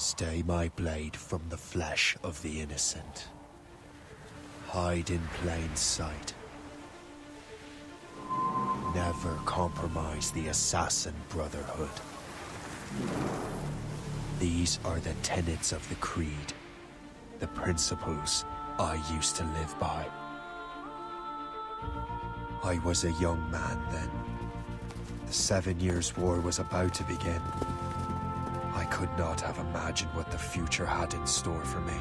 Stay my blade from the flesh of the innocent. Hide in plain sight. Never compromise the assassin brotherhood. These are the tenets of the creed, the principles I used to live by. I was a young man then. The 7 Years' War was about to begin. I could not have imagined what the future had in store for me,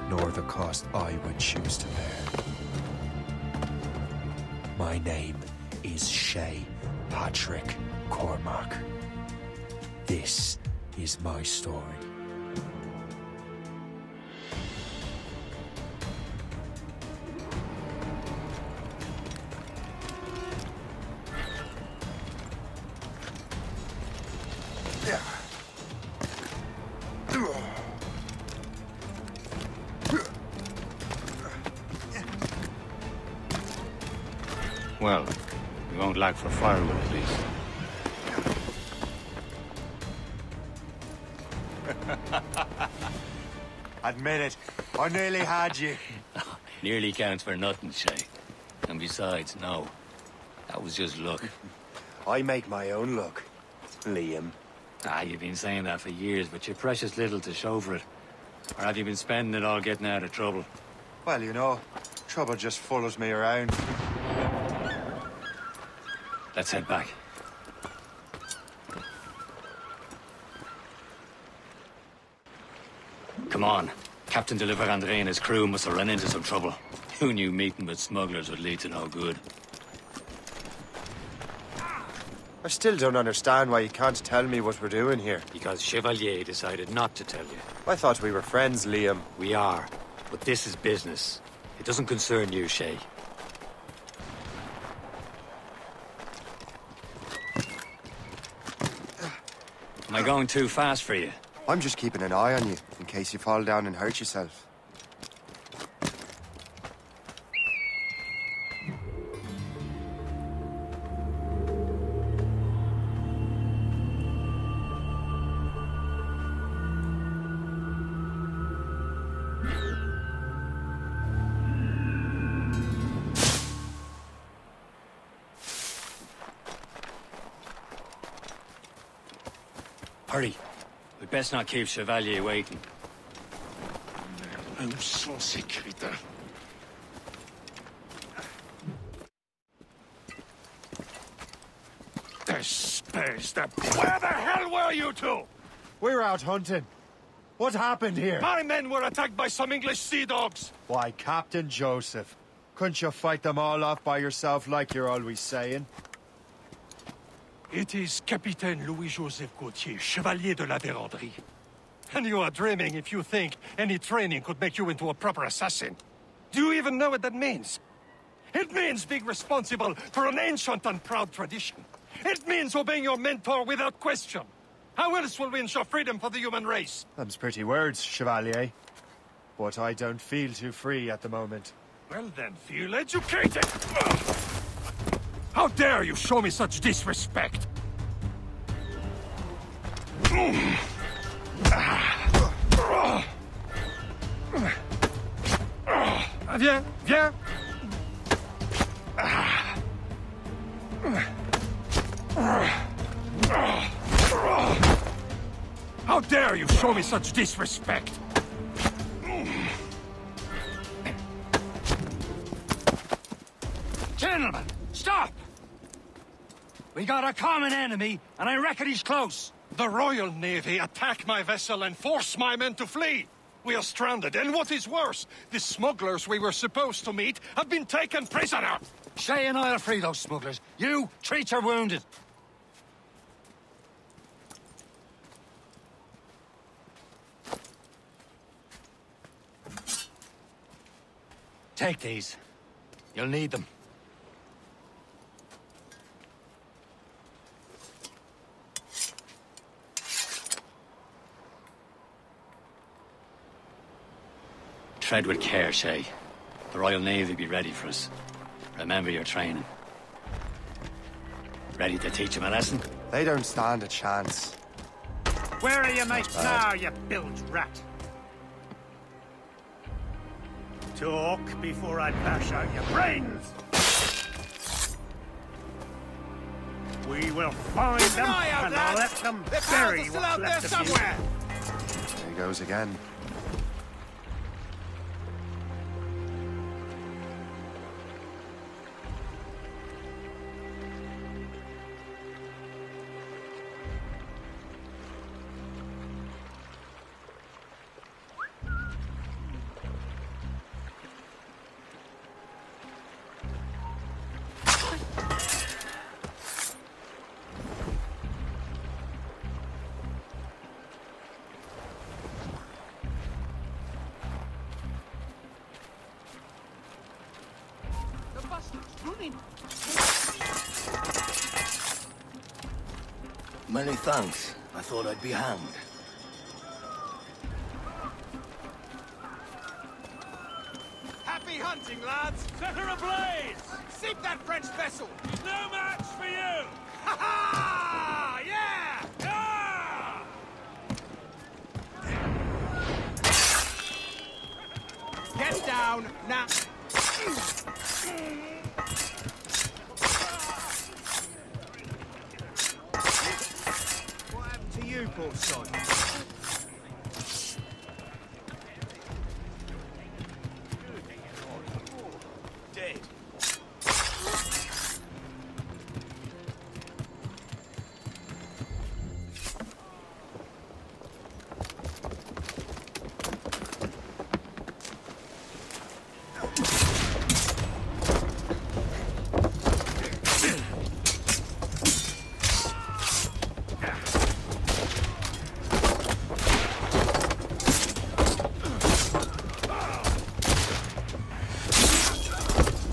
nor the cost I would choose to bear. My name is Shay Patrick Cormac. This is my story. Well, we won't lack for firewood at least. Admit it, I nearly had you. Nearly counts for nothing, Shay. And besides, no. That was just luck. I make my own luck, Liam. You've been saying that for years, but you're precious little to show for it. Or have you been spending it all getting out of trouble? Well, you know, trouble just follows me around. Let's head back. Come on. Captain de Andre and his crew must have run into some trouble. Who knew meeting with smugglers would lead to no good? I still don't understand why you can't tell me what we're doing here. Because Chevalier decided not to tell you. I thought we were friends, Liam. We are. But this is business. It doesn't concern you, Shay. Am I going too fast for you? I'm just keeping an eye on you, in case you fall down and hurt yourself. Hurry. We best not keep Chevalier waiting. Nous sommes sécuritaires. Space that. Where the hell were you two? We're out hunting. What happened here? My men were attacked by some English sea dogs. Why, Captain Joseph. Couldn't you fight them all off by yourself like you're always saying? It is Capitaine Louis-Joseph Gauthier, Chevalier de la Vérendrye. And you are dreaming if you think any training could make you into a proper assassin. Do you even know what that means? It means being responsible for an ancient and proud tradition. It means obeying your mentor without question. How else will we ensure freedom for the human race? Them's pretty words, Chevalier. But I don't feel too free at the moment. Well then, feel educated! How dare you show me such disrespect? Viens, viens! How dare you show me such disrespect? Gentlemen, stop! We got a common enemy, and I reckon he's close. The Royal Navy attack my vessel and force my men to flee. We are stranded, and what is worse, the smugglers we were supposed to meet have been taken prisoner. Shay and I'll free those smugglers. You, treat your wounded. Take these. You'll need them. Tread with care, Shay. The Royal Navy be ready for us. Remember your training. Ready to teach them a lesson? They don't stand a chance. Where are your mates now, you bilge rat? Talk before I bash out your brains! We will find them, and I'll let them bury what's left of you. There he goes again. Many thanks. I thought I'd be hanged. Happy hunting, lads! Set her ablaze! Sink that French vessel! She's no match for you! Ha ha! Yeah! Yeah! Get down now! What happened to you, poor sod? Dead.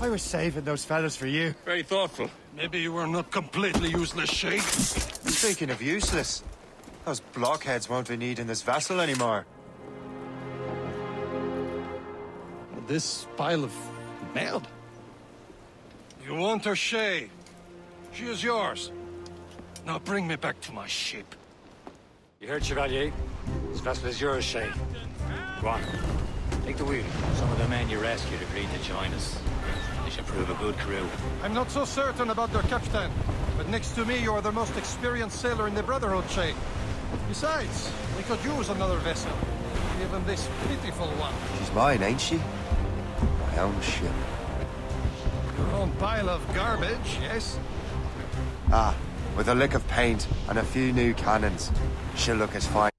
I was saving those fellas for you. Very thoughtful. Maybe you were not completely useless, Shay. Speaking of useless, those blockheads won't be needing this vessel anymore. This pile of merde. You want her, Shay? She is yours. Now bring me back to my ship. You heard, Chevalier? This vessel is yours, Shay. Go on. Take the wheel. Some of the men you rescued agreed to join us. They should prove a good crew. I'm not so certain about their captain, but next to me you are the most experienced sailor in the Brotherhood, Shay. Besides, we could use another vessel. Even this pitiful one. She's mine, ain't she? My own ship. Your own pile of garbage, yes? Ah, with a lick of paint and a few new cannons, she'll look as fine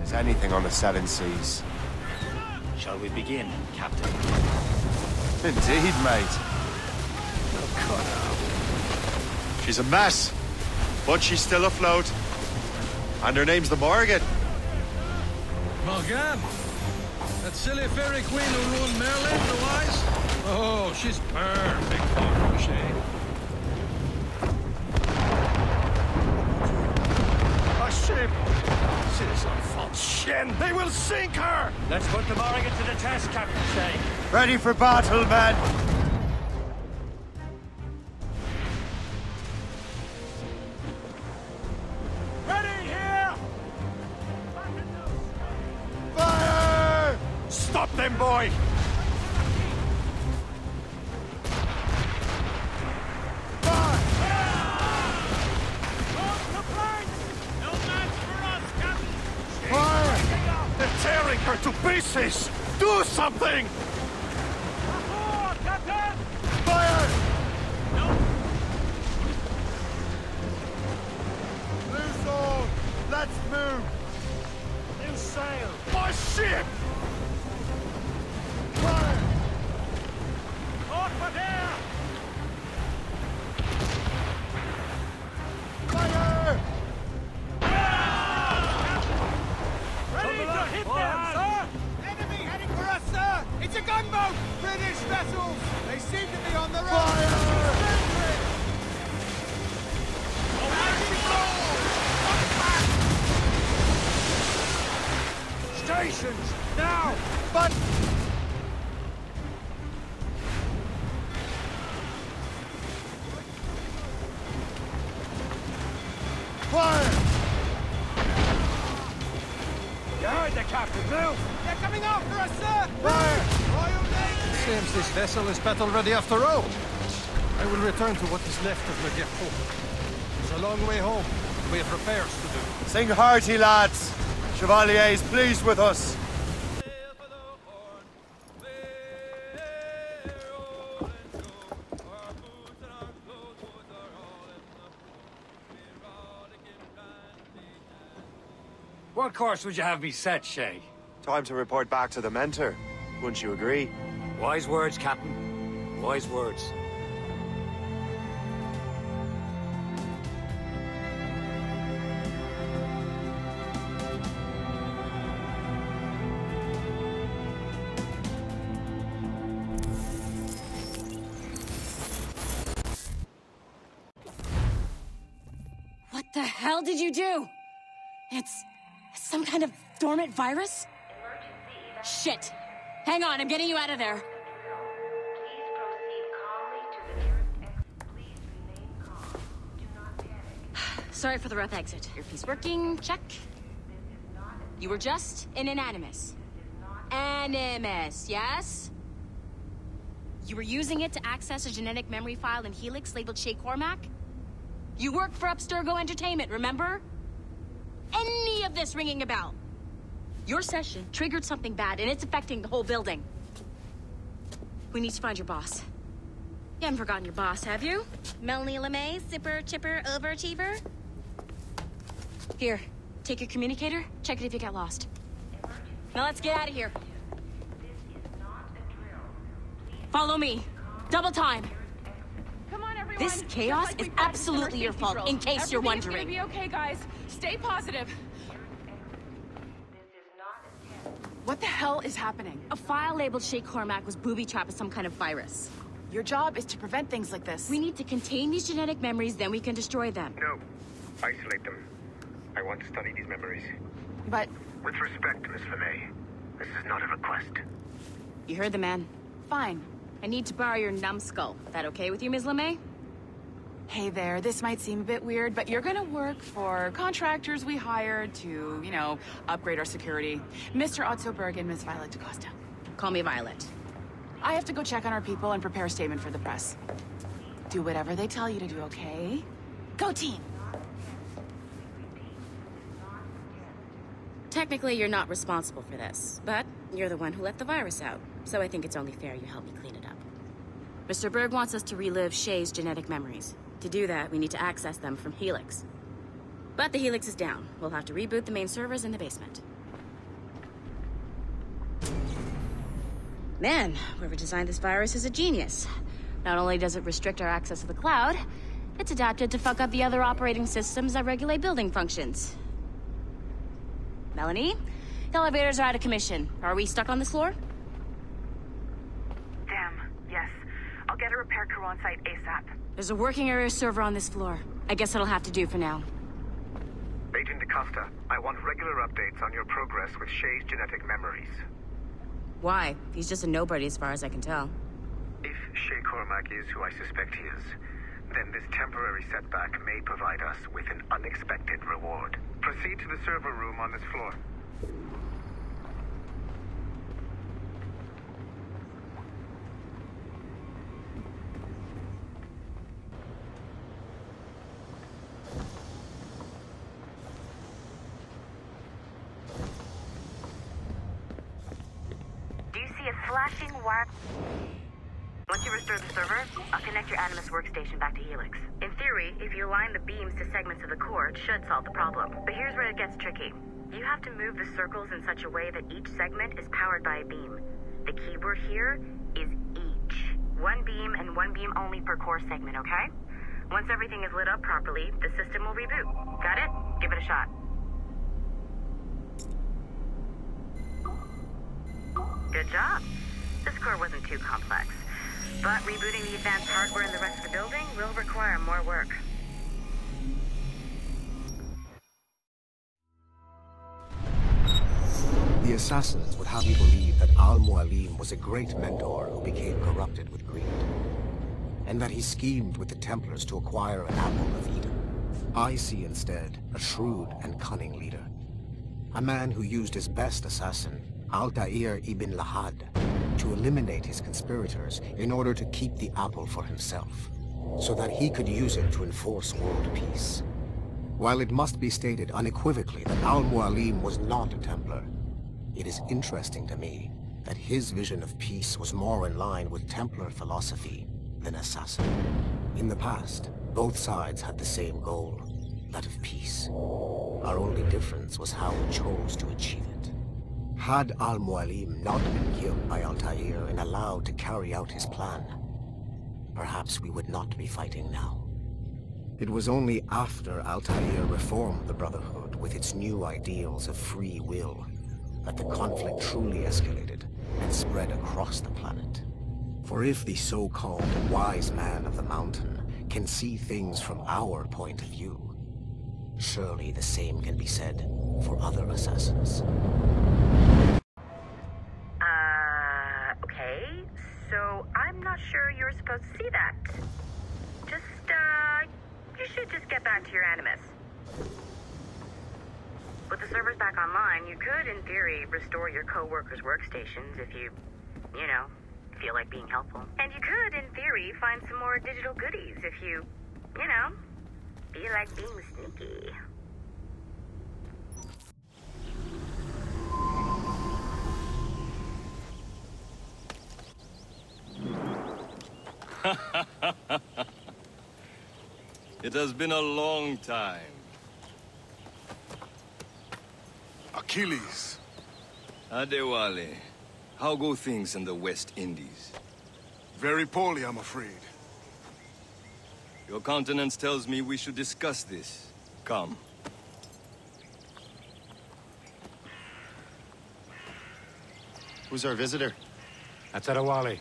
as anything on the seven seas. Shall we begin, Captain? Indeed, mate. She's a mess, but she's still afloat. And her name's the Morgan. Morgan? That silly fairy queen who ruined Merlin, the wise? Oh, she's perfect for you, Shay. A ship! Citizen von Shen! They will sink her! Let's put the Morrigan to the test, Captain Shay. Ready for battle, men! Ready here! Fire! Stop them, boy! Tearing her to pieces! Do something! Captain! Fire! Loose all! Let's move! New sail! My ship! Fire! Over there! Fire! Ready to hit them, sir! Enemy heading for us, sir! It's a gunboat! British vessels! They seem to be on the run! Stations! Now! But... the captain. Move! They're coming after us, sir! Where? Royal Navy! Seems this vessel is battle-ready after all. I will return to what is left of Le Dépôt. It's a long way home. We have repairs to do. Sing hearty, lads. Chevalier is pleased with us. What course would you have me set, Shay? Time to report back to the mentor. Wouldn't you agree? Wise words, Captain. Wise words. What the hell did you do? It's some kind of dormant virus? Shit! Hang on, I'm getting you out of there. Sorry for the rough exit. Earpiece working, check. You were just in an Animus. Animus, yes? You were using it to access a genetic memory file in Helix labeled Shay Cormac? You worked for Abstergo Entertainment, remember? Any of this ringing a bell? Your session triggered something bad, and it's affecting the whole building. We need to find your boss. You haven't forgotten your boss, have you? Melanie LeMay, zipper, chipper, overachiever? Here, take your communicator, check it if you get lost. Now let's get out of here. Follow me. Double time. Come on, everyone. This chaos is absolutely your fault, in case you're wondering. Everything's gonna be okay, guys. Stay positive. What the hell is happening? A file labeled Shay Cormac was booby-trapped with some kind of virus. Your job is to prevent things like this. We need to contain these genetic memories, then we can destroy them. No. Isolate them. I want to study these memories. But... With respect, Miss LeMay, this is not a request. You heard the man. Fine. I need to borrow your numbskull. That okay with you, Ms. LeMay? Hey there, this might seem a bit weird, but you're gonna work for contractors we hired to, you know, upgrade our security. Mr. Otto Berg and Miss Violet DaCosta. Call me Violet. I have to go check on our people and prepare a statement for the press. Do whatever they tell you to do, okay? Go team! Technically, you're not responsible for this, but you're the one who let the virus out, so I think it's only fair you help me clean it up. Mr. Berg wants us to relive Shay's genetic memories. To do that, we need to access them from Helix. But the Helix is down. We'll have to reboot the main servers in the basement. Man, whoever designed this virus is a genius. Not only does it restrict our access to the cloud, it's adapted to fuck up the other operating systems that regulate building functions. Melanie? The elevators are out of commission. Are we stuck on this floor? Damn, yes. I'll get a repair crew on site ASAP. There's a working area server on this floor. I guess that'll have to do for now. Agent DaCosta, I want regular updates on your progress with Shay's genetic memories. Why? He's just a nobody as far as I can tell. If Shay Cormac is who I suspect he is, then this temporary setback may provide us with an unexpected reward. Proceed to the server room on this floor. Do you see a flashing wire? Once you restore the server, I'll connect your Animus workstation back to Helix. In theory, if you align the beams to segments of the core, it should solve the problem. But here's where it gets tricky. You have to move the circles in such a way that each segment is powered by a beam. The keyword here is each. One beam and one beam only per core segment, okay? Once everything is lit up properly, the system will reboot. Got it? Give it a shot. Good job. This core wasn't too complex. But rebooting the advanced hardware in the rest of the building will require more work. The assassins would have you believe that Al-Mualim was a great mentor who became corrupted with greed, and that he schemed with the Templars to acquire an apple of Eden. I see instead a shrewd and cunning leader, A man who used his best assassin, Altair ibn Lahad, to eliminate his conspirators in order to keep the apple for himself, so that he could use it to enforce world peace. While it must be stated unequivocally that Al-Mualim was not a Templar, it is interesting to me that his vision of peace was more in line with Templar philosophy than assassin. In the past, both sides had the same goal, that of peace. Our only difference was how we chose to achieve it. Had Al-Mualim not been killed by Altair and allowed to carry out his plan, perhaps we would not be fighting now. It was only after Altair reformed the Brotherhood with its new ideals of free will that the conflict truly escalated and spread across the planet. For if the so-called wise man of the mountain can see things from our point of view, surely the same can be said for other assassins. Okay, so I'm not sure you're supposed to see that. You should just get back to your Animus. With the servers back online, you could, in theory, restore your co-workers' workstations if you know, feel like being helpful. And you could, in theory, find some more digital goodies if you know, feel like being sneaky. It has been a long time. Achilles. Adewale, how go things in the West Indies? Very poorly, I'm afraid. Your countenance tells me we should discuss this. Come. Who's our visitor? That's Adewale.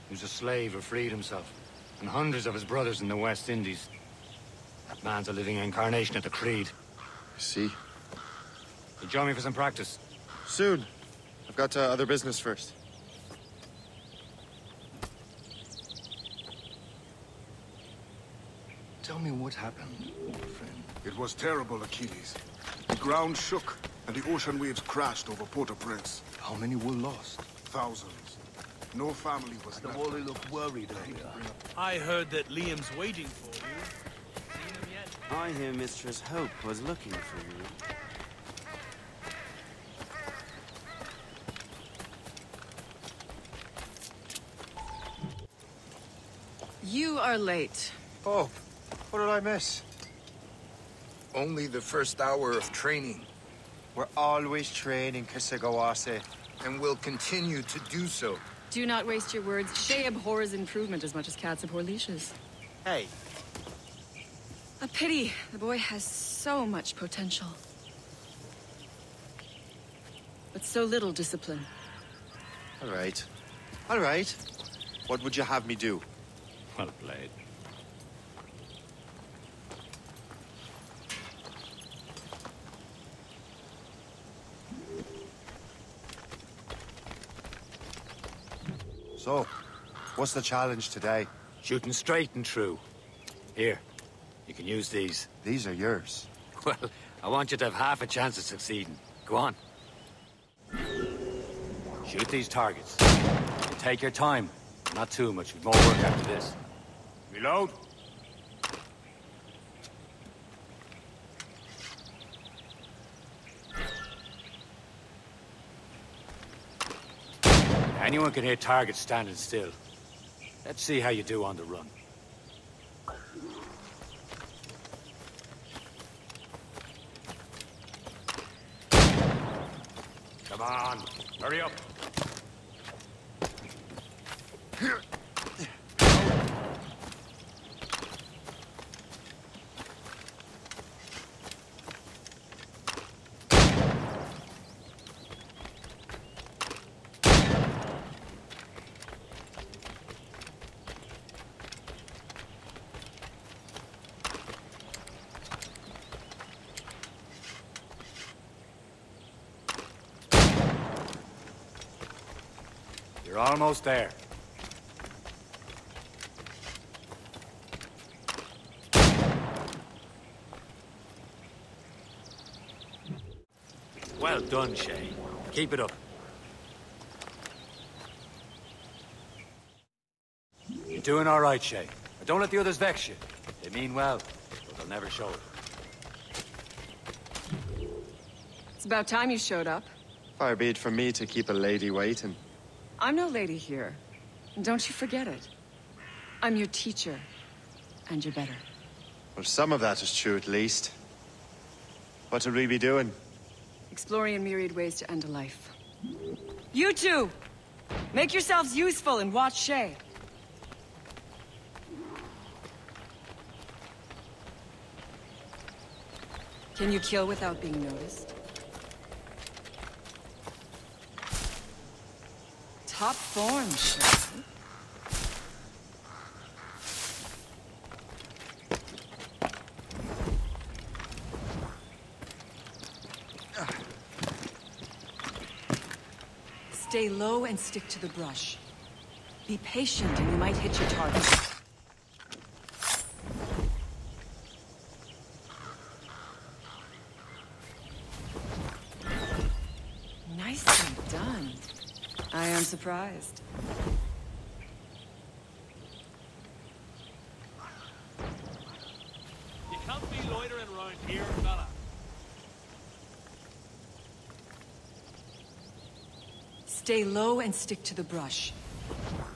Who's a slave who freed himself, and hundreds of his brothers in the West Indies. That man's a living incarnation of the Creed. See? You join me for some practice? Soon. I've got other business first. Tell me what happened, old friend. It was terrible, Achilles. The ground shook, and the ocean waves crashed over Port-au-Prince. How many were lost? Thousands. No family was left. Adewale looked worried earlier. I heard that Liam's waiting for you. Seen him yet? I hear Mistress Hope was looking for you. You are late. Oh, what did I miss? Only the first hour of training. We're always training, Kisagawase. And will continue to do so. Do not waste your words. Shay abhors improvement as much as cats abhor leashes. Hey. A pity. The boy has so much potential. But so little discipline. All right. All right. What would you have me do? Well played. So, what's the challenge today? Shooting straight and true. Here, you can use these. These are yours. Well, I want you to have half a chance of succeeding. Go on. Shoot these targets. You take your time. Not too much. We've more work after this. Reload. Anyone can hit targets standing still. Let's see how you do on the run. Come on, hurry up. You're almost there. Well done, Shay. Keep it up. You're doing all right, Shay. But don't let the others vex you. They mean well, but they'll never show it. It's about time you showed up. Far be it from me to keep a lady waiting. I'm no lady here. Don't you forget it. I'm your teacher. And you're better. Well, some of that is true at least. What would we be doing? Exploring a myriad ways to end a life. You two! Make yourselves useful and watch Shay. Can you kill without being noticed? Top form, Shay. Stay low and stick to the brush. Be patient and you might hit your target. Nicely done. I am surprised. You can't be loitering around here, fella. Stay low and stick to the brush.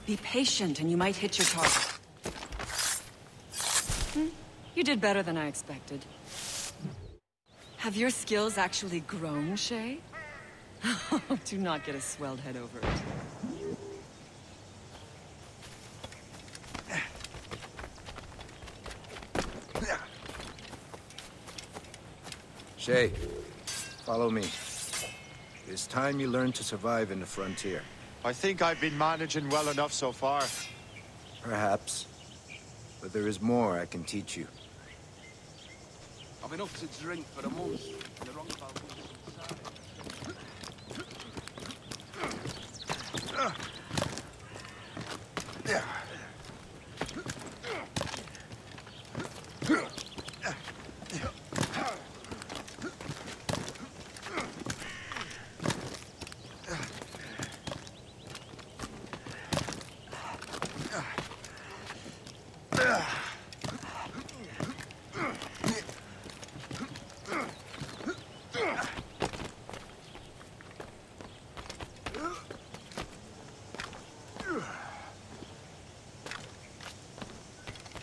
Be patient and you might hit your target. You did better than I expected. Have your skills actually grown, Shay? Do not get a swelled head over it. Shay, follow me. It's time you learn to survive in the frontier. I think I've been managing well enough so far. Perhaps. But there is more I can teach you. I've enough to drink for a month. And the wrong about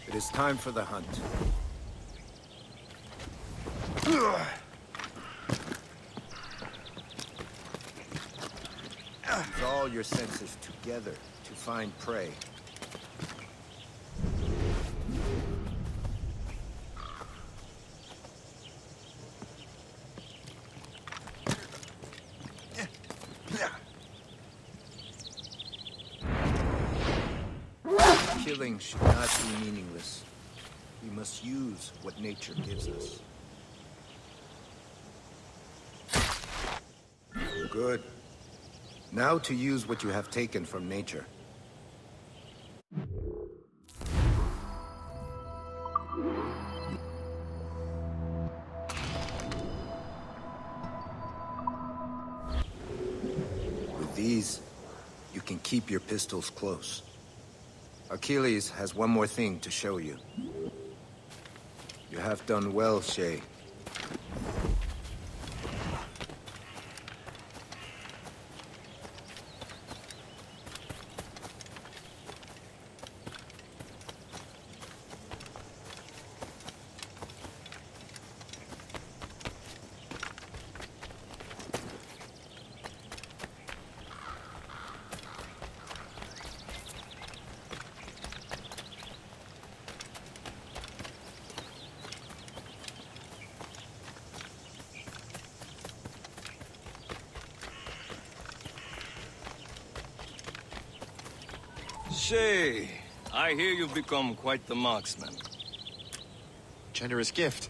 It is time for the hunt. Use all your senses together to find prey. Killing should not be meaningless. We must use what nature gives us. Good. Now to use what you have taken from nature. With these, you can keep your pistols close. Achilles has one more thing to show you. You have done well, Shay. Shay, I hear you've become quite the marksman. Generous gift.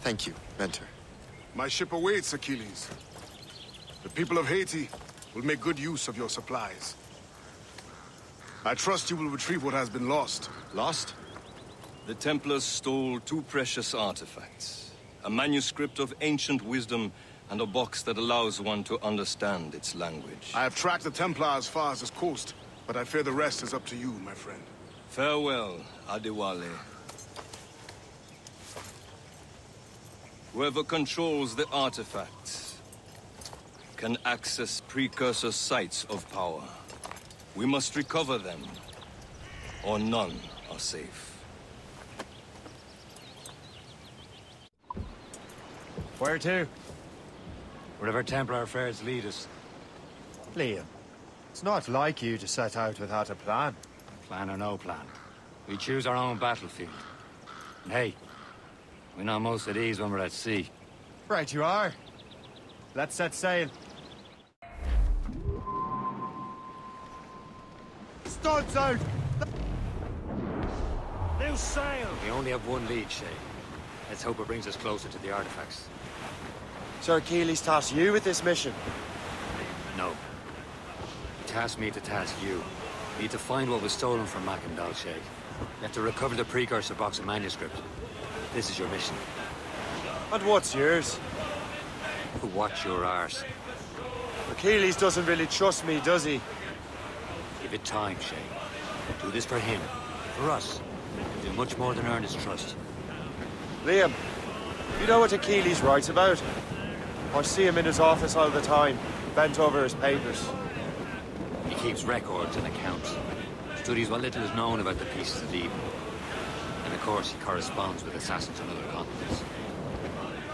Thank you, Mentor. My ship awaits, Achilles. The people of Haiti will make good use of your supplies. I trust you will retrieve what has been lost. Lost? The Templars stole two precious artifacts. A manuscript of ancient wisdom and a box that allows one to understand its language. I have tracked the Templar as far as this coast, but I fear the rest is up to you, my friend. Farewell, Adewale. Whoever controls the artifacts can access precursor sites of power. We must recover them, or none are safe. Where to? Wherever Templar affairs lead us. Liam, it's not like you to set out without a plan. Plan or no plan. We choose our own battlefield. And hey, we know most of these when we're at sea. Right you are. Let's set sail. Studs out! New sail! We only have one lead, Shay. Let's hope it brings us closer to the artifacts. Sir Achilles tasked you with this mission? No. He tasked me to task you. We need to find what was stolen from Mackandal, Shay. You have to recover the precursor box of manuscript. This is your mission. And what's yours? Watch your arse. Achilles doesn't really trust me, does he? Give it time, Shay. Do this for him. For us. Do much more than earn his trust. Liam, you know what Achilles writes about? I see him in his office all the time, bent over his papers. He keeps records and accounts. Studies what little is known about the pieces of Eden. And of course, he corresponds with assassins on other continents.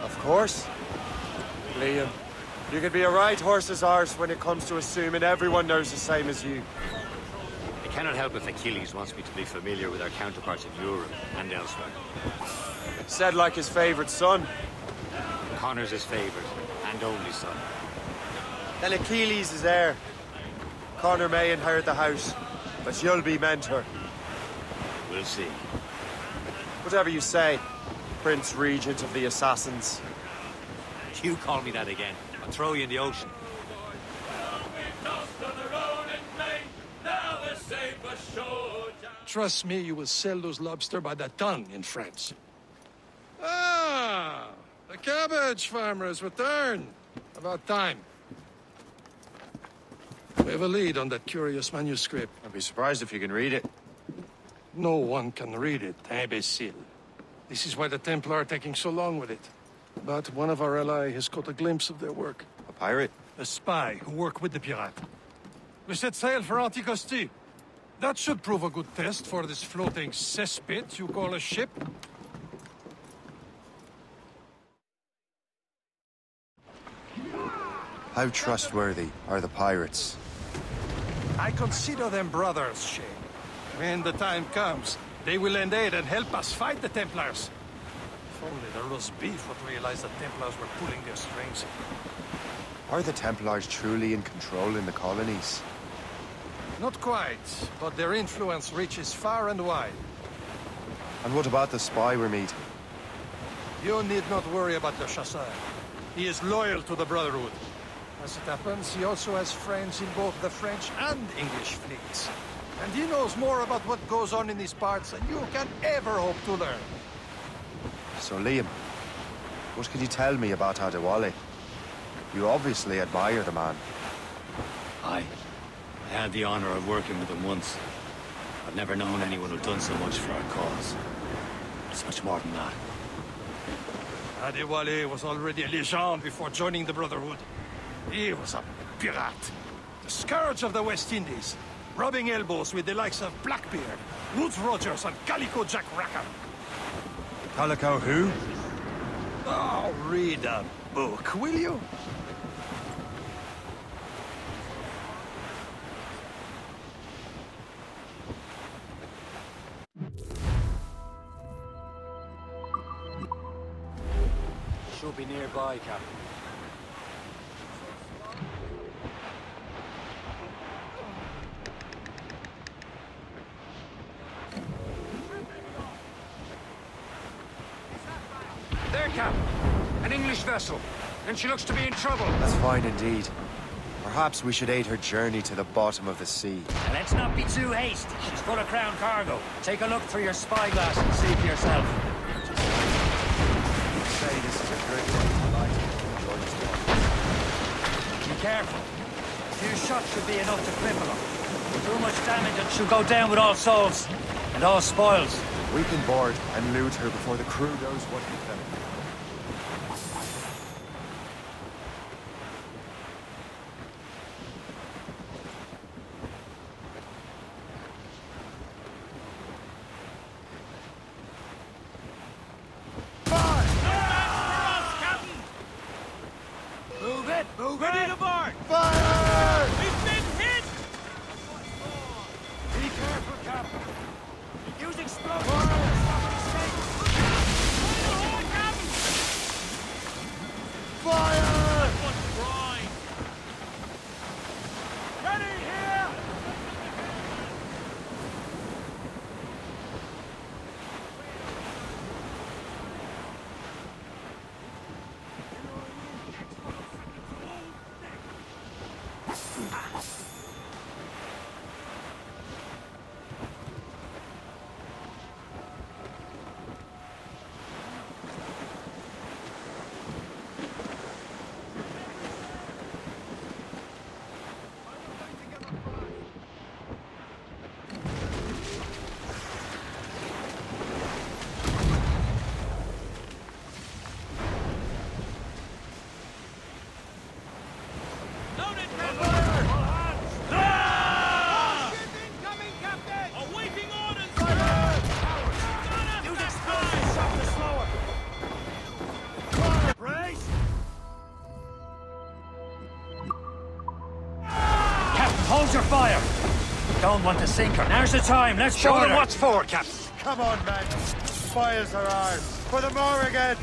Of course. Liam, you can be a right horse's arse when it comes to assuming everyone knows the same as you. I cannot help if Achilles wants me to be familiar with our counterparts in Europe and elsewhere. Said like his favorite son. Connor's his favorite and only son. Then Achilles is heir. Connor may inherit the house, but you'll be mentor. We'll see. Whatever you say, Prince Regent of the Assassins. You call me that again, I'll throw you in the ocean. Trust me, you will sell those lobster by the ton in France. Ah, the cabbage farmer has returned. About time. We have a lead on that curious manuscript. I'd be surprised if you can read it. No one can read it, imbecile. This is why the Templar are taking so long with it. But one of our allies has caught a glimpse of their work. A pirate? A spy who worked with the pirate. We set sail for Anticosti. That should prove a good test for this floating cesspit you call a ship. How trustworthy are the pirates? I consider them brothers, Shay. When the time comes, they will lend aid and help us fight the Templars. If only the roast beef would realize the Templars were pulling their strings. Are the Templars truly in control in the colonies? Not quite, but their influence reaches far and wide. And what about the spy we're meeting? You need not worry about the chasseur. He is loyal to the Brotherhood. As it happens, he also has friends in both the French and English fleets. And he knows more about what goes on in these parts than you can ever hope to learn. So, Liam, what can you tell me about Adewale? You obviously admire the man. I had the honor of working with him once. I've never known anyone who'd done so much for our cause. It's much more than that. Adewale was already a legend before joining the Brotherhood. He was a pirate. The scourge of the West Indies. Rubbing elbows with the likes of Blackbeard, Woods Rogers, and Calico Jack Rackham. Calico who? Oh, read a book, will you? Should be nearby, Captain. There, Cap. An English vessel. And she looks to be in trouble. That's fine indeed. Perhaps we should aid her journey to the bottom of the sea. Let's not be too hasty. She's full of crown cargo. Take a look through your spyglass and see for yourself. Say this is a great way to enjoy this one. careful. A few shots should be enough to cripple him. Too much damage and she'll go down with all souls. And all spoils. We can board and loot her before the crew knows what hit them. Ready to board! Fire! We've been hit! Be careful, Captain. Use explosives. Fire! Ready here! Hold your fire! Don't want to sink her. Now's the time. Let's Show them what's for, Captain. Come on, men. Spoils are ours. For the Morrigan!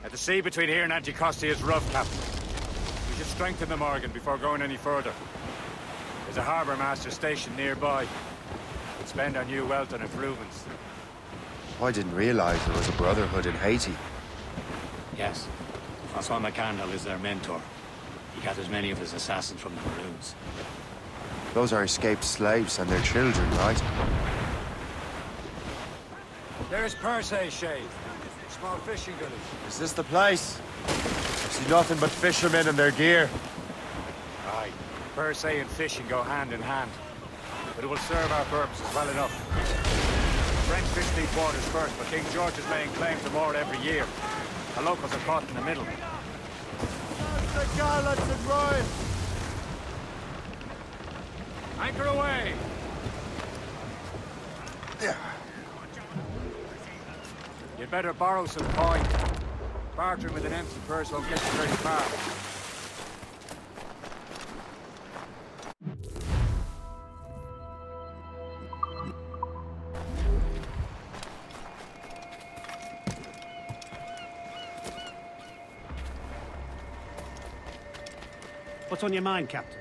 The sea between here and Anticosti is rough, Captain. We should strengthen the Morgan before going any further. There's a harbour master stationed nearby. We'll spend our new wealth on improvements. I didn't realize there was a brotherhood in Haiti. Yes. Francois McCandle is their mentor. He gathers many of his assassins from the Maroons. Those are escaped slaves and their children, right? There's Persay, Shay. Small fishing village. Is this the place? I see nothing but fishermen and their gear. Aye. Persay and fishing go hand in hand. But it will serve our purposes well enough. The French fish these waters first, but King George is laying claim to more every year. The locals are caught in the middle. The gallants and rhymes! Anchor away! You'd better borrow some coin. Bartering with an empty purse won't get you very far. What's on your mind, Captain?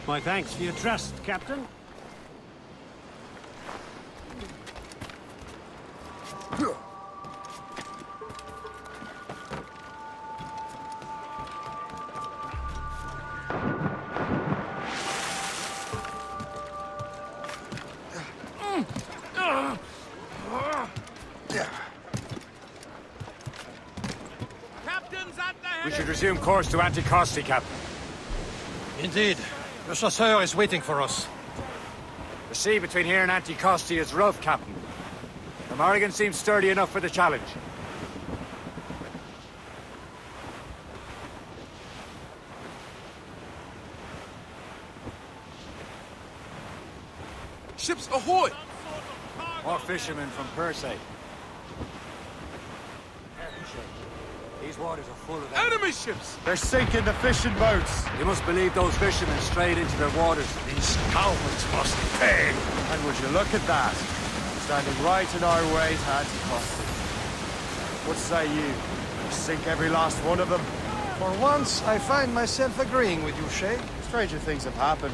My thanks for your trust, Captain. We should resume course to Anticosti, Captain. Indeed. The chasseur is waiting for us. The sea between here and Anticosti is rough, Captain. The Morrigan seems sturdy enough for the challenge. ships, ahoy! More fishermen from Persay. These waters are full of enemy ships! They're sinking the fishing boats. You must believe those fishermen strayed into their waters. These cowards must pay. And would you look at that? Standing right in our way to Anticosti. What say you? Sink every last one of them? For once, I find myself agreeing with you, Shay. Stranger things have happened.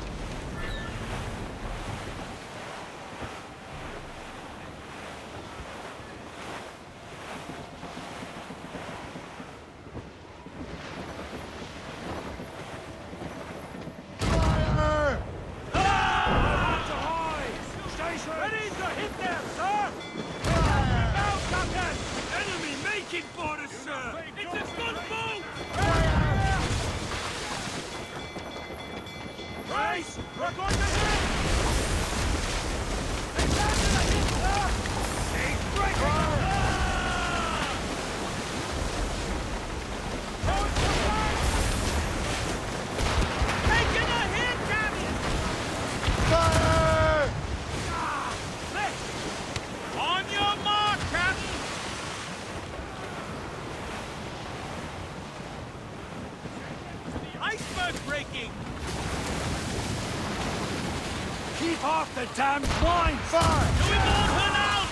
Keep off the damn blind! Fire! Do we move her now?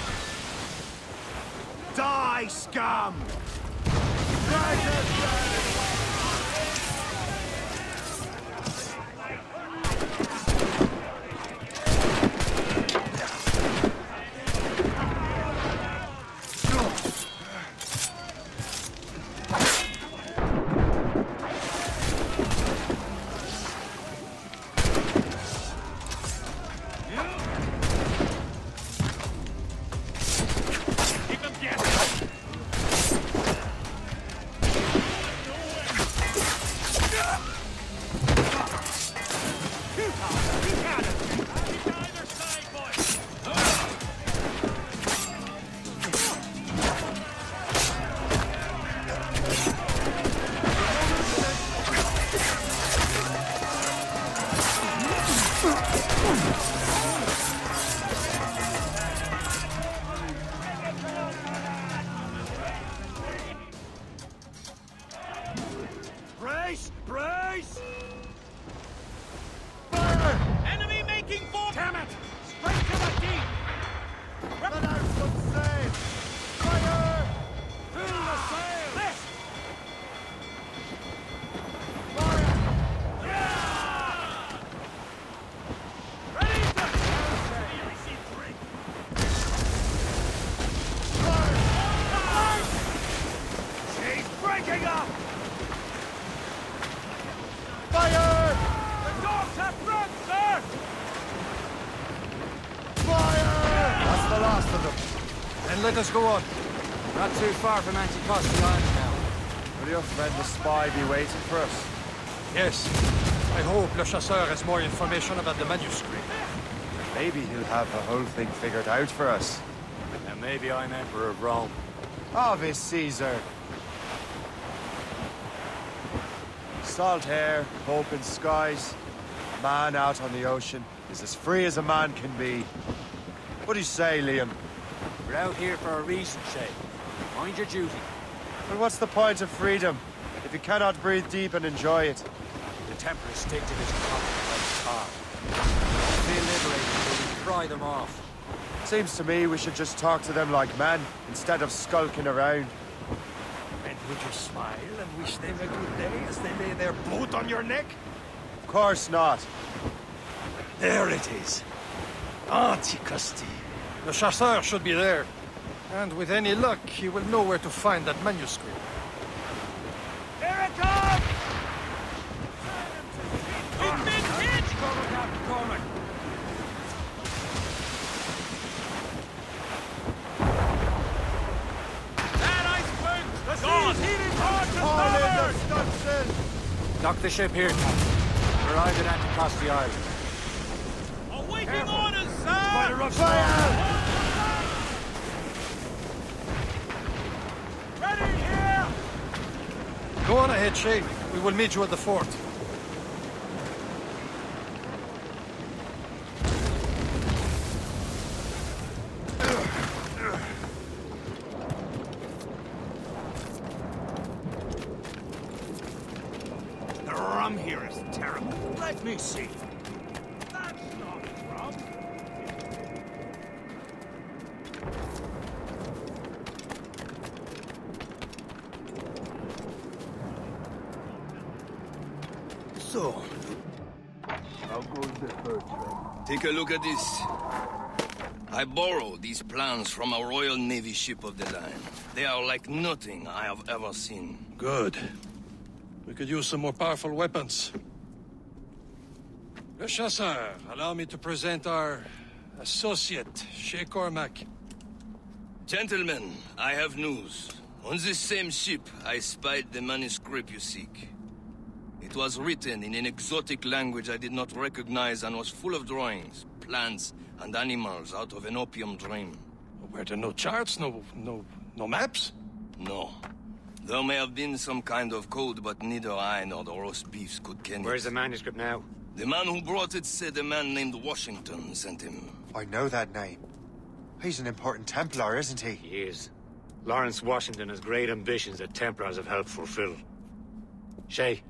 Die, scum! Brace! Brace! Fire! Enemy making for... Damn it! Straight to the deep! Let out some sail! Fire! Fill the sail! Left! Then let us go on. Not too far from Anticosti Island now. Will your friend the spy be waiting for us? Yes. I hope Le Chasseur has more information about the manuscript. Maybe he'll have the whole thing figured out for us. And maybe I'm Emperor of Rome. Ave Caesar. Salt air, open skies. A man out on the ocean is as free as a man can be. What do you say, Liam? We're out here for a reason, Shay. Mind your duty. But what's the point of freedom if you cannot breathe deep and enjoy it? The Templars stick to this continent like tar. Feel liberated until we pry them off. Seems to me we should just talk to them like men, instead of skulking around. And would you smile and wish them a good day as they lay their boot on your neck? Of course not. There it is. Anticosti. The Chasseur should be there. And with any luck, he will know where to find that manuscript. Here it comes! We've been hit! Captain Cormac. That iceberg! The sea's heating hard to starboard! Dock the ship here, Captain. Arrived at Anticosti Island. Awaiting orders, sir! Fire! Ready here! Go on ahead, Shay. We will meet you at the fort. me see. That's not from. So, how goes the third train? Take a look at this. I borrowed these plans from a Royal Navy ship of the line. They are like nothing I have ever seen. Good. We could use some more powerful weapons. Le Chasseur, allow me to present our associate, Shay Cormac. Gentlemen, I have news. On this same ship, I spied the manuscript you seek. It was written in an exotic language I did not recognize and was full of drawings, plants, and animals out of an opium dream. Were there no charts, no maps? No. There may have been some kind of code, but neither I nor the roast beefs could ken it. Where's the manuscript now? The man who brought it said a man named Washington sent him. I know that name. He's an important Templar, isn't he? He is. Lawrence Washington has great ambitions that Templars have helped fulfill. Shay,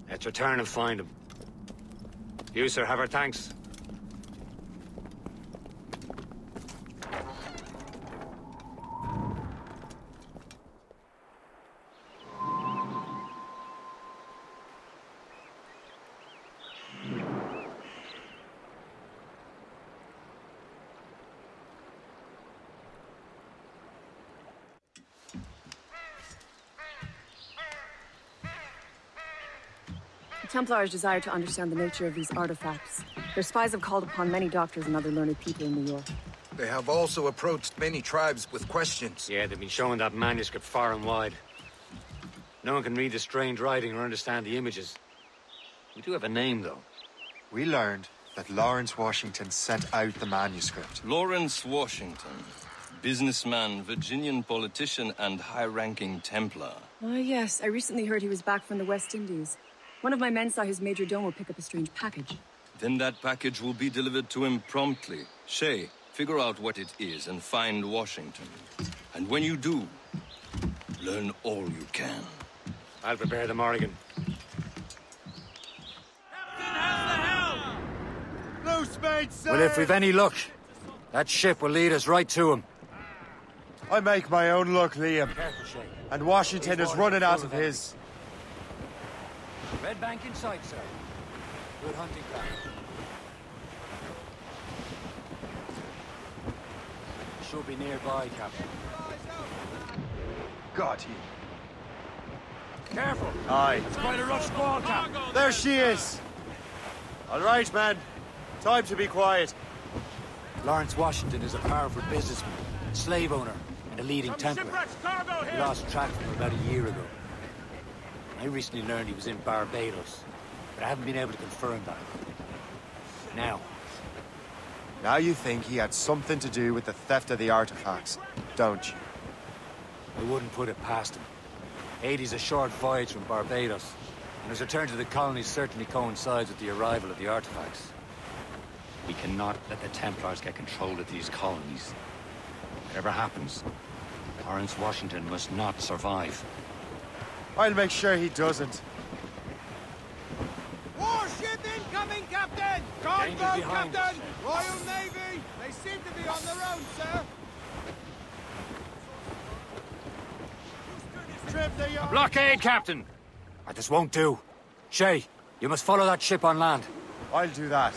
let's return and find him. You, sir, have our thanks. The Templars desire to understand the nature of these artifacts. Their spies have called upon many doctors and other learned people in New York. They have also approached many tribes with questions. Yeah, they've been showing that manuscript far and wide. No one can read the strange writing or understand the images. We do have a name, though. We learned that Lawrence Washington sent out the manuscript. Lawrence Washington. Businessman, Virginian politician, and high-ranking Templar. Ah, yes. I recently heard he was back from the West Indies. One of my men saw his major domo pick up a strange package. Then that package will be delivered to him promptly. Shay, figure out what it is and find Washington. And when you do, learn all you can. I'll prepare the Morrigan. No spade, sir! Well, if we've any luck, that ship will lead us right to him. I make my own luck, Liam. Careful, Shay. And Washington is running out of his. Red bank in sight, sir. Good hunting ground. Should be nearby, Captain. Got you. Careful! Aye. It's quite a rough squall, Cap. There she is! All right, man. Time to be quiet. Lawrence Washington is a powerful businessman, slave owner, and a leading Templar. We lost track of him about a year ago. I recently learned he was in Barbados, but I haven't been able to confirm that. Now you think he had something to do with the theft of the artifacts, don't you? I wouldn't put it past him. Haiti's a short voyage from Barbados, and his return to the colonies certainly coincides with the arrival of the artifacts. We cannot let the Templars get control of these colonies. Whatever happens, Lawrence Washington must not survive. I'll make sure he doesn't. Warship incoming, Captain! Gunboat, Captain! Royal Navy! They seem to be on their own, sir! Blockade, Captain! This won't do. Shay, you must follow that ship on land. I'll do that.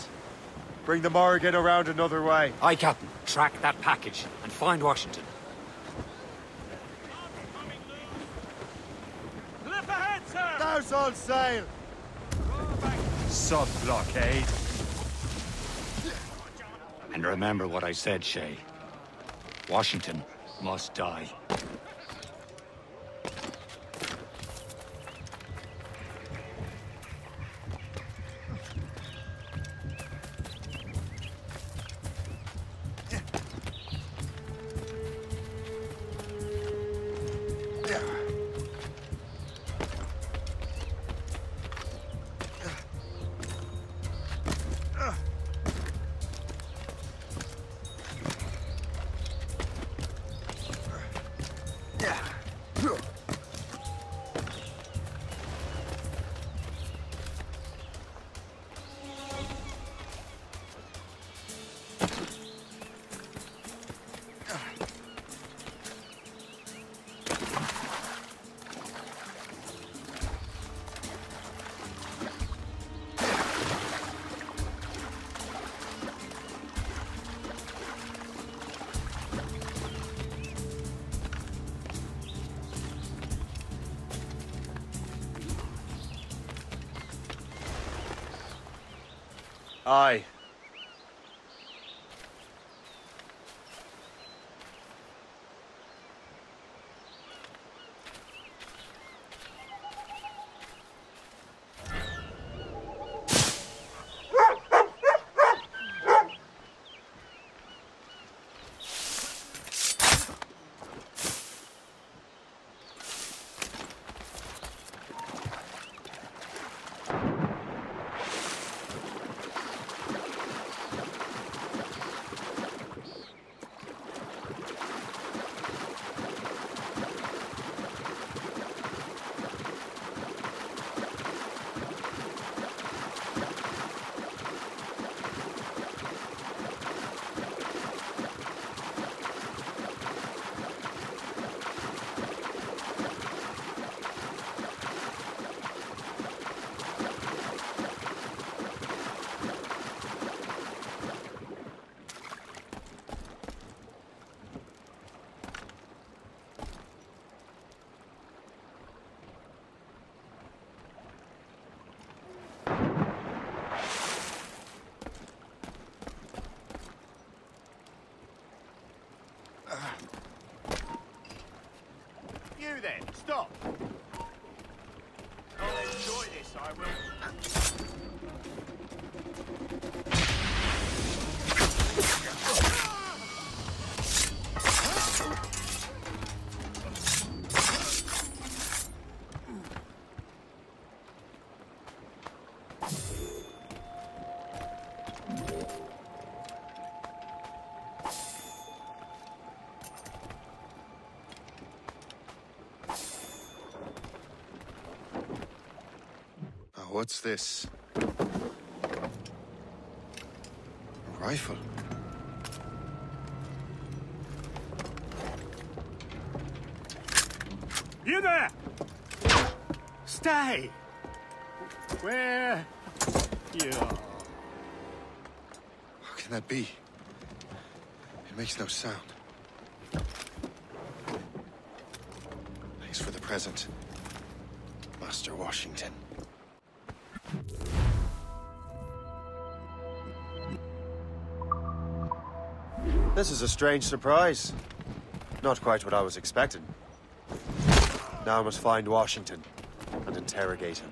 Bring the Morrigan around another way. Aye, Captain. Track that package and find Washington. Cliff ahead, sir! Now's all sail! Sub-blockade. And remember what I said, Shay. Washington must die. Aye. You then, stop! I'll enjoy this, I will. What's this? A rifle. You there! Stay! Where you are? How can that be? It makes no sound. Thanks for the present, Master Washington. This is a strange surprise. Not quite what I was expecting. Now I must find Washington and interrogate him.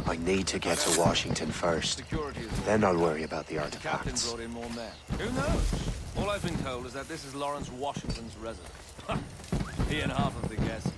I need to get to Washington first. Then I'll worry about the artifacts. Brought in more men. Who knows? All I've been told is that this is Lawrence Washington's residence. He and half of the guests.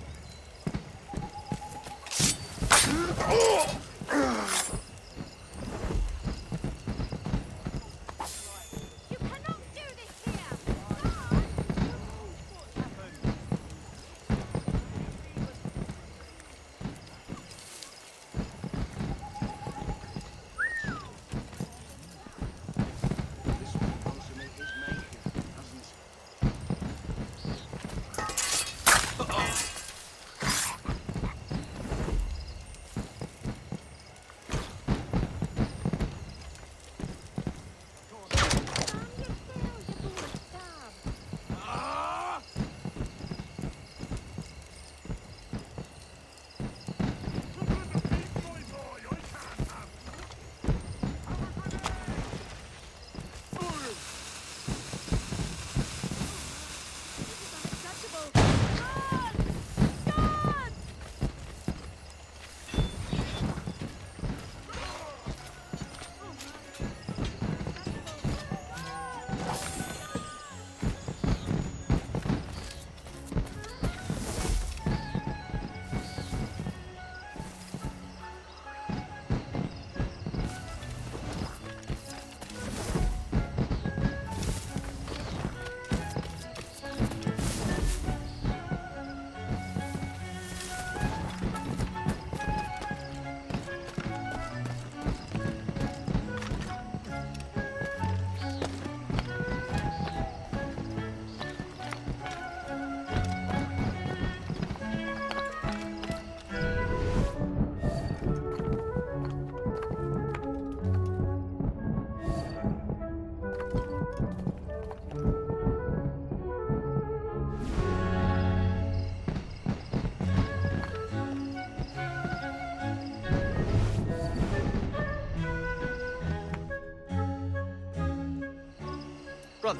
Brother,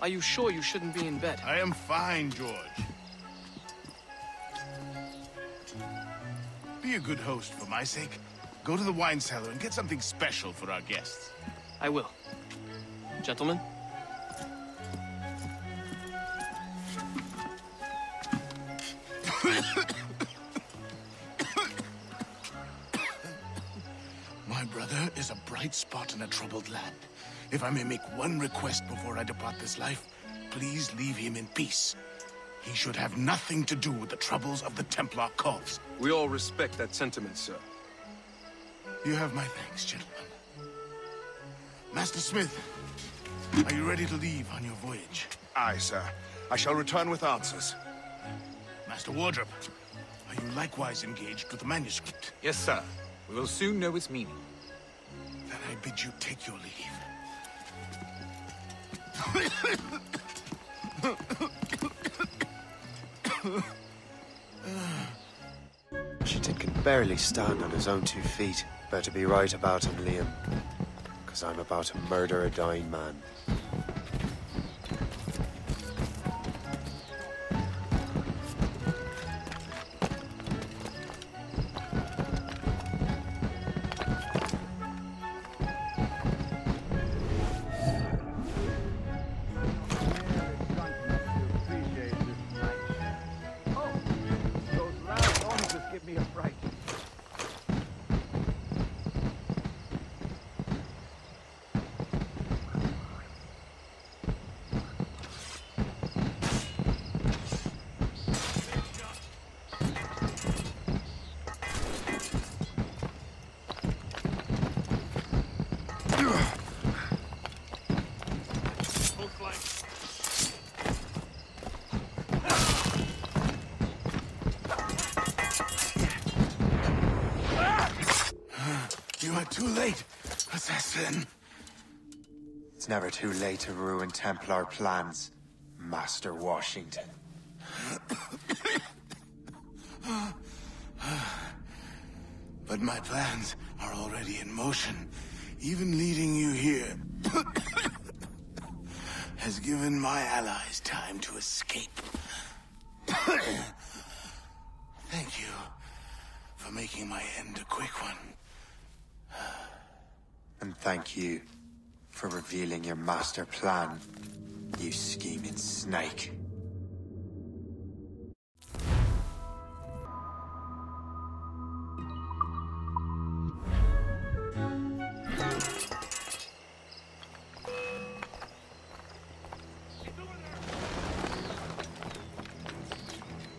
are you sure you shouldn't be in bed? I am fine, George. Be a good host for my sake. Go to the wine cellar and get something special for our guests. I will. Gentlemen? My brother is a bright spot in a troubled land. If I may make one request before I depart this life, please leave him in peace. He should have nothing to do with the troubles of the Templar cause. We all respect that sentiment, sir. You have my thanks, gentlemen. Master Smith, are you ready to leave on your voyage? Aye, sir. I shall return with answers. Master Wardrop, are you likewise engaged with the manuscript? Yes, sir. We will soon know its meaning. Then I bid you take your leave. Washington can barely stand on his own 2 feet. Better be right about him, Liam. Because I'm about to murder a dying man. You are too late, assassin. It's never too late to ruin Templar plans, Master Washington. But my plans are already in motion. Even leading you here has given my allies time to escape. Thank you for making my end a quick one. And thank you for revealing your master plan, you scheming snake.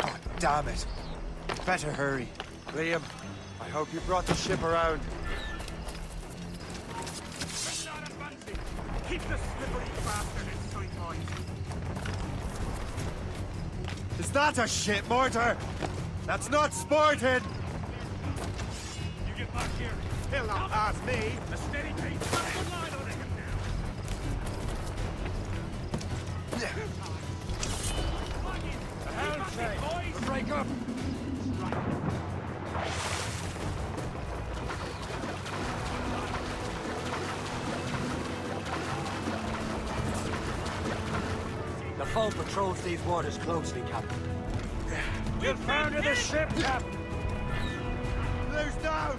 Oh, damn it. Better hurry. Liam, I hope you brought the ship around. Keep the slippery bastard in sight, boys. Is that a ship mortar? That's not sporting! You get back here. He'll not pass me. A steady pace. Good line on him now. The helm say. Break up. The foe patrols these waters closely, Captain. We've founded the ship, Captain. Loose down!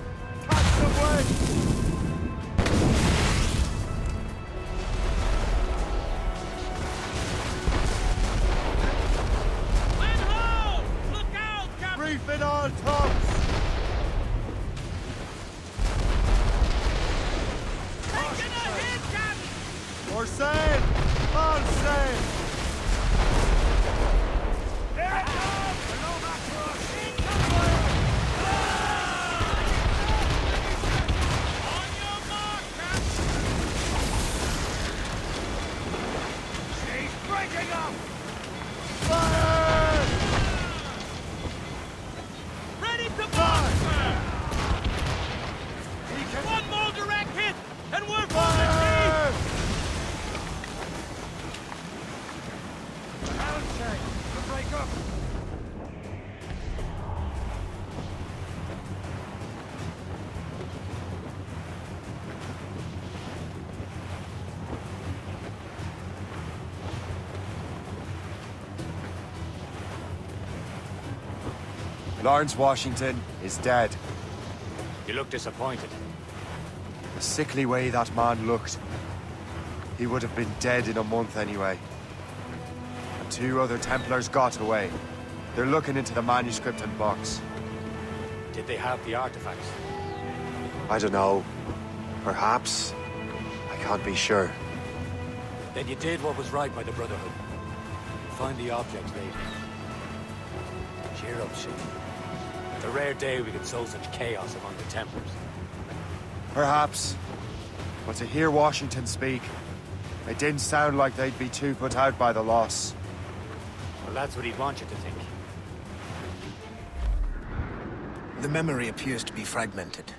Catch the wind! Land ho! Look out, Captain! Reef it all tops! Taking a hit, Captain! Or sail! All sail! There it goes! Below back to us! On your mark, Captain! She's breaking up! Fire! Ready to march, sir! One more direct hit, and we're for the team! Downshake, to break up! Lawrence Washington is dead. You look disappointed. The sickly way that man looked. He would have been dead in a month anyway. And 2 other Templars got away. They're looking into the manuscript and box. Did they have the artifacts? I don't know. Perhaps. I can't be sure. Then you did what was right by the Brotherhood. Find the objects later. Cheer up, Shane. It's a rare day we could sow such chaos among the Templars. Perhaps. But to hear Washington speak, it didn't sound like they'd be too put out by the loss. Well, that's what he'd want you to think. The memory appears to be fragmented.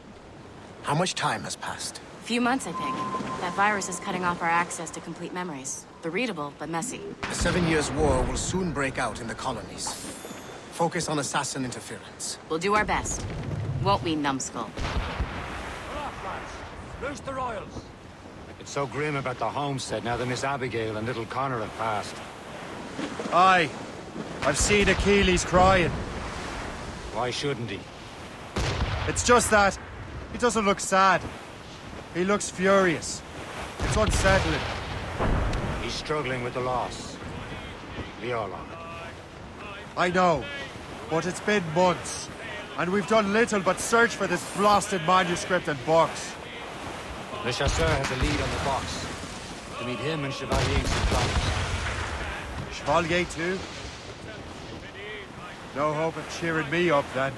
How much time has passed? A few months, I think. That virus is cutting off our access to complete memories. They're readable, but messy. The 7 Years' War will soon break out in the colonies. Focus on assassin interference. We'll do our best. Won't we, numbskull? Loose the royals! It's so grim about the homestead now that Miss Abigail and little Connor have passed. Aye. I've seen Achilles crying. Why shouldn't he? It's just that he doesn't look sad. He looks furious. It's unsettling. He's struggling with the loss. We all are. I know, but it's been months, and we've done little but search for this blasted manuscript and box. Le Chasseur has a lead on the box. To meet him and Chevalier in supplies. Chevalier too? No hope of cheering me up then.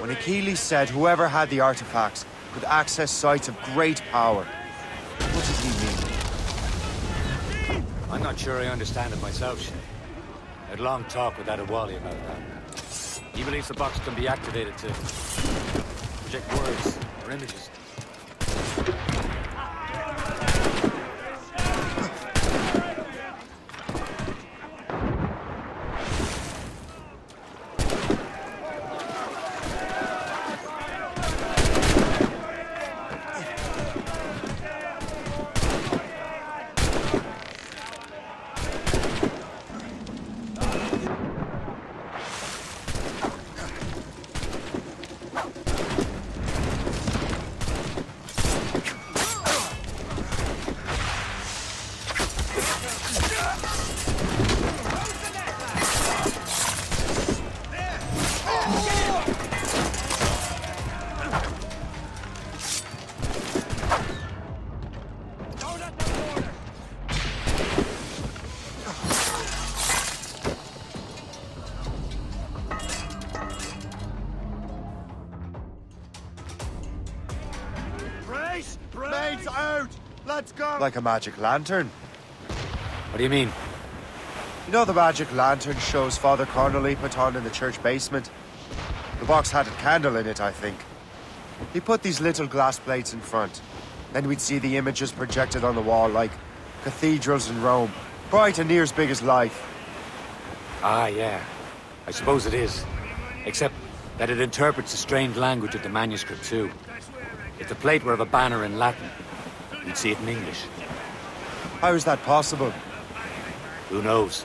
When Achilles said whoever had the artifacts could access sites of great power, what did he mean? I'm not sure I understand it myself, Shay. I had a long talk with Adewale about that. He believes the box can be activated to project words or images. Mates out! Let's go! Like a magic lantern. What do you mean? You know the magic lantern shows Father Connolly put on in the church basement? The box had a candle in it, I think. He put these little glass plates in front. Then we'd see the images projected on the wall like cathedrals in Rome. Bright and near as big as life. Ah, yeah. I suppose it is. Except that it interprets the strange language of the manuscript, too. If the plate were of a banner in Latin, you'd see it in English. How is that possible? Who knows?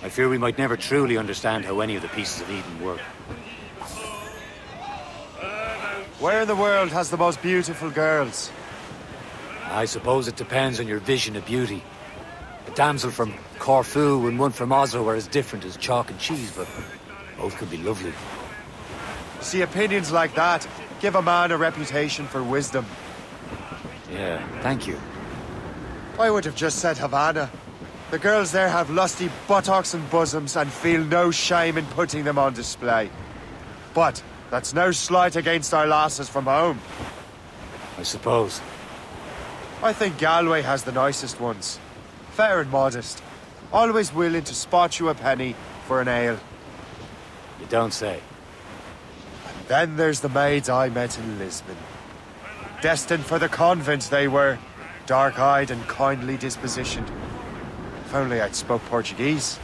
I fear we might never truly understand how any of the pieces of Eden work. Where in the world has the most beautiful girls? I suppose it depends on your vision of beauty. A damsel from Corfu and one from Oslo are as different as chalk and cheese, but both could be lovely. See, opinions like that give a man a reputation for wisdom. Yeah, thank you. I would have just said Havana. The girls there have lusty buttocks and bosoms and feel no shame in putting them on display. But that's no slight against our lasses from home. I suppose. I think Galway has the nicest ones. Fair and modest. Always willing to spot you a penny for an ale. You don't say. Then there's the maids I met in Lisbon. Destined for the convent they were, dark-eyed and kindly dispositioned. If only I'd spoke Portuguese.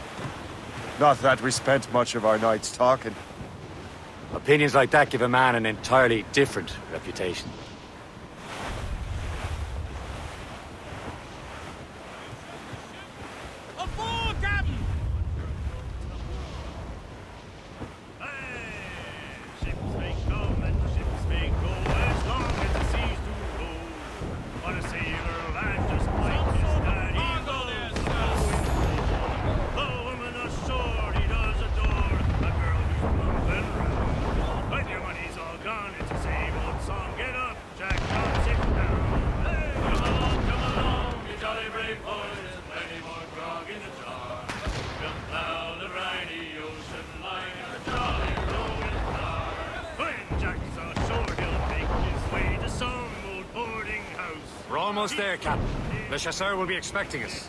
Not that we spent much of our nights talking. Opinions like that give a man an entirely different reputation. We're almost there, Captain. Le Chasseur will be expecting us.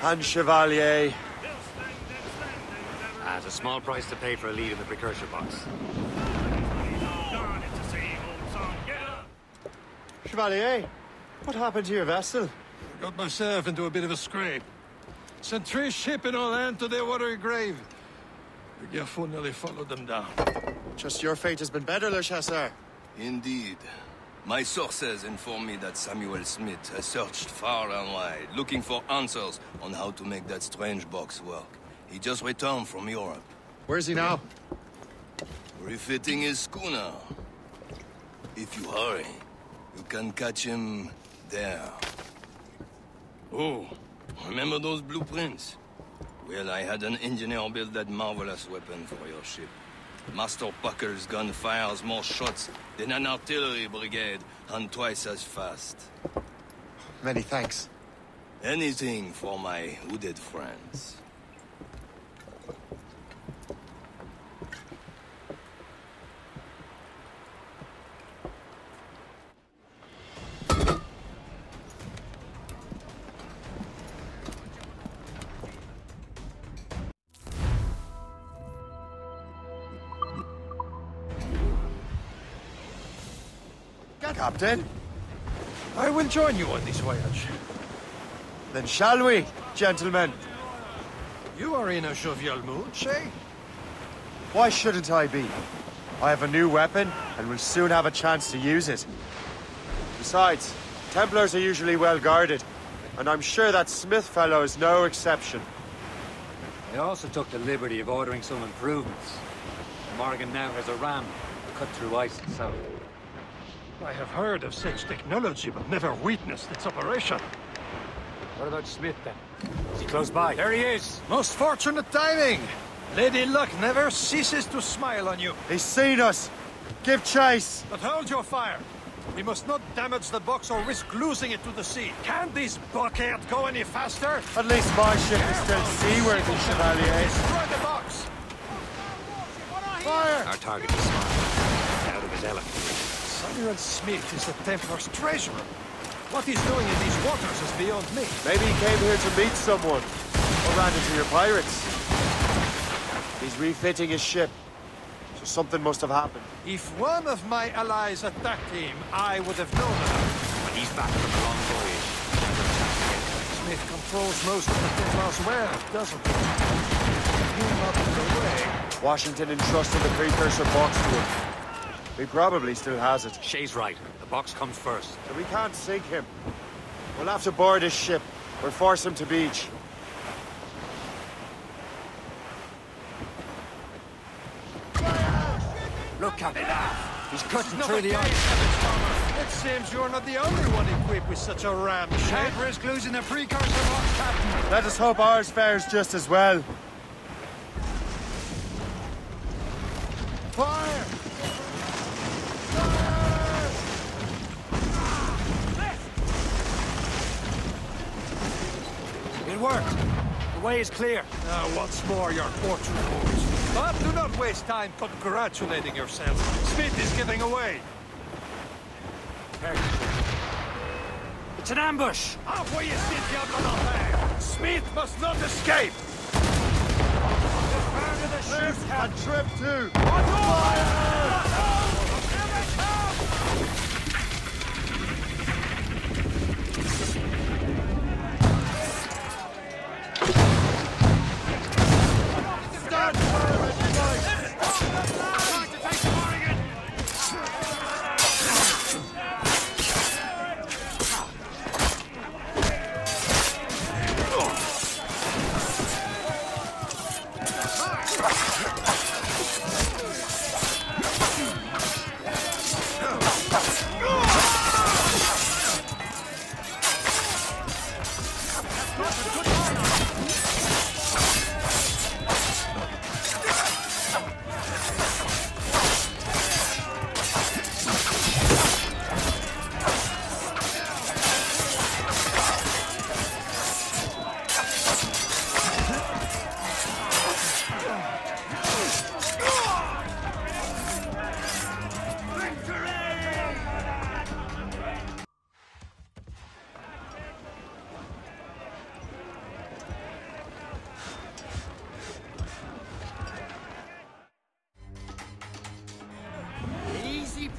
And Chevalier. At a small price to pay for a lead in the precursor box. Chevalier, what happened to your vessel? I got myself into a bit of a scrape. Sent 3 ships in all hand to their watery grave. The Gerfaut nearly followed them down. Just your fate has been better, Le Chasseur. Indeed. My sources inform me that Samuel Smith has searched far and wide, looking for answers on how to make that strange box work. He just returned from Europe. Where's he now? Refitting his schooner. If you hurry, you can catch him there. Oh, remember those blueprints? Well, I had an engineer build that marvelous weapon for your ship. Master Pucker's gun fires more shots than an artillery brigade, and twice as fast. Many thanks. Anything for my hooded friends. Captain. I will join you on this voyage. Then shall we, gentlemen? You are in a jovial mood, Shay? Why shouldn't I be? I have a new weapon, and will soon have a chance to use it. Besides, Templars are usually well guarded, and I'm sure that Smith fellow is no exception. I also took the liberty of ordering some improvements. Morgan now has a ram to cut through ice and salt. I have heard of such technology, but never witnessed its operation. What about Smith, then? Is he close by? There he is! Most fortunate timing! Lady Luck never ceases to smile on you. He's seen us! Give chase! But hold your fire! We must not damage the box or risk losing it to the sea. Can this bucket go any faster? At least my ship is still seaworthy, Chevalier. Destroy the box! Fire! Our target is smart. Out of his element. Samuel Smith is the Templar's treasurer. What he's doing in these waters is beyond me. Maybe he came here to meet someone. Or ran into your pirates. He's refitting his ship. So something must have happened. If one of my allies attacked him, I would have known about it. But he's back from a long voyage. Smith controls most of the Templar's wares, doesn't he? He'll not be away. Washington entrusted the precursor box to him. He probably still has it. Shay's right. The box comes first. So we can't sink him. We'll have to board his ship, or force him to beach. Look, Captain. He's cutting through the ice. It seems you're not the only one equipped with such a ram. Can't risk losing the precursor box, Captain. Let us hope ours fares just as well. Fire! It worked. The way is clear. Now, once more, your fortune holds. But do not waste time congratulating yourself. Smith is giving away. It's an ambush! Off where you sit, Diablo d'Enfer! Smith must not escape! There's a trip too!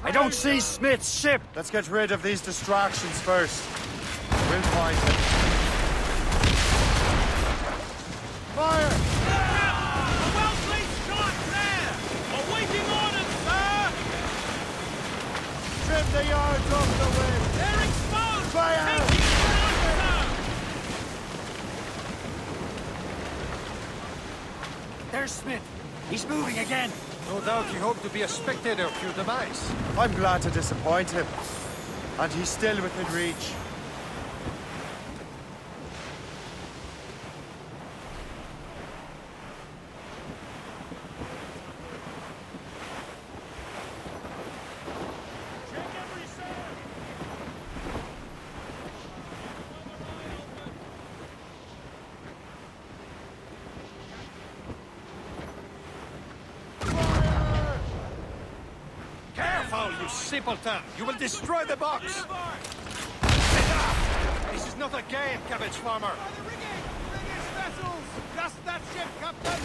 I don't see Smith's ship! Let's get rid of these distractions first. We'll find him. Fire! A well-placed shot there! Awaiting orders, sir! Trim the yards off the wind! They're exposed! Fire! Taking fire, sir! There's Smith. He's moving again. No doubt he hoped to be a spectator of your demise. I'm glad to disappoint him. And he's still within reach. You simpleton! You will destroy the box! This is not a game, cabbage farmer! The biggest vessels! Just that ship, Captain!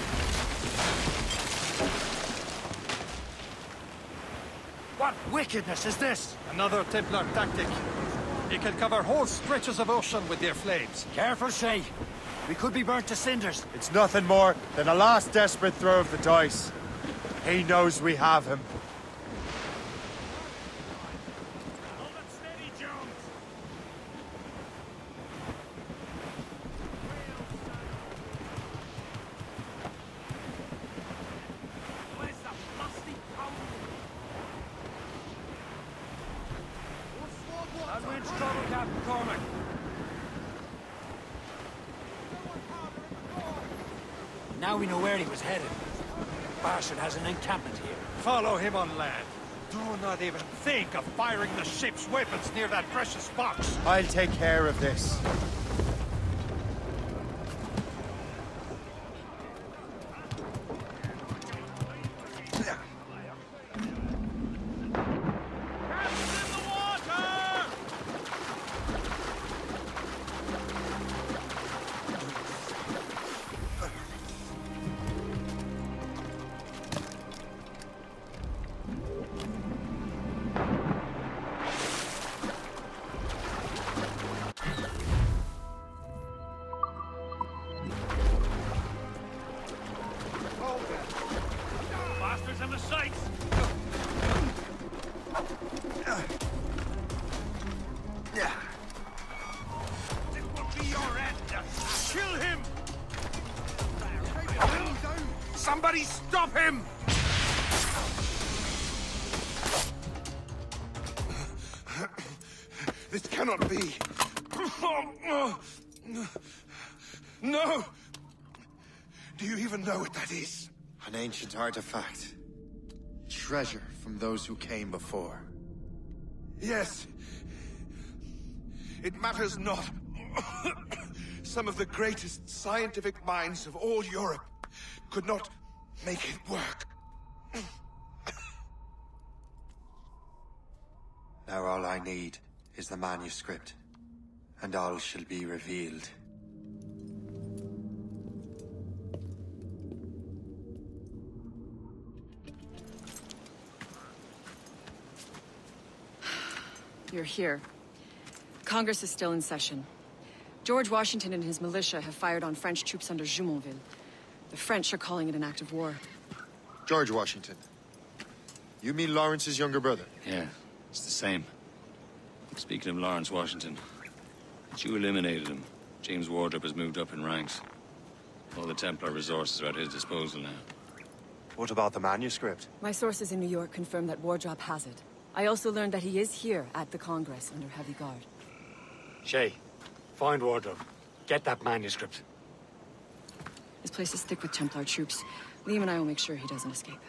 What wickedness is this? Another Templar tactic. They can cover whole stretches of ocean with their flames. Careful, Shay. We could be burnt to cinders. It's nothing more than a last desperate throw of the dice. He knows we have him. Now we know where he was headed. Bastard has an encampment here. Follow him on land. Do not even think of firing the ship's weapons near that precious box. I'll take care of this. Somebody stop him! This cannot be. No! Do you even know what that is? An ancient artifact. Treasure from those who came before. Yes. It matters not. Some of the greatest scientific minds of all Europe could not make it work. Now all I need is the manuscript, and all shall be revealed. You're here. Congress is still in session. George Washington and his militia have fired on French troops under Jumonville. The French are calling it an act of war. George Washington. You mean Lawrence's younger brother? Yeah, it's the same. Speaking of Lawrence Washington, you eliminated him. James Wardrop has moved up in ranks. All the Templar resources are at his disposal now. What about the manuscript? My sources in New York confirm that Wardrop has it. I also learned that he is here at the Congress under heavy guard. Shay, find Wardrop. Get that manuscript. This place is thick with Templar troops. Liam and I will make sure he doesn't escape.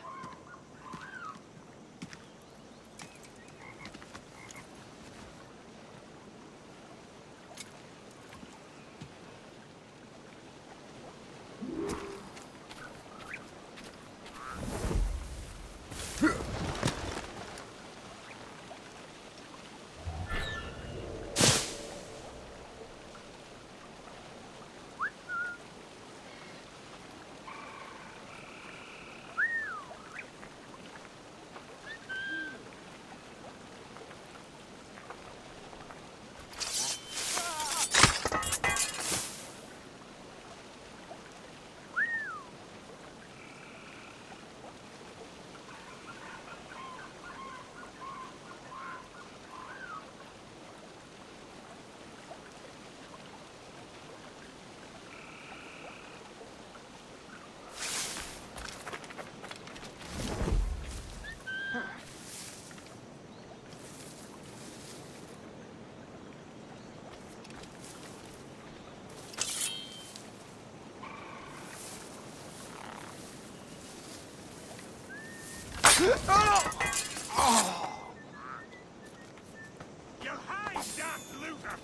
Oh! You hide, damn loser!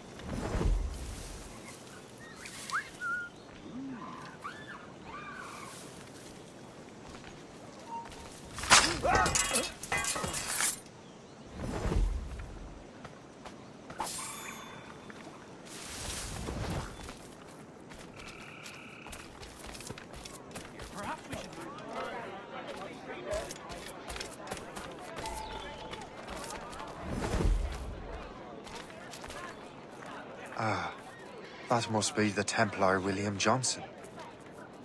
That must be the Templar William Johnson.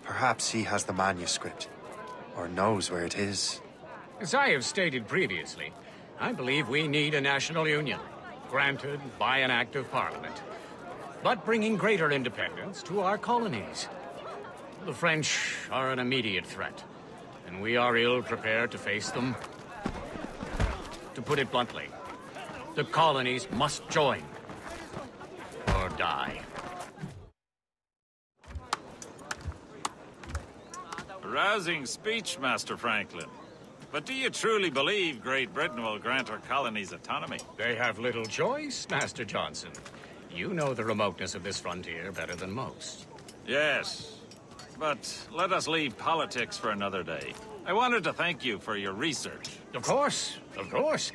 Perhaps he has the manuscript, or knows where it is. As I have stated previously, I believe we need a national union, granted by an act of parliament, but bringing greater independence to our colonies. The French are an immediate threat, and we are ill prepared to face them. To put it bluntly, the colonies must join, or die. Rousing speech, Master Franklin. But do you truly believe Great Britain will grant our colonies autonomy? They have little choice, Master Johnson. You know the remoteness of this frontier better than most. Yes, but let us leave politics for another day. I wanted to thank you for your research. Of course, of course.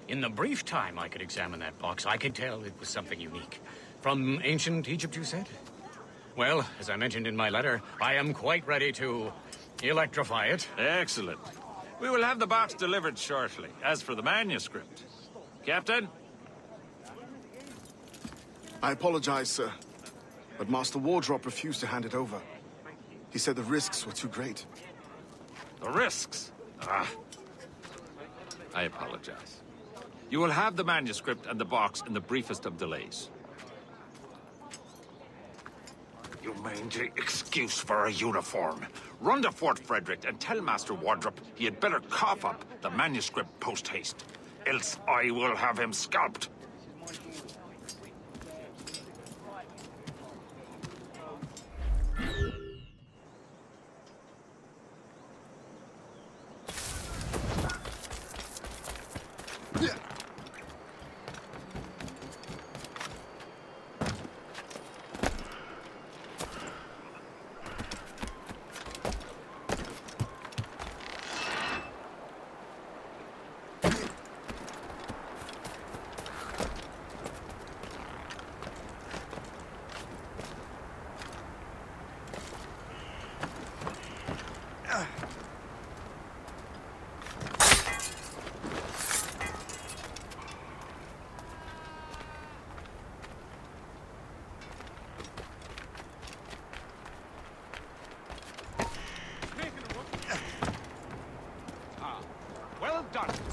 In the brief time I could examine that box, I could tell it was something unique. From ancient Egypt, you said? Well, as I mentioned in my letter, I am quite ready to electrify it. Excellent. We will have the box delivered shortly. As for the manuscript... Captain? I apologize, sir. But Master Wardrop refused to hand it over. He said the risks were too great. The risks? Ah. I apologize. You will have the manuscript and the box in the briefest of delays. You mangy excuse for a uniform. Run to Fort Frederick and tell Master Wardrop he had better cough up the manuscript post-haste. Else I will have him scalped.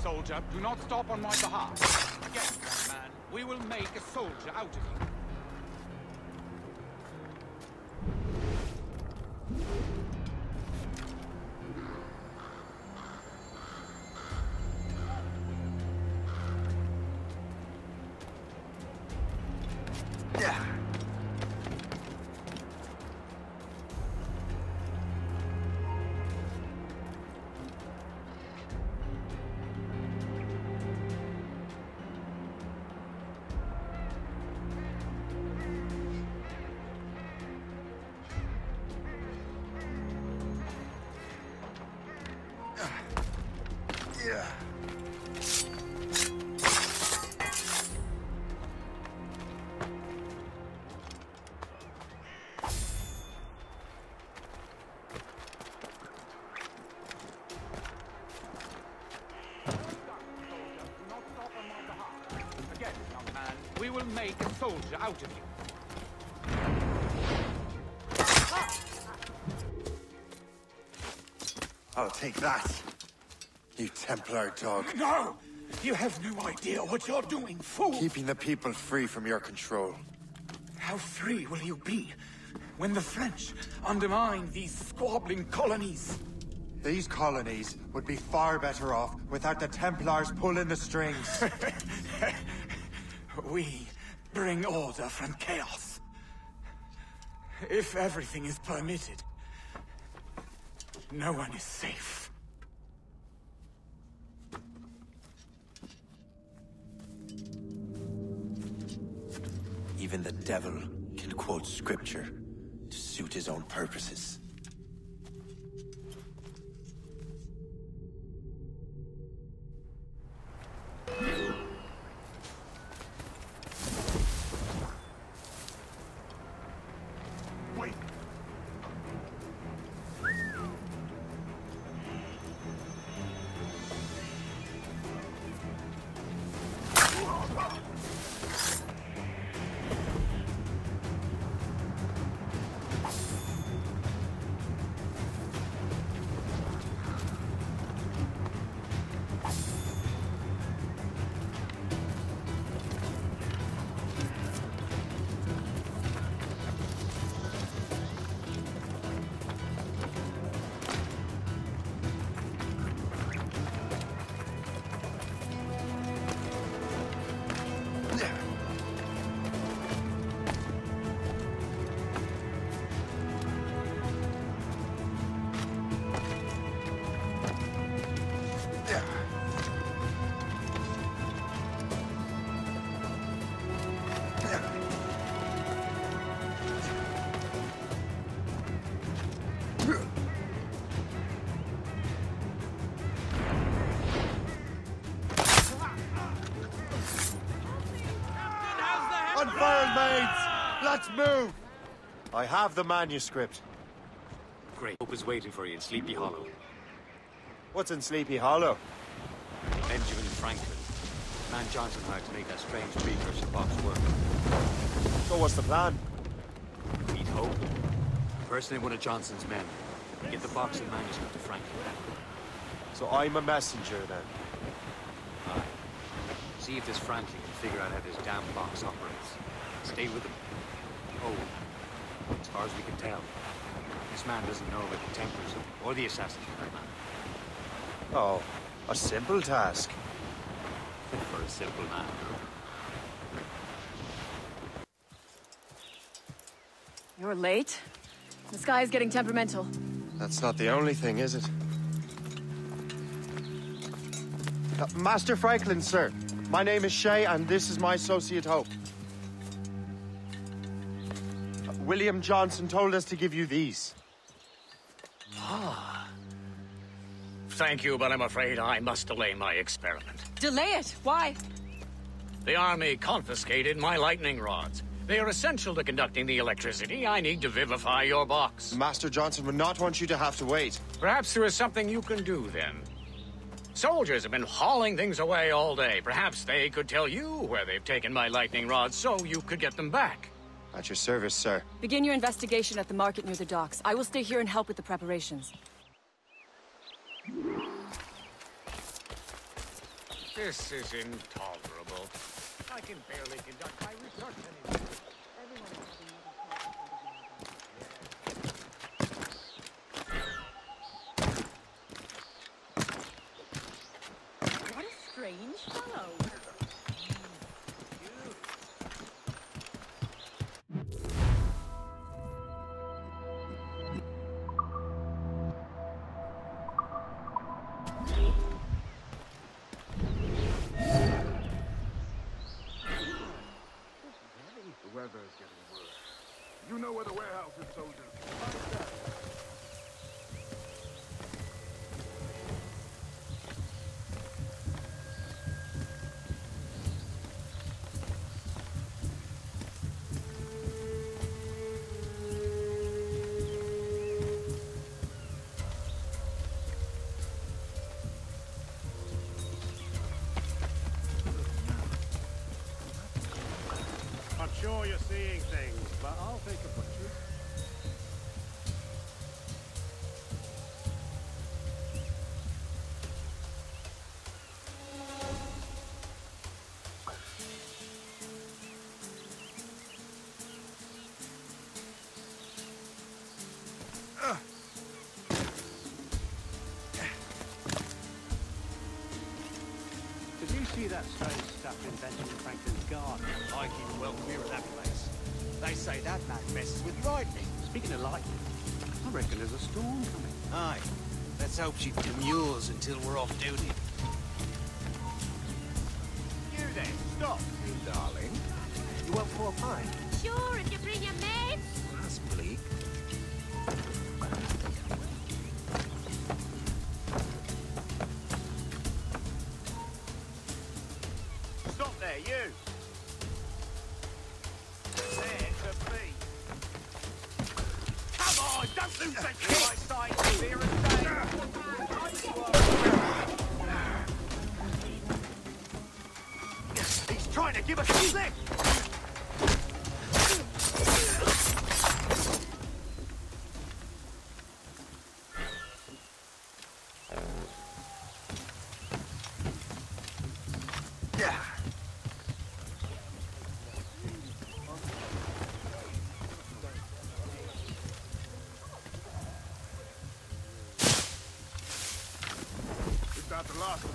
Soldier, do not stop on my behalf. Again, young man, we will make a soldier out of you. We will make a soldier out of you. I'll take that, you Templar dog. No! You have no idea what you're doing, fool! Keeping the people free from your control. How free will you be when the French undermine these squabbling colonies? These colonies would be far better off without the Templars pulling the strings. We bring order from chaos. If everything is permitted, no one is safe. Even the devil can quote scripture to suit his own purposes. mates! Let's move! I have the manuscript. Great. Hope is waiting for you in Sleepy Hollow. What's in Sleepy Hollow? Benjamin Franklin. The man Johnson hired to make that strange precursor box work. So what's the plan? Meet Hope. Personate one of Johnson's men. Get the box and manuscript to Franklin. So I'm a messenger, then? Aye. See if this Franklin can figure out how this damn box operates. Stay with him. Oh, as far as we can tell, this man doesn't know about the Templars or the assassins for that matter. Oh, a simple task. For a simple man. You're late. The sky is getting temperamental. That's not the only thing, is it? Master Franklin, sir. My name is Shay, and this is my associate Hope. William Johnson told us to give you these. Ah. Thank you, but I'm afraid I must delay my experiment. Delay it? Why? The army confiscated my lightning rods. They are essential to conducting the electricity I need to vivify your box. Master Johnson would not want you to have to wait. Perhaps there is something you can do, then. Soldiers have been hauling things away all day. Perhaps they could tell you where they've taken my lightning rods so you could get them back. At your service, sir. Begin your investigation at the market near the docks. I will stay here and help with the preparations. This is intolerable. I can barely conduct my research anymore. What a strange fellow. The weather is getting worse. You know where the warehouse is, soldiers. I'm sure you're seeing things, but I'll take a butcher. Did you see that strange stuff in Benjamin Franklin's garden? I keep well clear of that place. They say that man messes with lightning. Speaking of lightning, I reckon there's a storm coming. Aye. Let's hope she demurs until we're off duty. You then, stop, you darling. You want 4 pints? Sure, if you bring your mates. That's bleak. Stop there, you! There's a bee. Come on, don't lose that my sight clear and day. He's trying to give us a slip! Is that the last one?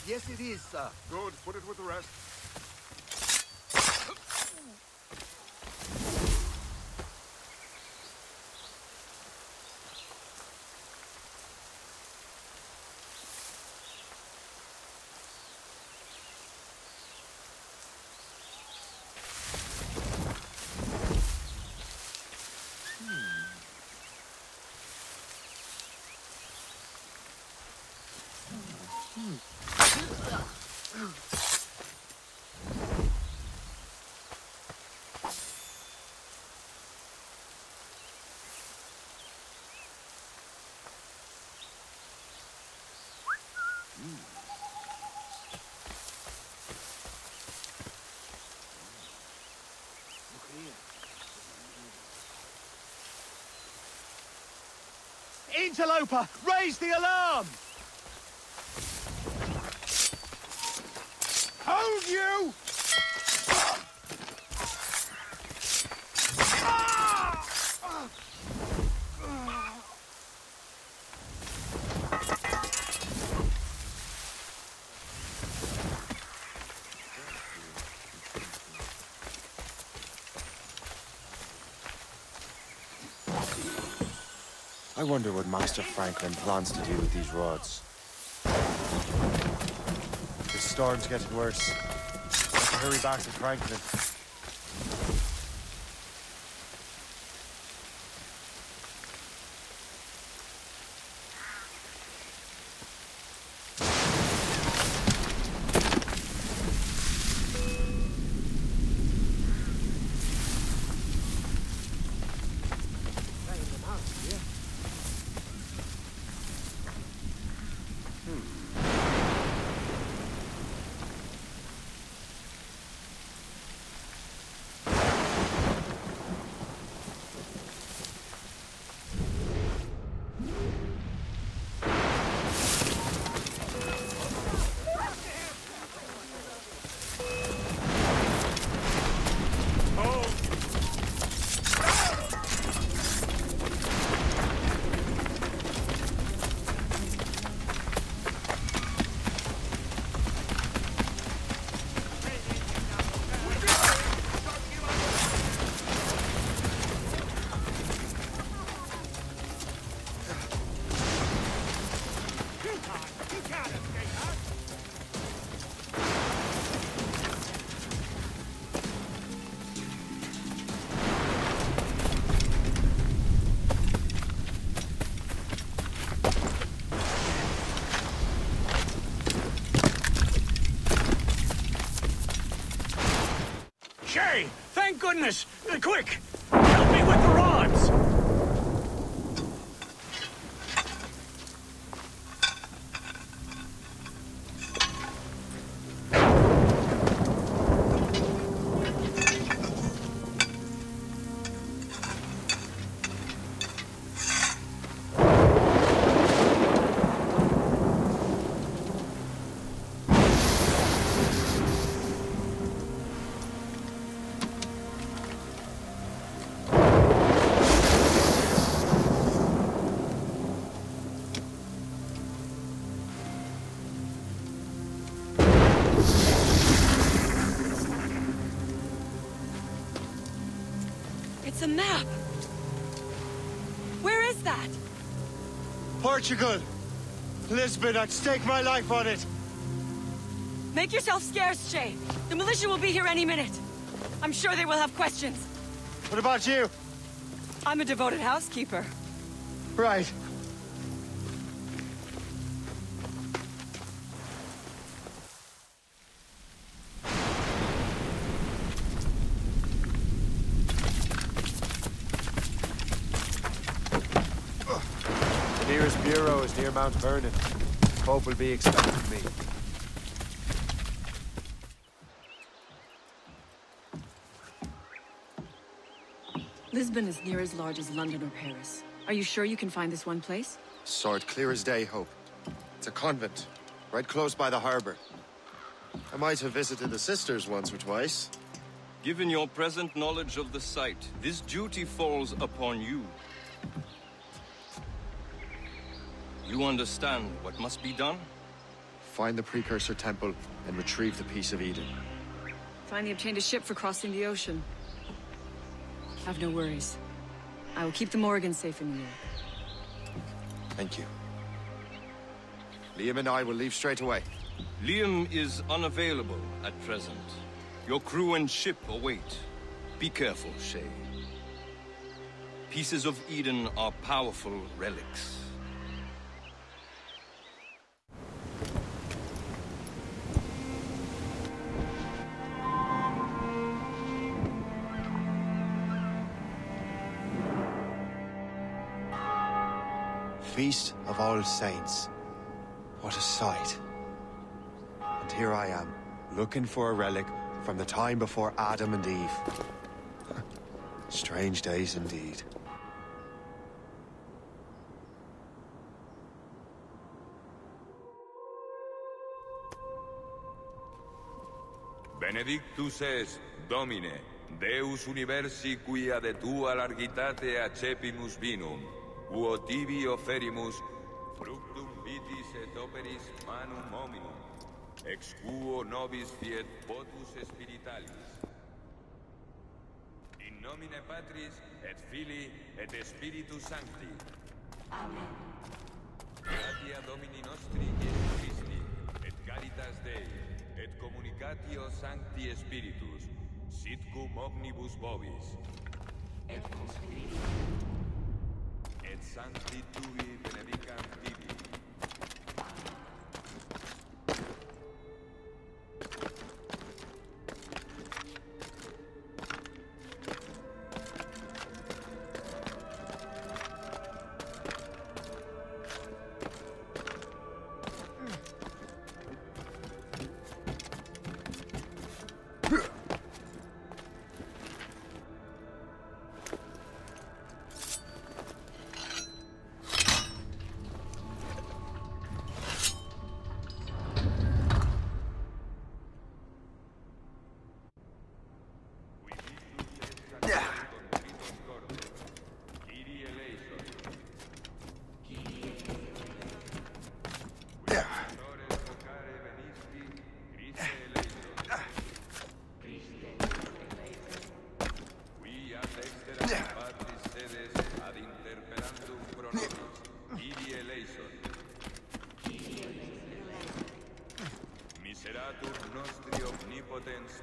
Yes, it is, sir. Good. Put it with the rest. Interloper! Raise the alarm! Hold you! I wonder what Master Franklin plans to do with these rods. The storm's getting worse. Let's hurry back to Franklin. Shay! Thank goodness! Quick! Help me with the rods! It's a map! Where is that? Portugal! Lisbon, I'd stake my life on it! Make yourself scarce, Shay. The militia will be here any minute. I'm sure they will have questions. What about you? I'm a devoted housekeeper. Right. The nearest bureau is near Mount Vernon. Pope will be expecting me. Lisbon is near as large as London or Paris. Are you sure you can find this one place? Saw it clear as day, Hope. It's a convent, right close by the harbor. I might have visited the sisters once or twice. Given your present knowledge of the site, this duty falls upon you. You understand what must be done? Find the precursor temple and retrieve the Piece of Eden. Finally obtained a ship for crossing the ocean. Have no worries. I will keep the Morgans safe in New York. Thank you. Liam and I will leave straight away. Liam is unavailable at present. Your crew and ship await. Be careful, Shay. Pieces of Eden are powerful relics. Feast of All Saints. What a sight. And here I am, looking for a relic from the time before Adam and Eve. Strange days indeed. Benedictus est, Domine, Deus universi quia de tua largitate accepimus vinum, uo tibi oferimus fructum vitis et operis manum hominum, ex quo nobis fiet votus spiritualis. In nomine Patris et Filii et Spiritus Sancti. Amen. Gratia Domini nostri Iesu Christi, et caritas Dei, et communicatio Sancti Spiritus, sit cum omnibus vobis. Et cum spiritu. Et Sancti Tui benedicam tibi.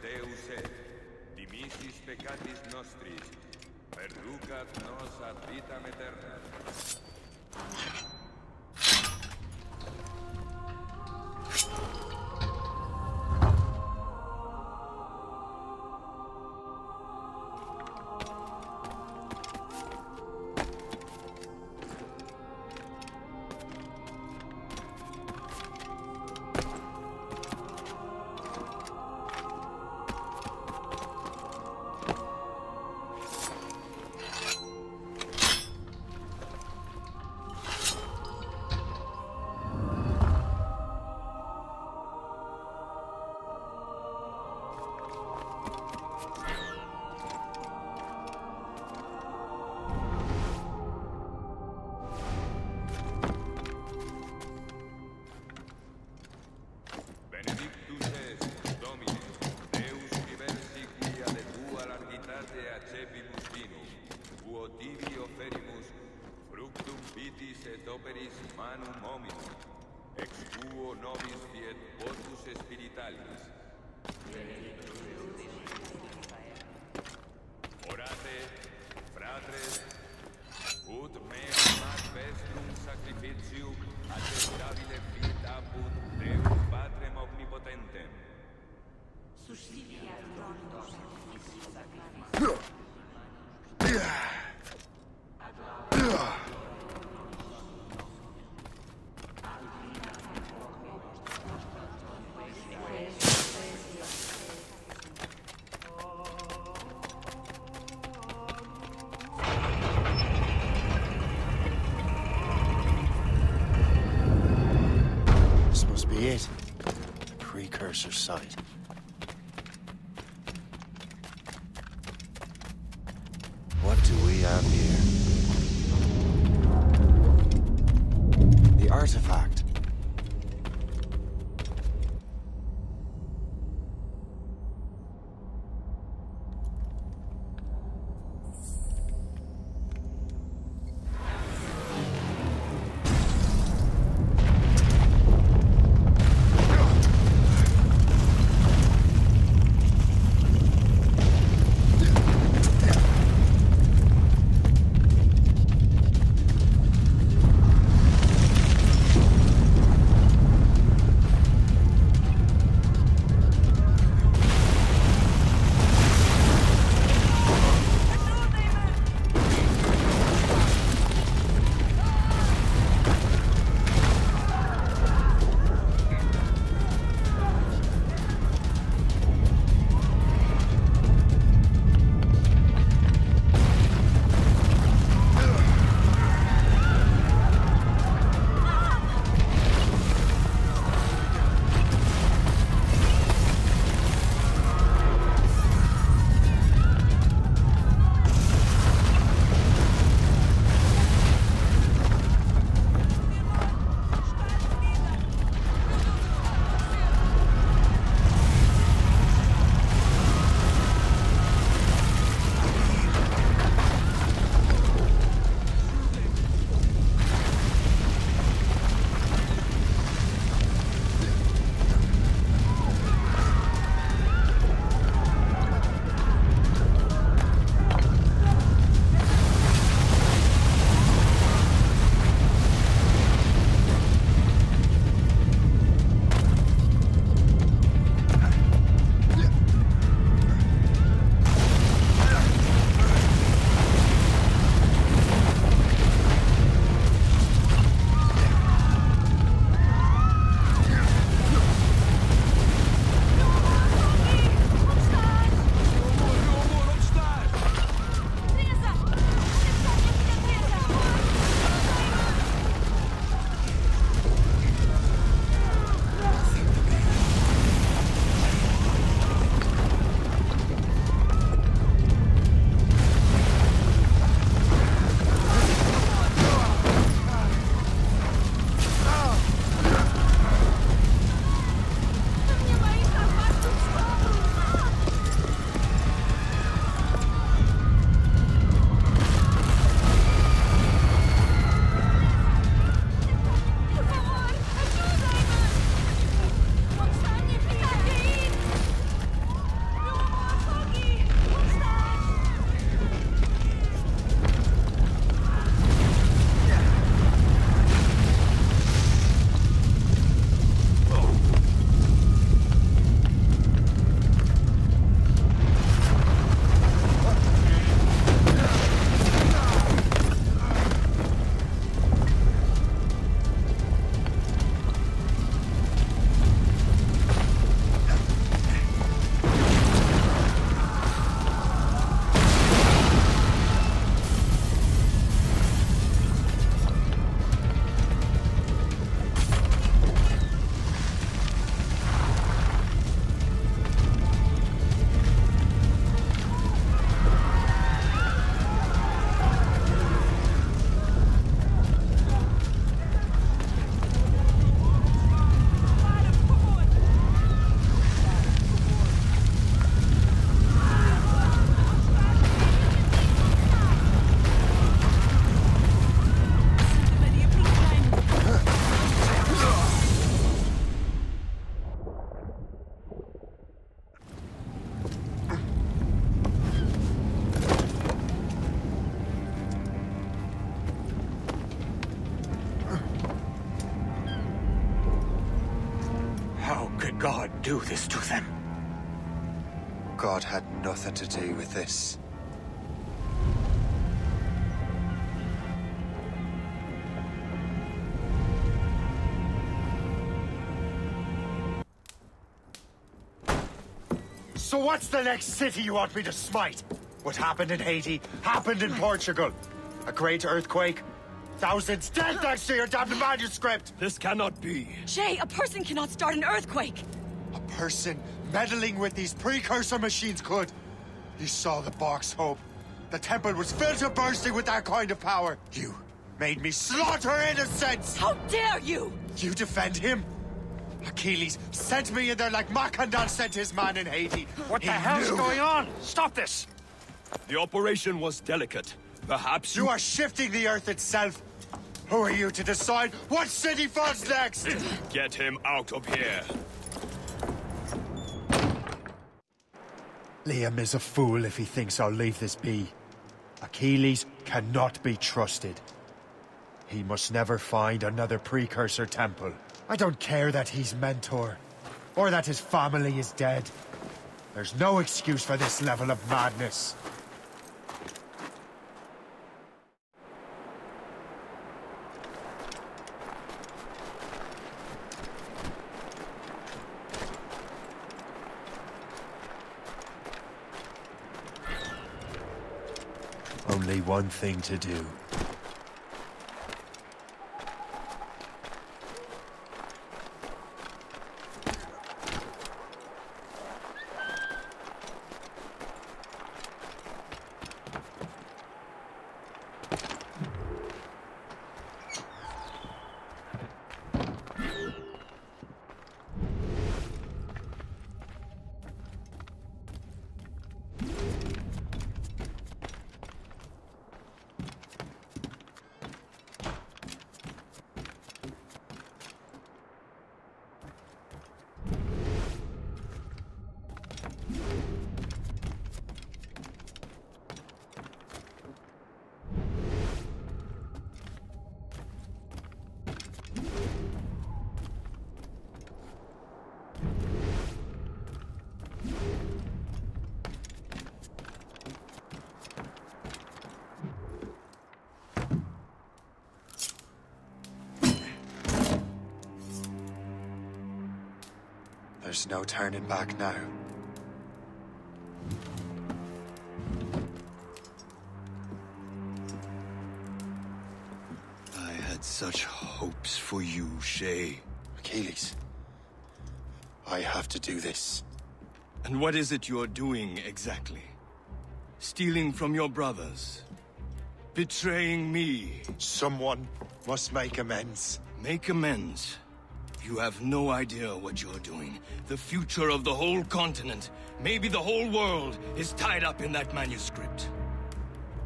Deus et, dimissis peccatis nostris, perducat nos ad vitam aeterna. It? The precursor site. What do we have here? The artifact. God do this to them? God had nothing to do with this. So what's the next city you want me to smite? What happened in Haiti happened in Portugal. A great earthquake. Thousands dead thanks to your damned manuscript! This cannot be. Shay, a person cannot start an earthquake! A person meddling with these precursor machines could. You saw the box, Hope. The temple was filled to bursting with that kind of power. You made me slaughter innocents! How dare you! You defend him? Achilles sent me in there like Makandan sent his man in Haiti. What the hell's going on? Stop this! The operation was delicate. Perhaps you are shifting the earth itself. Who are you to decide what city falls next? Get him out of here. Liam is a fool if he thinks I'll leave this be. Achilles cannot be trusted. He must never find another precursor temple. I don't care that he's mentor, or that his family is dead. There's no excuse for this level of madness. Only one thing to do. There's no turning back now. I had such hopes for you, Shay. Achilles, I have to do this. And what is it you're doing exactly? Stealing from your brothers? Betraying me? Someone must make amends. Make amends? You have no idea what you're doing. The future of the whole continent, maybe the whole world, is tied up in that manuscript.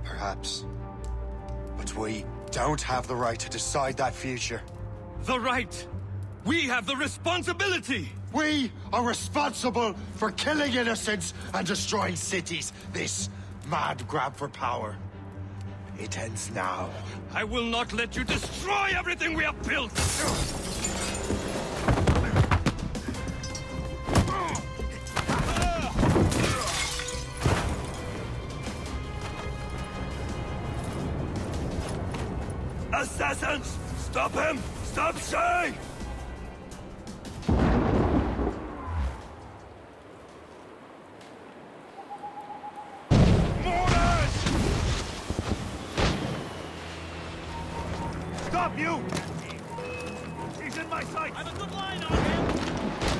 Perhaps. But we don't have the right to decide that future. The right? We have the responsibility! We are responsible for killing innocents and destroying cities. This mad grab for power. It ends now. I will not let you destroy everything we have built! Assassins! Stop him! Stop Shay! Mortars! Stop you! He's in my sight! I have a good line on him!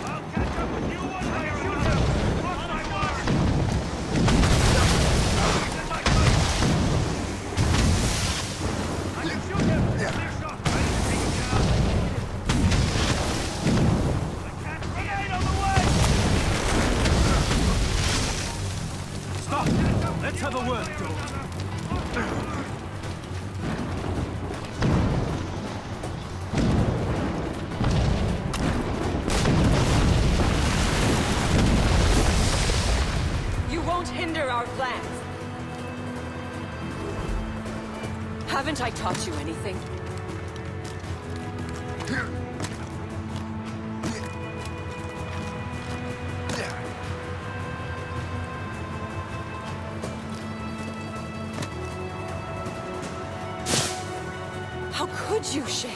I'll catch up with you one day or another! Cross my wire! He's in my sight! I can shoot him! Clear shot! I didn't take him down! I can't grenade on the way! Stop! Let's have a word, George. Hinder our plans. Haven't I taught you anything? told you, Shay!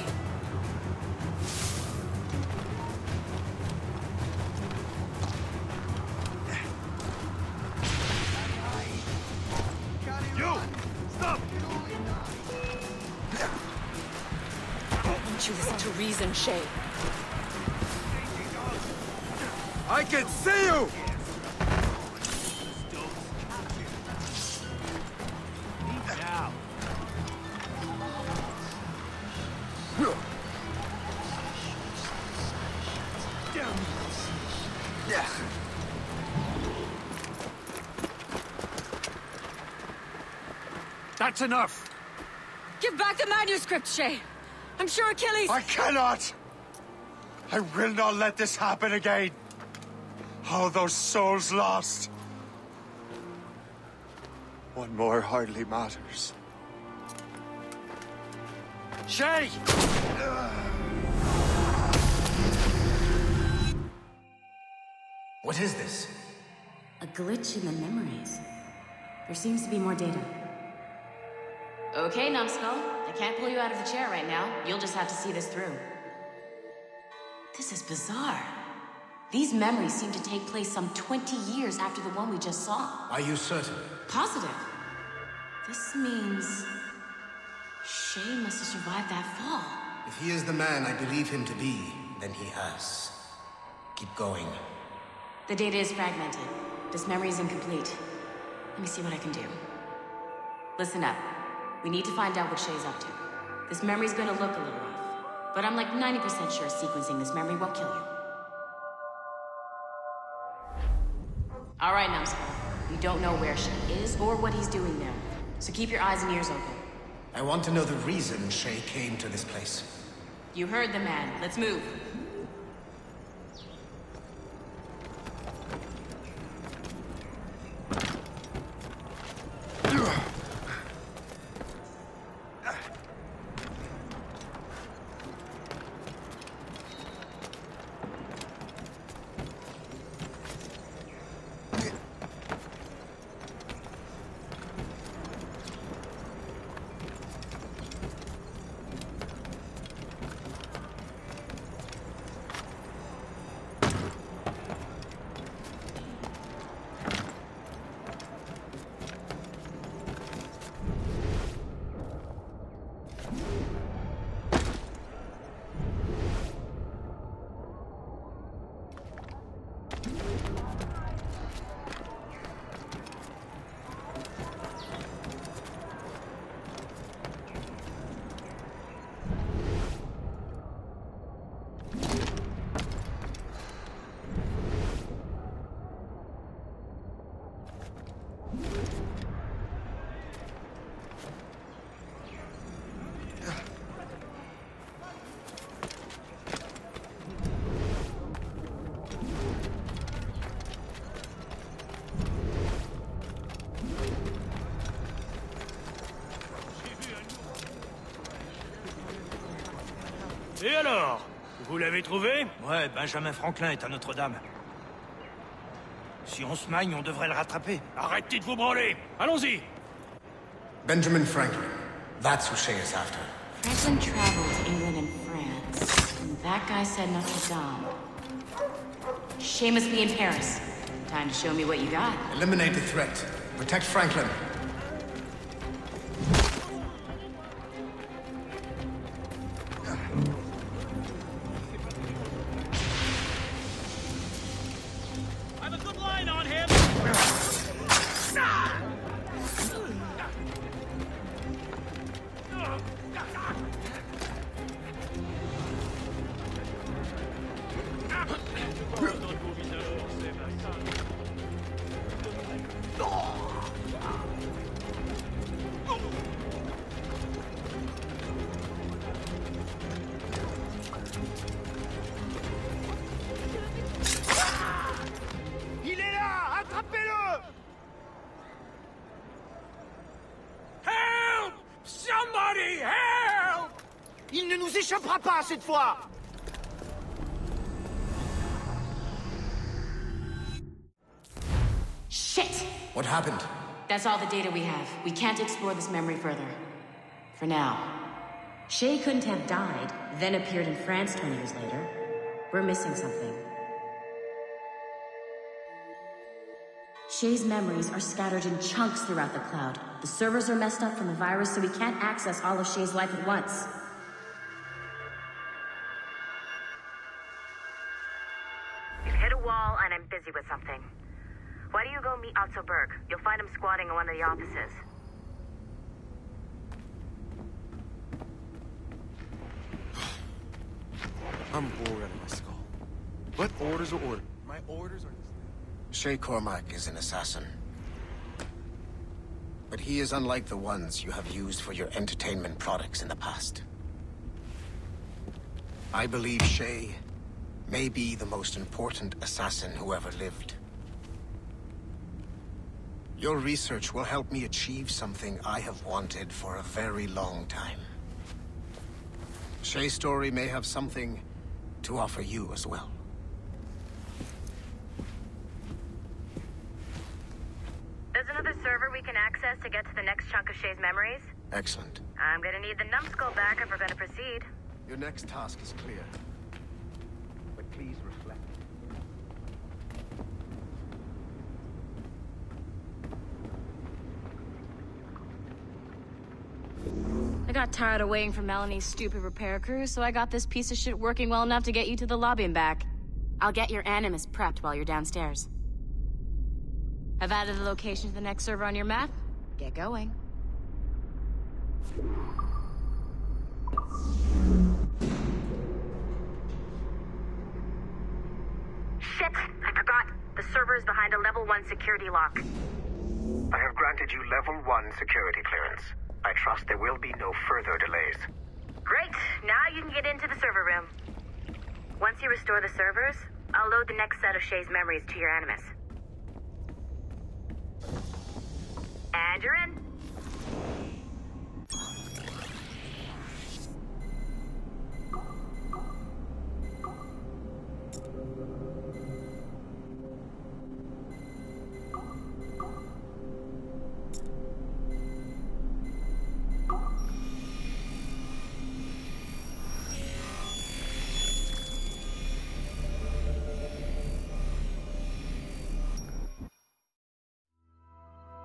You! Stop! Won't you listen to reason, Shay? I can see you! Now. That's enough! Give back the manuscript, Shay! I'm sure Achilles... I cannot! I will not let this happen again! All those souls lost! One more hardly matters. Shay! What is this? A glitch in the memories. There seems to be more data. Okay, Numbskull. I can't pull you out of the chair right now. You'll just have to see this through. This is bizarre. These memories seem to take place some 20 years after the one we just saw. Are you certain? Positive. This means... Shay must have survived that fall. If he is the man I believe him to be, then he has. Keep going. The data is fragmented. This memory is incomplete. Let me see what I can do. Listen up. We need to find out what Shay's up to. This memory's gonna look a little rough, but I'm like 90% sure sequencing this memory won't kill you. All right, Numbskull. We don't know where Shay is or what he's doing there, so keep your eyes and ears open. I want to know the reason Shay came to this place. You heard the man. Let's move. Et alors? Vous l'avez trouvé? Ouais, Benjamin Franklin est à Notre-Dame. Si on se magne, on devrait le rattraper. Arrêtez de vous branler! Allons-y! Benjamin Franklin. That's who Shay is after. Franklin traveled to England and France, and that guy said Notre-Dame. Shay must be in Paris. Time to show me what you got. Eliminate the threat. Protect Franklin. I have a good line on him! Il est là! Attrapez-le! Help! Somebody help! Il ne nous échappera pas cette fois! Shit! What happened? That's all the data we have. We can't explore this memory further. For now. Shay couldn't have died, then appeared in France 20 years later. We're missing something. Shay's memories are scattered in chunks throughout the cloud. The servers are messed up from the virus, so we can't access all of Shay's life at once. You've hit a wall, and I'm busy with something. Why do you go meet Otto Berg? You'll find him squatting in one of the offices. I'm bored out of my skull. What orders are ordered? My orders are... Shay Cormac is an assassin. But he is unlike the ones you have used for your entertainment products in the past. I believe Shay may be the most important assassin who ever lived. Your research will help me achieve something I have wanted for a very long time. Shay's story may have something to offer you as well. There's another server we can access to get to the next chunk of Shay's memories. Excellent. I'm gonna need the numbskull back if we're gonna proceed. Your next task is clear. But please reflect. I got tired of waiting for Melanie's stupid repair crew, so I got this piece of shit working well enough to get you to the lobby and back. I'll get your Animus prepped while you're downstairs. I've added the location to the next server on your map. Get going. Shit! I forgot. The server is behind a level 1 security lock. I have granted you level 1 security clearance. I trust there will be no further delays. Great! Now you can get into the server room. Once you restore the servers, I'll load the next set of Shay's memories to your Animus. And you're in.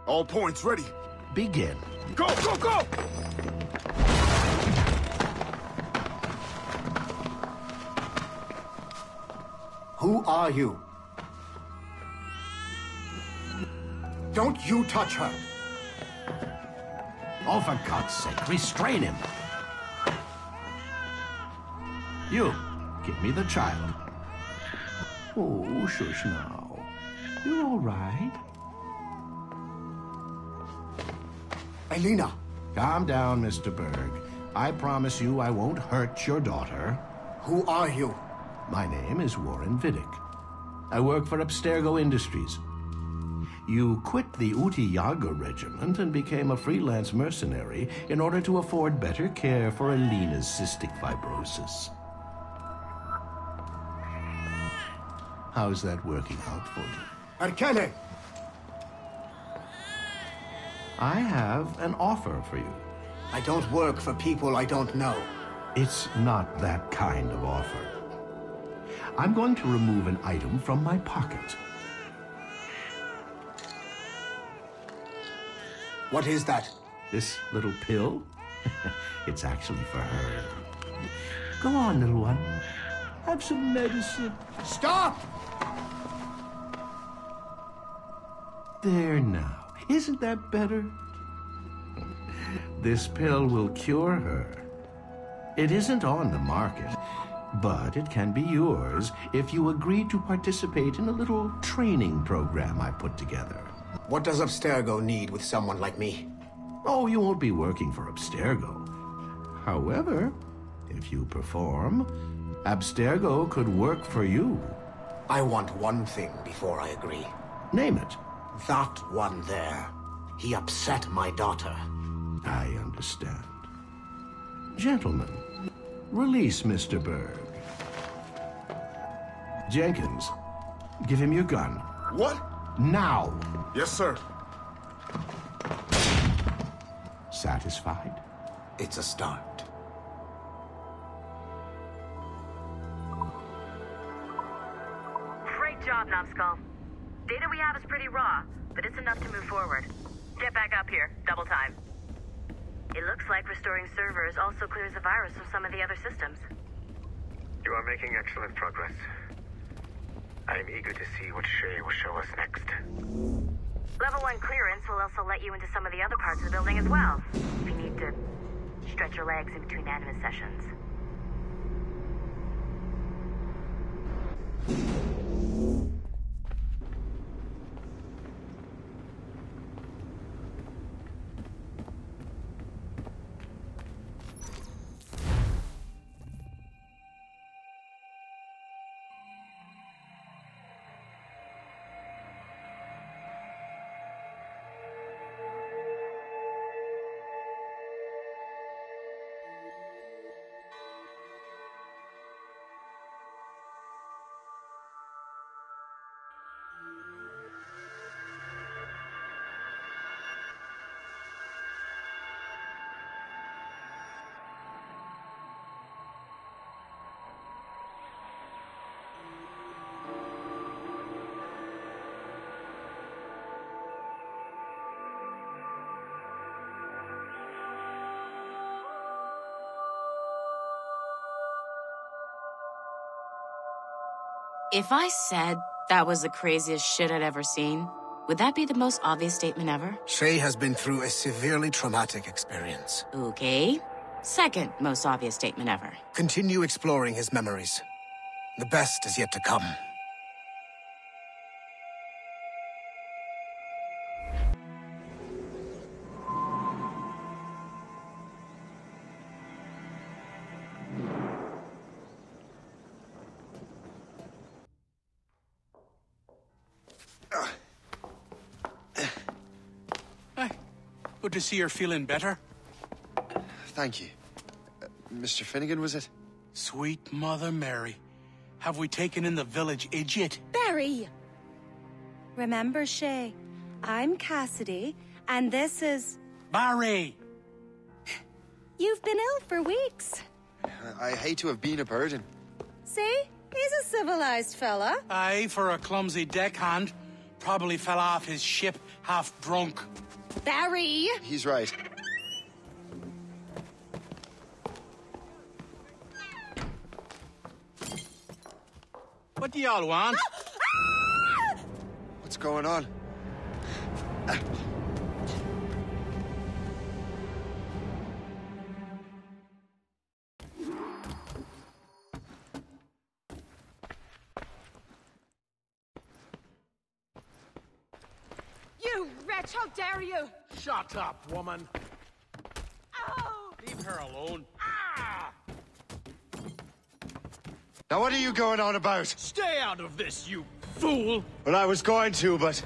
All points ready. Begin. Go, go, go! Who are you? Don't you touch her! Oh, for God's sake, restrain him! You, give me the child. Oh, shush now. You're all right. Elena! Calm down, Mr. Berg. I promise you I won't hurt your daughter. Who are you? My name is Warren Vidic. I work for Abstergo Industries. You quit the Uti Yaga regiment and became a freelance mercenary in order to afford better care for Elena's cystic fibrosis. How's that working out for you? Arkele! I have an offer for you. I don't work for people I don't know. It's not that kind of offer. I'm going to remove an item from my pocket. What is that? This little pill? It's actually for her. Go on, little one. Have some medicine. Stop! There now. Isn't that better? This pill will cure her. It isn't on the market, but it can be yours if you agree to participate in a little training program I put together. What does Abstergo need with someone like me? Oh, you won't be working for Abstergo. However, if you perform, Abstergo could work for you. I want one thing before I agree. Name it. That one there. He upset my daughter. I understand. Gentlemen, release Mr. Berg. Jenkins, give him your gun. What? Now! Yes, sir. Satisfied? It's a start. drop, Numbskull. Data we have is pretty raw, but it's enough to move forward. Get back up here. Double time. It looks like restoring servers also clears the virus from some of the other systems. You are making excellent progress. I am eager to see what Shay will show us next. Level 1 clearance will also let you into some of the other parts of the building as well, if you need to stretch your legs in between Animus sessions. If I said that was the craziest shit I'd ever seen, would that be the most obvious statement ever? Shay has been through a severely traumatic experience. Okay. Second most obvious statement ever. Continue exploring his memories. The best is yet to come. Good to see you're feeling better. Thank you. Mr. Finnegan, was it? Sweet Mother Mary. Have we taken in the village idiot? Barry! Remember, Shay, I'm Cassidy, and this is... Barry! You've been ill for weeks. I hate to have been a burden. See? He's a civilized fella. Aye, for a clumsy deckhand. Probably fell off his ship half drunk. Barry! He's right. What do y'all want? What's going on? You wretch, how dare you! Shut up, woman. Ow! Leave her alone. Now what are you going on about? Stay out of this, you fool! Well, I was going to, but...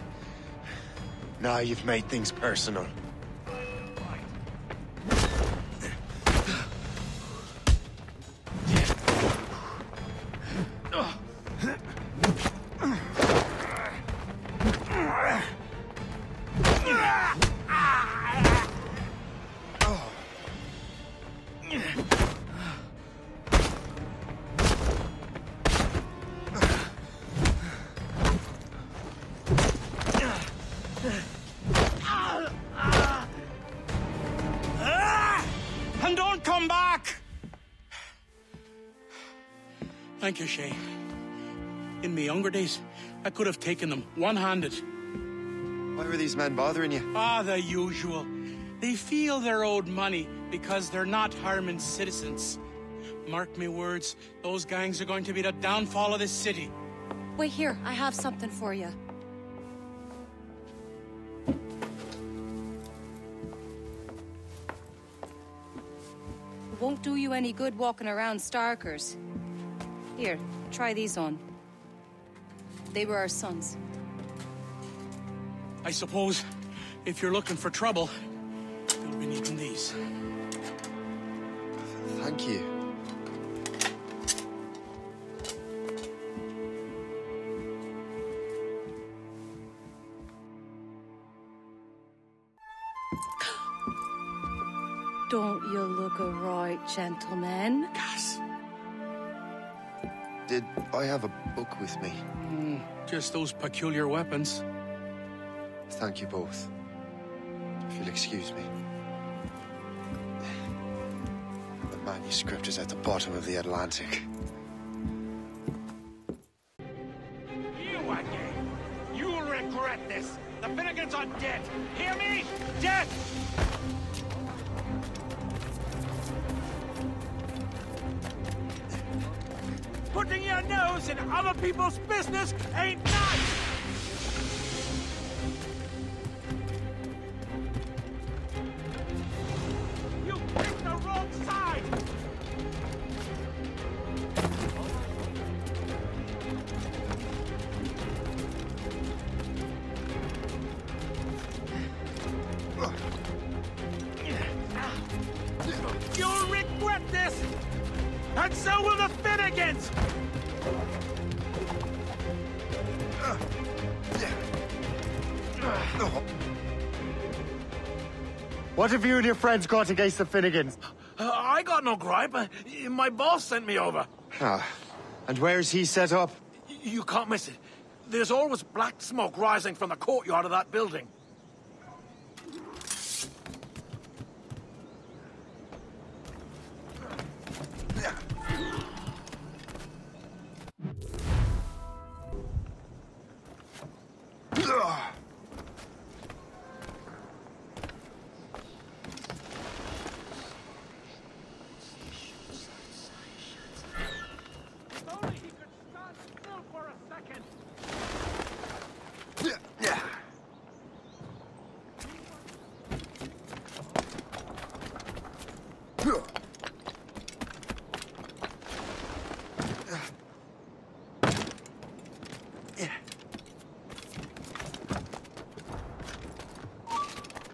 Now you've made things personal. And don't come back! Thank you, Shay. In my younger days, I could have taken them one-handed. Why were these men bothering you? The usual. They feel they're owed money because they're not harming citizens. Mark me words, those gangs are going to be the downfall of this city. Wait here, I have something for you. It won't do you any good walking around Starkers. Here, try these on. They were our sons. I suppose, if you're looking for trouble, you'll be needing these. Thank you. Don't you look a right gentleman? Cass. Did I have a book with me? Just those peculiar weapons. Thank you both. If you'll excuse me. The manuscript is at the bottom of the Atlantic. You again! You'll regret this! The Finnegans are dead! Hear me? Dead! Putting your nose in other people's business ain't nice! You picked the wrong side! You'll regret this! And so will the Finnegans! What have you and your friends got against the Finnegans? I got no gripe. My boss sent me over. Ah, and where's he set up? You can't miss it. There's always black smoke rising from the courtyard of that building.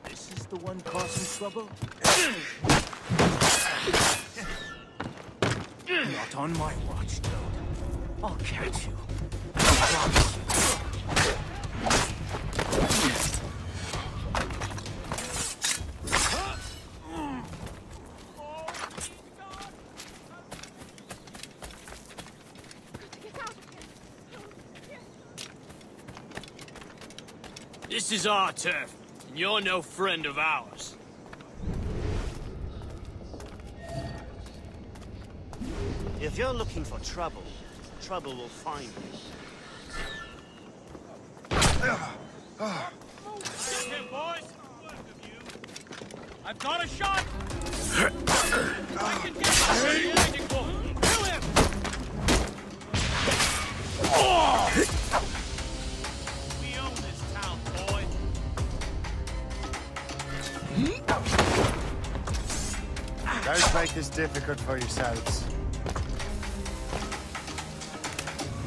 This is the one causing trouble? Not on my watch, dude. I'll catch you. I promise you. This is our turf, and you're no friend of ours. If you're looking for trouble, trouble will find you. Get him, boys! I've got a shot! I can get the lightning bolt! Kill him! We own this town, boy. Don't make this difficult for yourselves.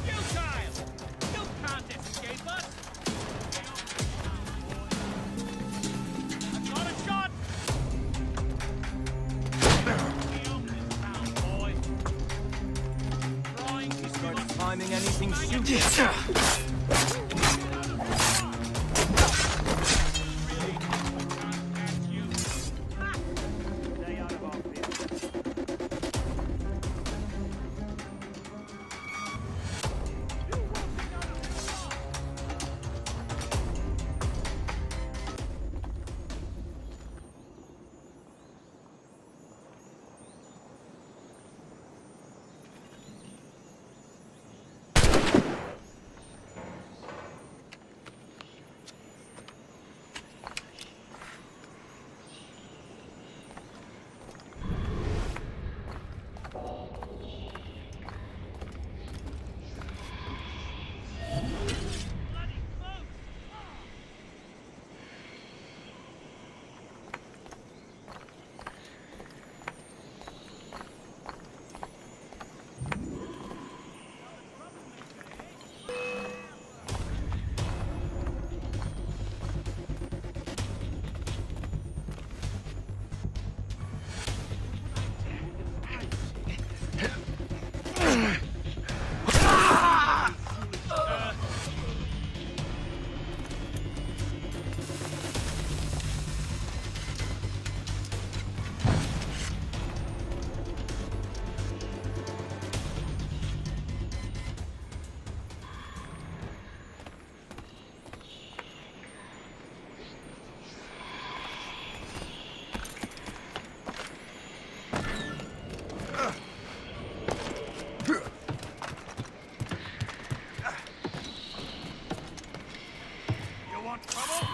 You child! You can't escape us! I've got a shot! We own this town, boy. Trying to start finding anything stupid. want trouble?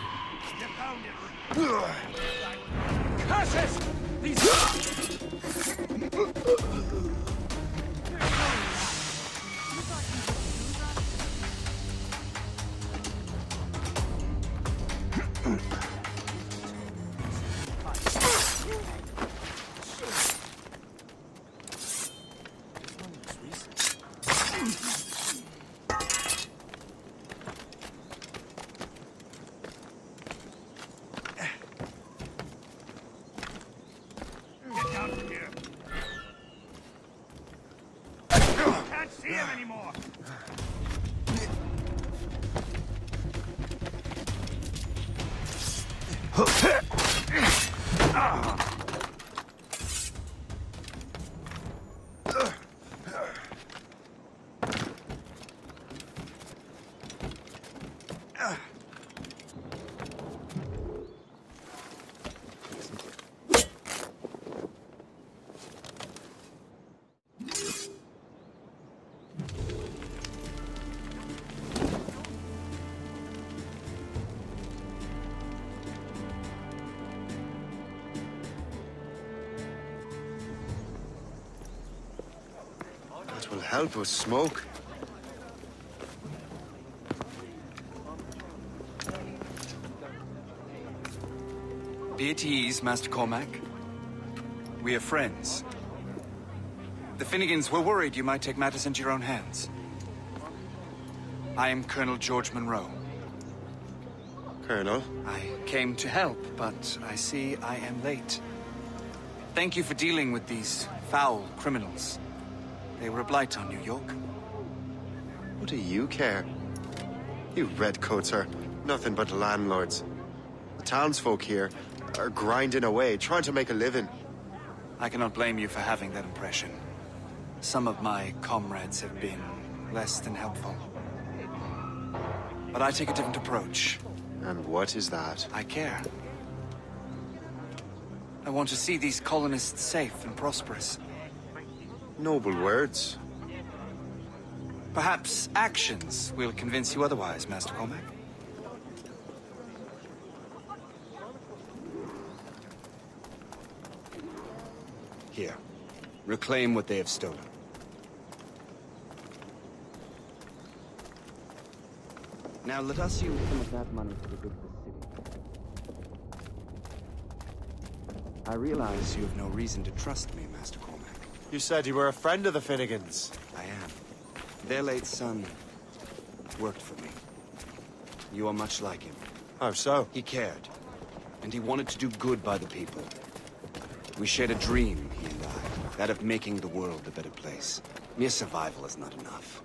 You found it. Curses! These... That will help us smoke. Be at ease, Master Cormac. We are friends. The Finnegans were worried you might take matters into your own hands. I am Colonel George Monroe. Colonel? I came to help, but I see I am late. Thank you for dealing with these foul criminals. They were a blight on New York. What do you care? You redcoats are nothing but landlords. The townsfolk here are grinding away, trying to make a living. I cannot blame you for having that impression. Some of my comrades have been less than helpful. But I take a different approach. And what is that? I care. I want to see these colonists safe and prosperous. Noble words. Perhaps actions will convince you otherwise, Master Cormac. Here. Reclaim what they have stolen. Now let us use some of that money for the good of the city. I realize you have no reason to trust me, Master Cormac. You said you were a friend of the Finnegans. I am. Their late son worked for me. You are much like him. How so? He cared, and he wanted to do good by the people. We shared a dream, he and I, that of making the world a better place. Mere survival is not enough.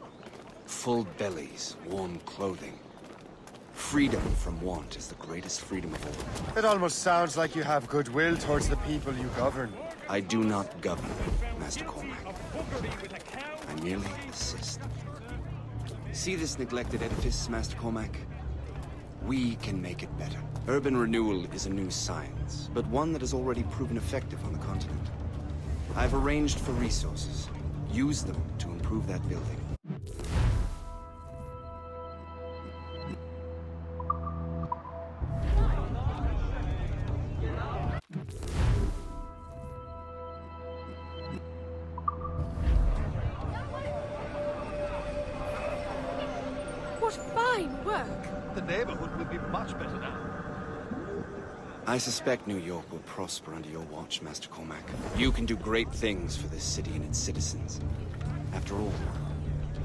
Full bellies, warm clothing. Freedom from want is the greatest freedom of all. It almost sounds like you have goodwill towards the people you govern. I do not govern, Master Cormac. I merely assist. See this neglected edifice, Master Cormac? We can make it better. Urban renewal is a new science, but one that has already proven effective on the continent. I've arranged for resources. Use them to improve that building. What fine work! The neighborhood will be much better now. I suspect New York will prosper under your watch, Master Cormac. You can do great things for this city and its citizens. After all,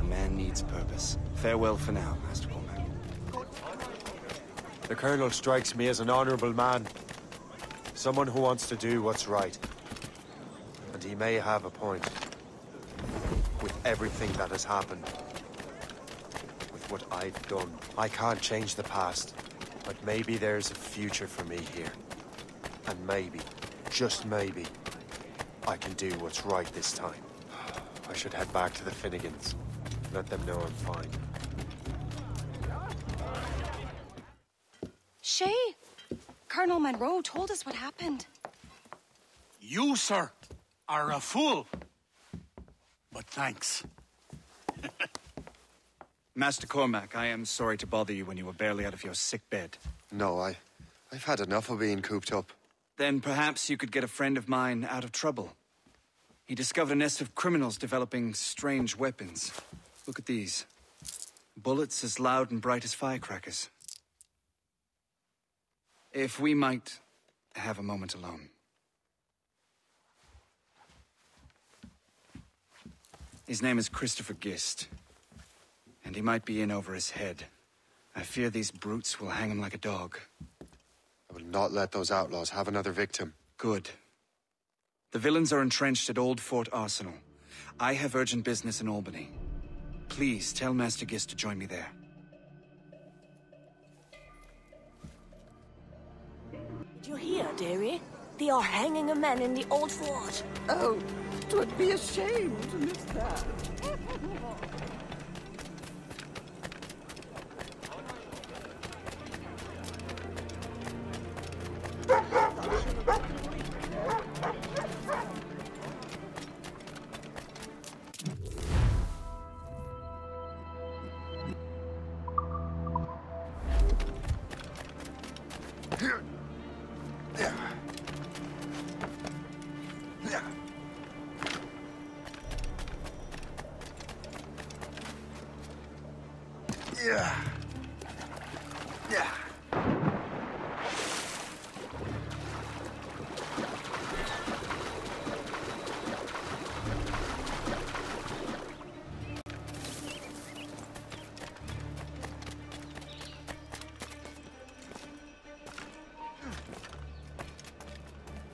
a man needs purpose. Farewell for now, Master Cormac. The Colonel strikes me as an honorable man. Someone who wants to do what's right. And he may have a point. With everything that has happened. With what I've done. I can't change the past. But maybe there's a future for me here. And maybe, just maybe, I can do what's right this time. I should head back to the Finnegans. Let them know I'm fine. Shay! Colonel Monroe told us what happened. You, sir, are a fool. But thanks. Master Cormac, I am sorry to bother you when you were barely out of your sick bed. No, I've had enough of being cooped up. Then perhaps you could get a friend of mine out of trouble. He discovered a nest of criminals developing strange weapons. Look at these. Bullets as loud and bright as firecrackers. If we might have a moment alone. His name is Christopher Gist. And he might be in over his head. I fear these brutes will hang him like a dog. I will not let those outlaws have another victim. Good. The villains are entrenched at Old Fort Arsenal. I have urgent business in Albany. Please tell Master Gist to join me there. Did you hear, dearie? They are hanging a man in the Old Fort. Oh, 'twould be a shame to miss that.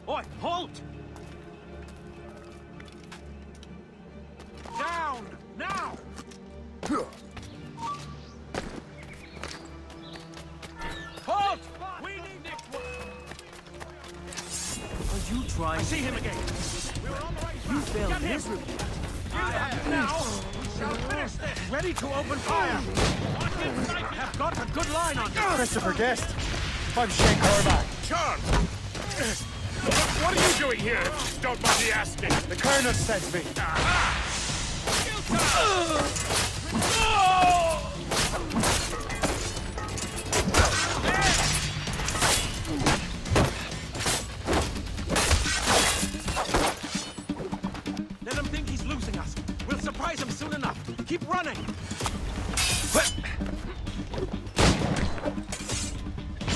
Oi, halt! Down, now! Halt! We need this one! Are you trying? I see him again! You failed miserably. Now, we shall finish this! Ready to open fire! Have got a good line on you! Christopher Guest! I'm Shane Cormac. Charmed! What are you doing here? Don't mind me asking. The Colonel sent me. Let him think he's losing us. We'll surprise him soon enough. Keep running.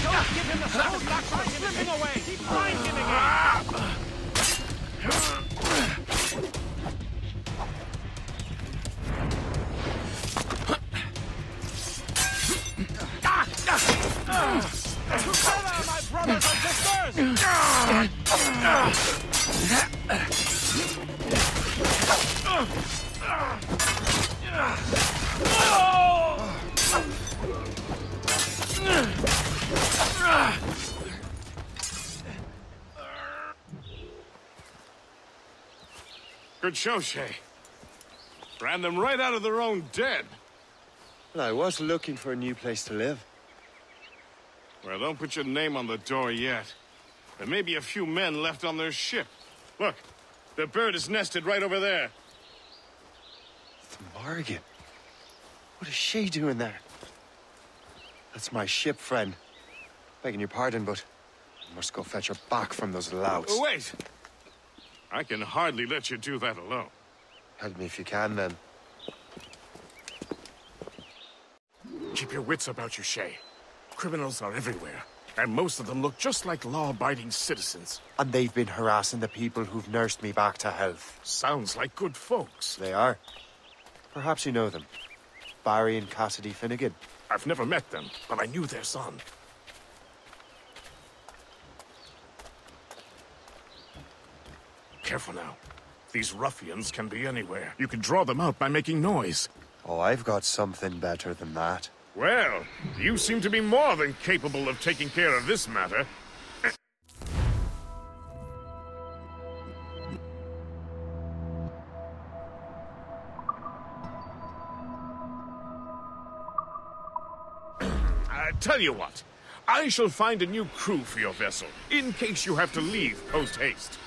Don't give him the satisfaction of slipping away. Keep finding him again. Together, my brothers and sisters! Good show, Shay. Ran them right out of their own den. Well, I was looking for a new place to live. Well, don't put your name on the door yet. There may be a few men left on their ship. Look, the bird is nested right over there. The Morrigan. What is she doing there? That's my ship, friend. Begging your pardon, but I must go fetch her back from those louts. Oh, wait! I can hardly let you do that alone. Help me if you can, then. Keep your wits about you, Shay. Criminals are everywhere, and most of them look just like law-abiding citizens. And they've been harassing the people who've nursed me back to health. Sounds like good folks. They are. Perhaps you know them. Barry and Cassidy Finnegan. I've never met them, but I knew their son. Careful now. These ruffians can be anywhere. You can draw them out by making noise. Oh, I've got something better than that. Well, you seem to be more than capable of taking care of this matter. Tell you what, I shall find a new crew for your vessel, in case you have to leave post-haste.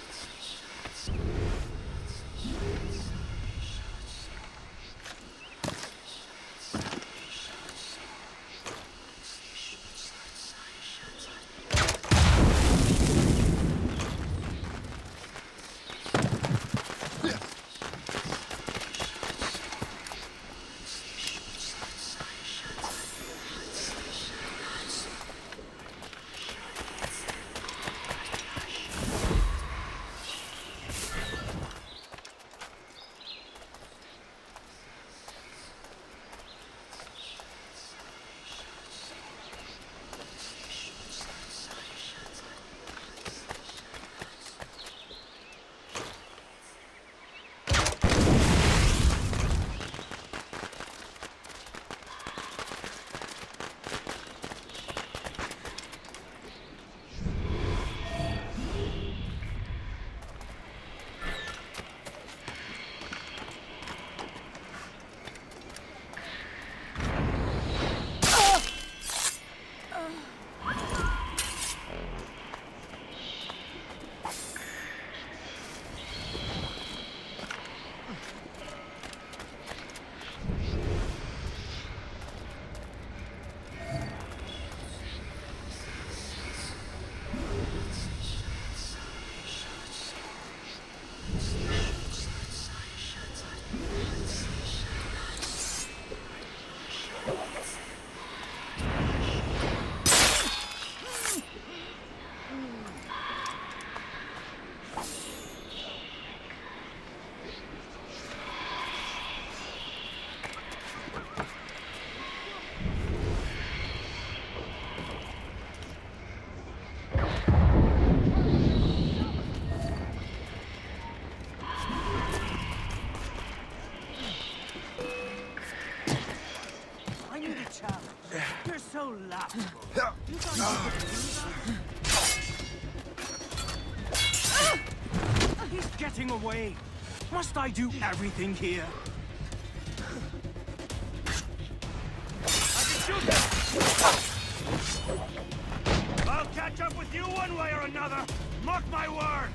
He's getting away. Must I do everything here? I can shoot him! I'll catch up with you one way or another! Mark my word!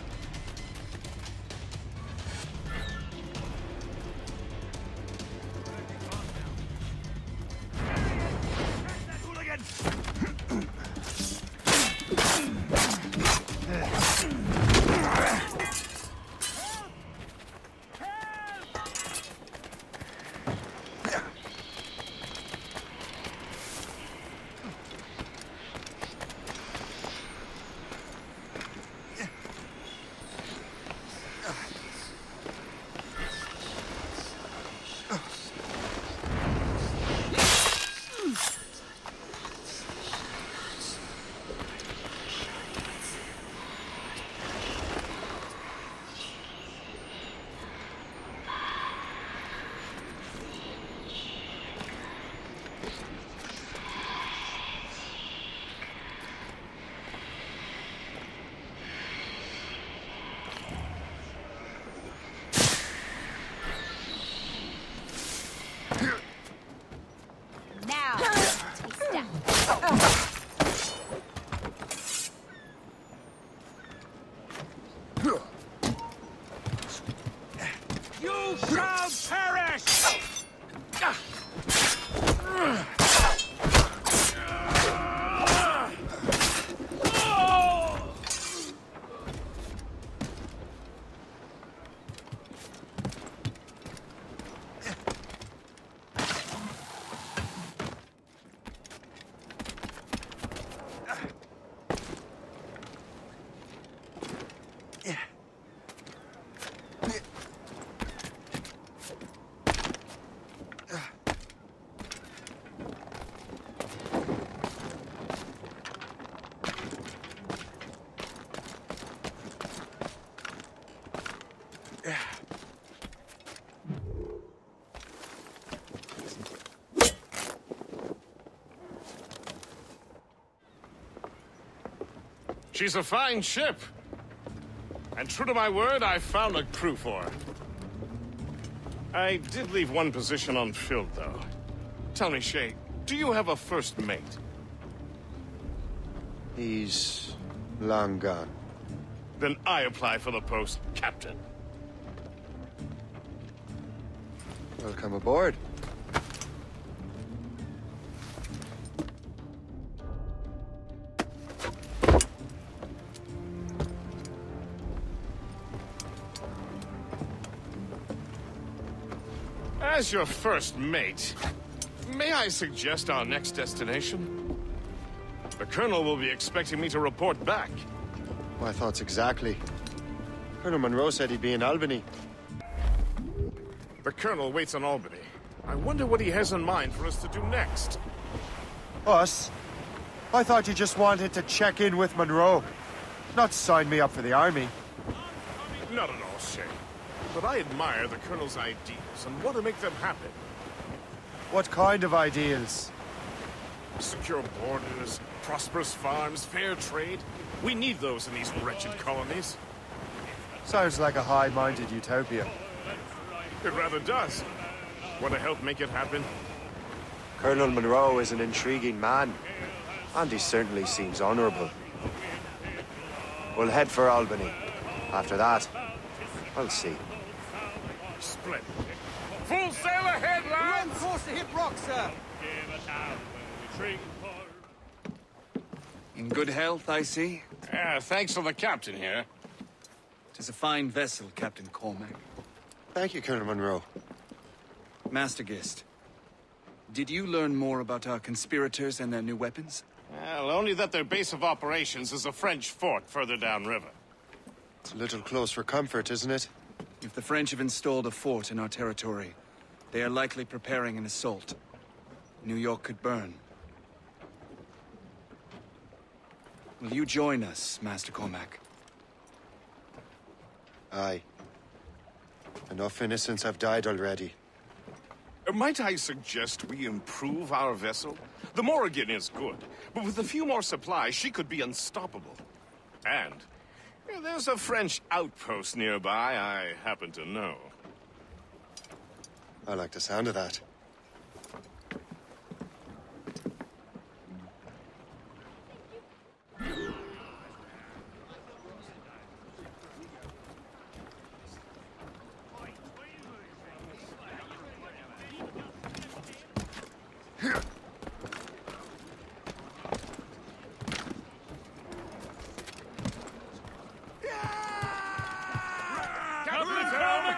You shall perish! She's a fine ship. And true to my word, I found a crew for her. I did leave one position unfilled, though. Tell me, Shay, do you have a first mate? He's long gone. Then I apply for the post, Captain. Welcome aboard. As your first mate, may I suggest our next destination? The Colonel will be expecting me to report back. My thoughts exactly. Colonel Monroe said he'd be in Albany. The Colonel waits in Albany. I wonder what he has in mind for us to do next. Us? I thought you just wanted to check in with Monroe, not sign me up for the army. Not at all, Shay. But I admire the Colonel's ideals and want to make them happen. What kind of ideals? Secure borders, prosperous farms, fair trade. We need those in these wretched colonies. Sounds like a high-minded utopia. It rather does. Want to help make it happen? Colonel Monroe is an intriguing man, and he certainly seems honorable. We'll head for Albany. After that, I'll see. Splendid. Full sail ahead, lads! We're on course to hit rock, sir! In good health, I see. Thanks to the captain here. 'Tis a fine vessel, Captain Cormac. Thank you, Colonel Monroe. Master Gist, did you learn more about our conspirators and their new weapons? Well, only that their base of operations is a French fort further downriver. It's a little close for comfort, isn't it? If the French have installed a fort in our territory, they are likely preparing an assault. New York could burn. Will you join us, Master Cormac? Aye. Enough innocents have died already. Might I suggest we improve our vessel? The Morrigan is good, but with a few more supplies, she could be unstoppable. And there's a French outpost nearby I happen to know. I like the sound of that.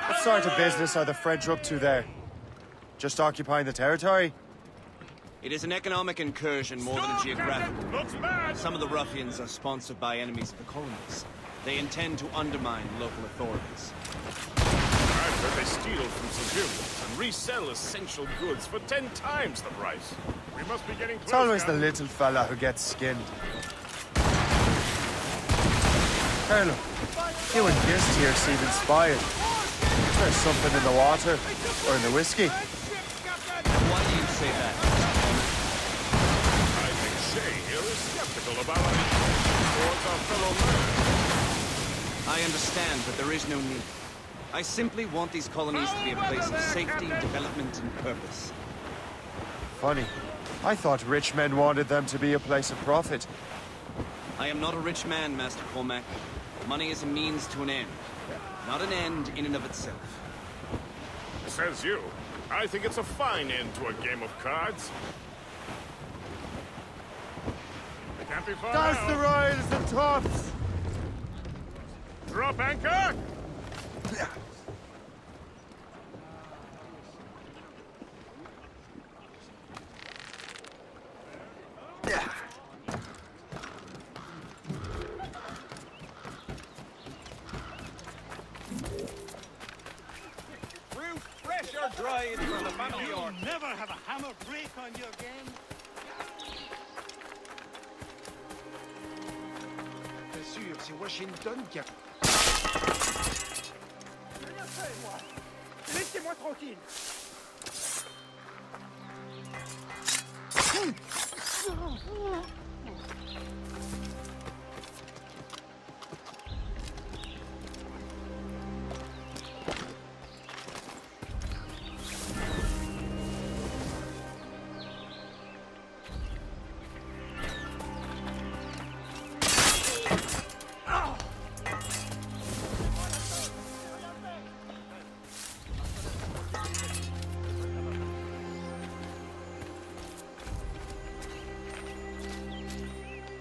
What sort of business are the French up to there? Just occupying the territory? It is an economic incursion more than a geographical. Some of the ruffians are sponsored by enemies of the colonies. They intend to undermine local authorities. I've heard they steal from civilians and resell essential goods for 10 times the price. We must be getting close. It's always the little fella who gets skinned. Colonel, you and Gist here seem inspired. Is there something in the water? Or in the whiskey? Why do you say that? I think Shay here is skeptical about our intentions towards our fellow man. I understand, but there is no need. I simply want these colonies to be a place of safety, development, and purpose. Funny. I thought rich men wanted them to be a place of profit. I am not a rich man, Master Cormac. Money is a means to an end, not an end in and of itself. Says you. I think it's a fine end to a game of cards. Can't be far Douse out. the royals and tops! Drop anchor! Pressure dry for the family. You'll never have a hammer break on you again. Bien sûr, c'est Washington qui a... Rien fait, moi. Laissez-moi tranquille.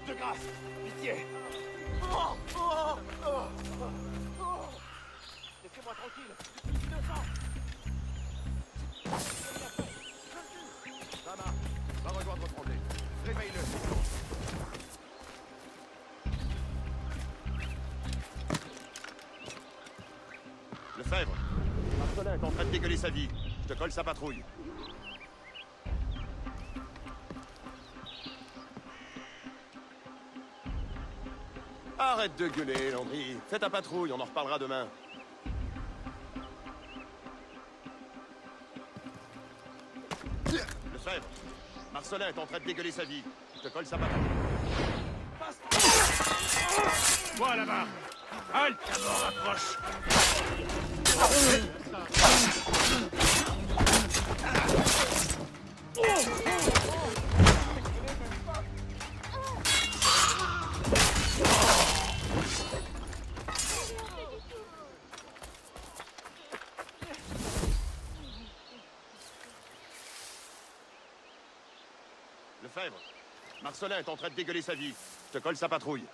De grâce, pitié. Laissez-moi tranquille. Je suis innocent. Sama, va rejoindre Frondé. Réveille-le. Lefebvre, Marcelin est en train de dégueuler sa vie. Je te colle sa patrouille. Arrête de gueuler, Landry. Fais ta patrouille, on en reparlera demain. Lefebvre, Marcelin est en train de dégueuler sa vie. Je te colle sa patrouille. Toi là-bas. Halte, ta mort approche. Lefebvre, Marcelin est en train de dégueuler sa vie. Je te colle sa patrouille.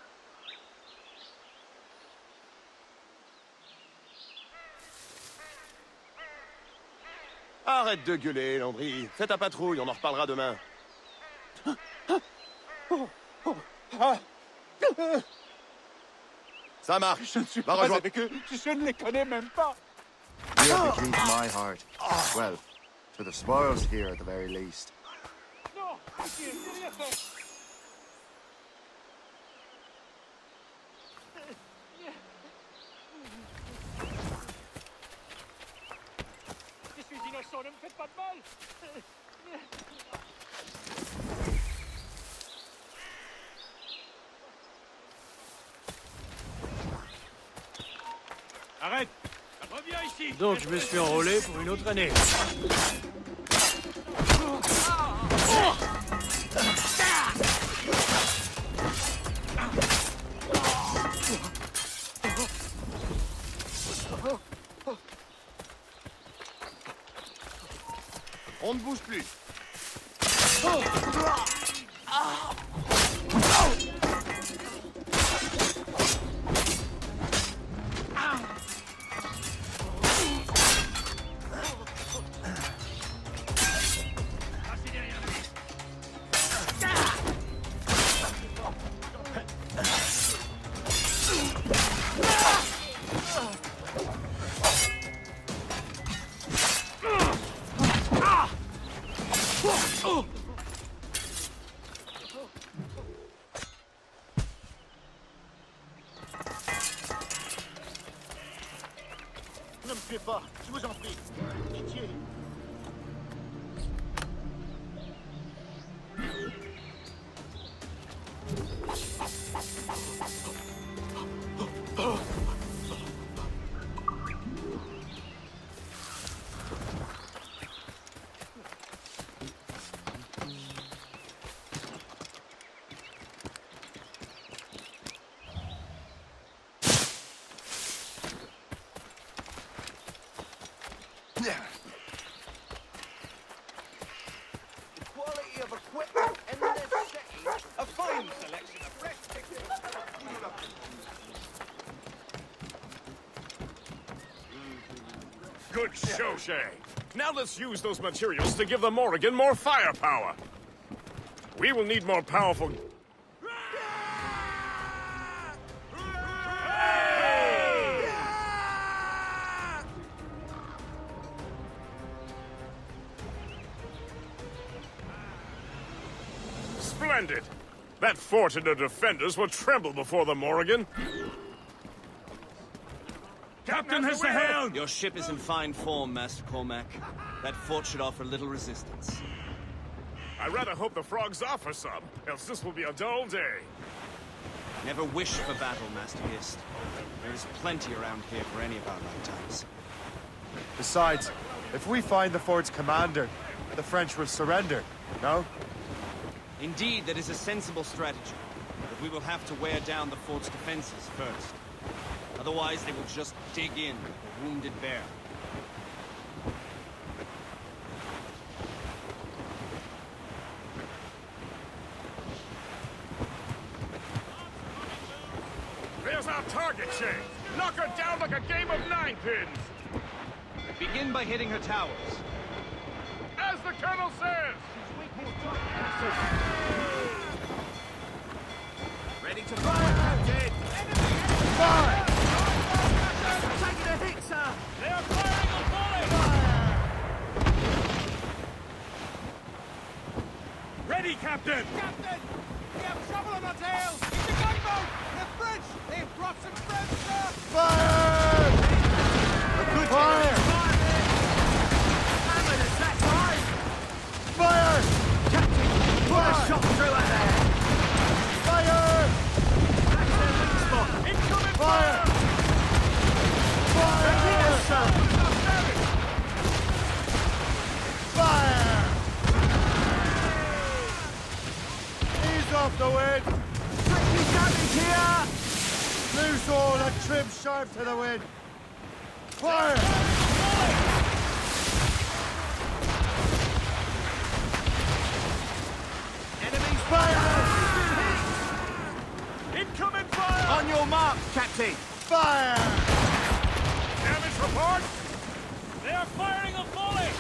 Arrête de gueuler, Landry. Fais ta patrouille, on en reparlera demain. Ça marche. Je ne suis Va pas rejoindre. avec eux. Je ne les connais même pas. You're the key to my heart. Well, to the spoils here at the very least. Non, pitié, j'ai rien fait. Je suis innocent, ne me faites pas de mal. Arrête! Reviens ici! Donc je me suis enrôlé pour une autre année. On ne bouge plus. Ne me tuez pas, je vous en prie. Pitié. Quality of equipment and their settings, a fine selection of fresh tickets. Good show, Shay. Now let's use those materials to give the Morrigan more firepower. We will need more powerful... Splendid! That fort and the defenders will tremble before the Morrigan. Captain has the helm! Your ship is in fine form, Master Cormac. That fort should offer little resistance. I rather hope the frogs offer some, else this will be a dull day. Never wish for battle, Master Hist. There is plenty around here for any of our lifetimes. Besides, if we find the fort's commander, the French will surrender, no? Indeed, that is a sensible strategy. But we will have to wear down the fort's defenses first. Otherwise, they will just dig in like a wounded bear. There's our target, Shay. Knock her down like a game of ninepins. Begin by hitting her towers. As the Colonel says! Ready to fire, Captain! Fire! Taking a hit, sir! They are firing a volley! Ready, Captain! Captain! We have trouble on our tails! It's a gunboat! They're French! They've brought some friends, sir! Fire! A good fire! Hammered attack line! Fire! Captain, put a shot through her there! Fire! That's their weak spot! Incoming Fire! Fire! Fire! Ease off the wind! Taking damage here! Loose all and trim sharp to the wind! Fire! Enemies fire! Incoming fire! On your mark, Captain! Fire! Damage report! They are firing a volley!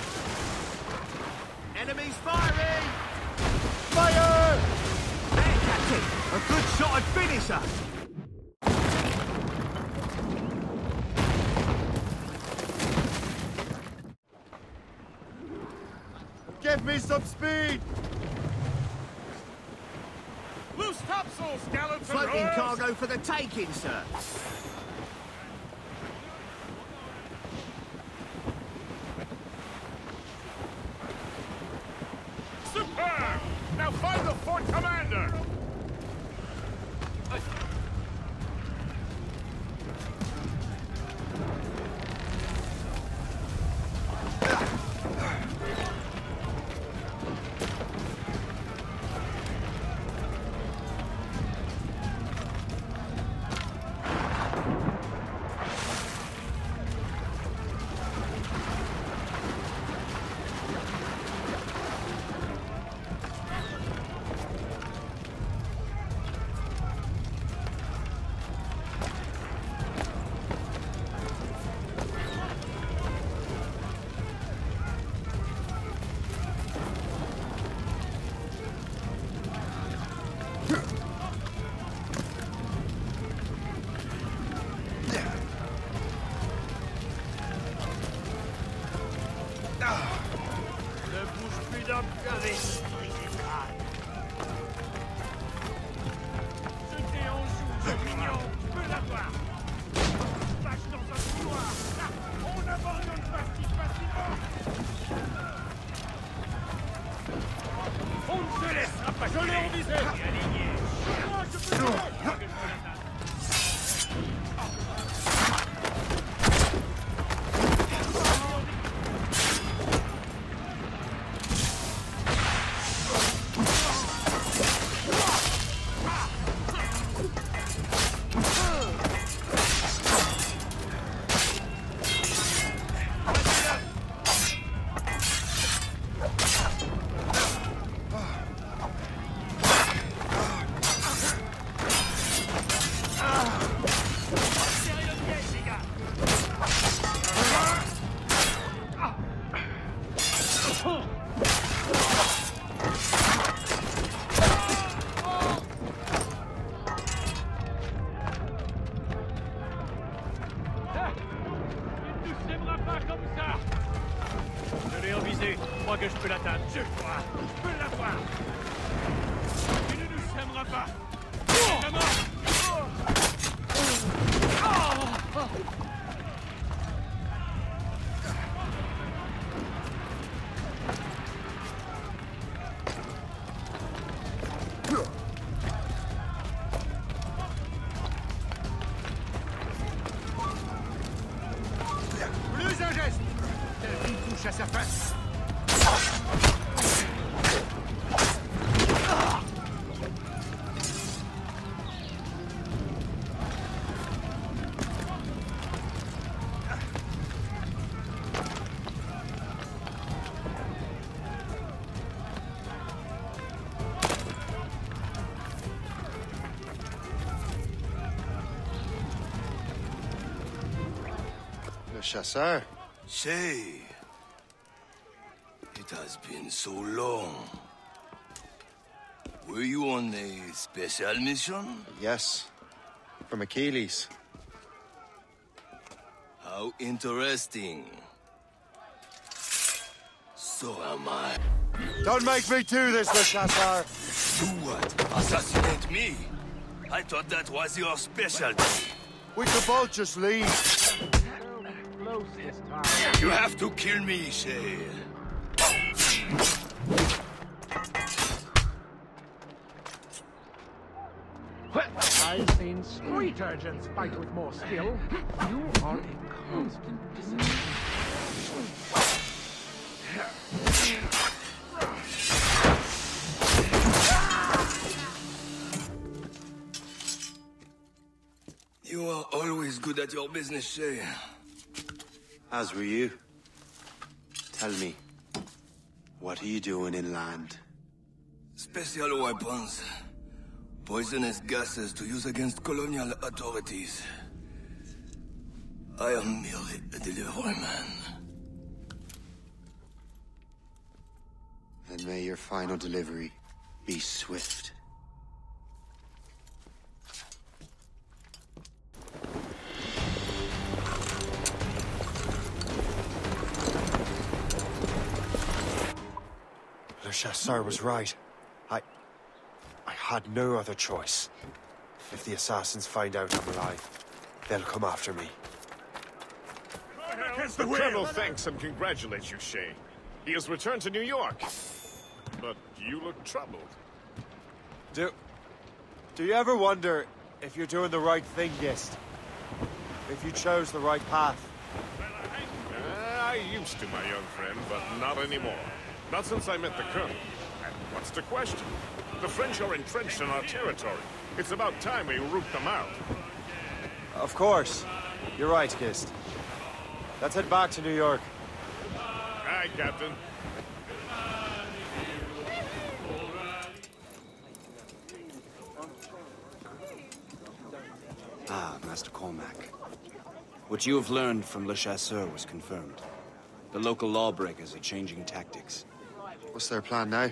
Enemies firing! Fire! There, Captain! A good shot and finisher! Give me some speed! Loose topsails, gallants and Floating royals! cargo for the taking, sir! Superb! Now find the fort commander! Que je peux l'atteindre, je crois. Je peux l'avoir. Tu ne nous sèmeras pas. Comment? Plus un geste. Il touche à sa face. Chasseur. Shay, it has been so long. Were you on a special mission? Yes, from Achilles. How interesting. So am I. Don't make me do this, Le Chasseur! Do what? Assassinate me? I thought that was your specialty. We could both just leave. You have to kill me, Shay. I've seen street urchins fight with more skill. You are a constant You are always good at your business, Shay. As were you. Tell me, what are you doing inland? Special weapons. Poisonous gases to use against colonial authorities. I am merely a delivery man. Then may your final delivery be swift. Le Chasseur was right. I had no other choice. If the assassins find out I'm alive, they'll come after me. The Colonel thanks and congratulates you, Shay. He has returned to New York. But you look troubled. Do you ever wonder if you're doing the right thing, Gist? If you chose the right path? I used to, my young friend, but not anymore. Not since I met the Colonel. And what's the question? The French are entrenched in our territory. It's about time we root them out. Of course. You're right, Gist. Let's head back to New York. Aye, Captain. Ah, Master Cormac. What you have learned from Le Chasseur was confirmed. The local lawbreakers are changing tactics. What's their plan now?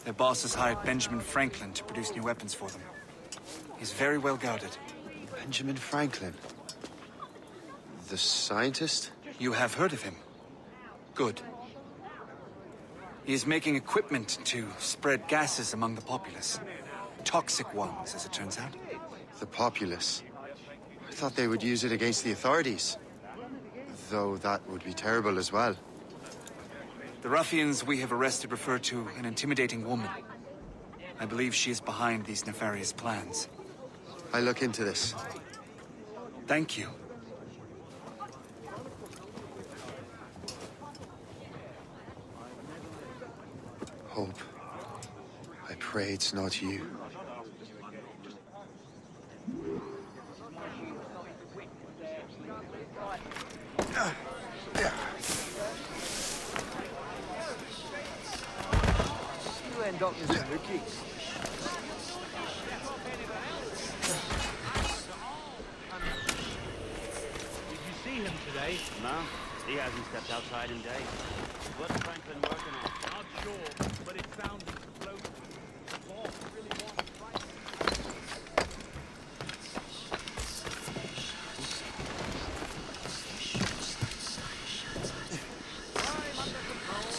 Their boss has hired Benjamin Franklin to produce new weapons for them. He's very well guarded. Benjamin Franklin? The scientist? You have heard of him? Good. He is making equipment to spread gases among the populace. Toxic ones, as it turns out. The populace? I thought they would use it against the authorities. Though that would be terrible as well. The ruffians we have arrested refer to an intimidating woman. I believe she is behind these nefarious plans. I look into this. Thank you. Hope. I pray it's not you. You end up as a rookie. Did you see him today? No, he hasn't stepped outside in days. What's Franklin working on? Not sure, but it sounded explosive. The boss really wants to fight. I'm under control.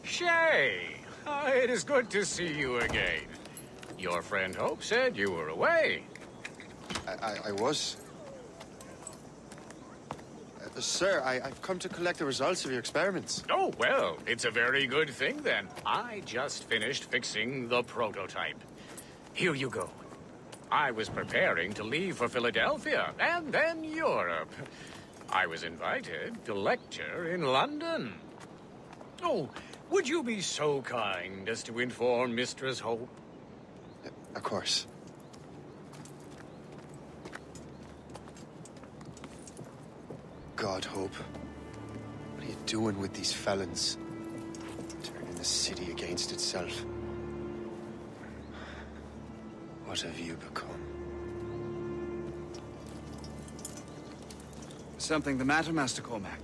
Shay! It is good to see you again. Your friend Hope said you were away. I was. Sir, I've come to collect the results of your experiments. Oh, well, it's a very good thing then. I just finished fixing the prototype. Here you go. I was preparing to leave for Philadelphia and then Europe. I was invited to lecture in London. Oh, would you be so kind as to inform Mistress Hope? Of course. God, Hope. What are you doing with these felons? Turning the city against itself. What have you become? Something the matter, Master Cormac?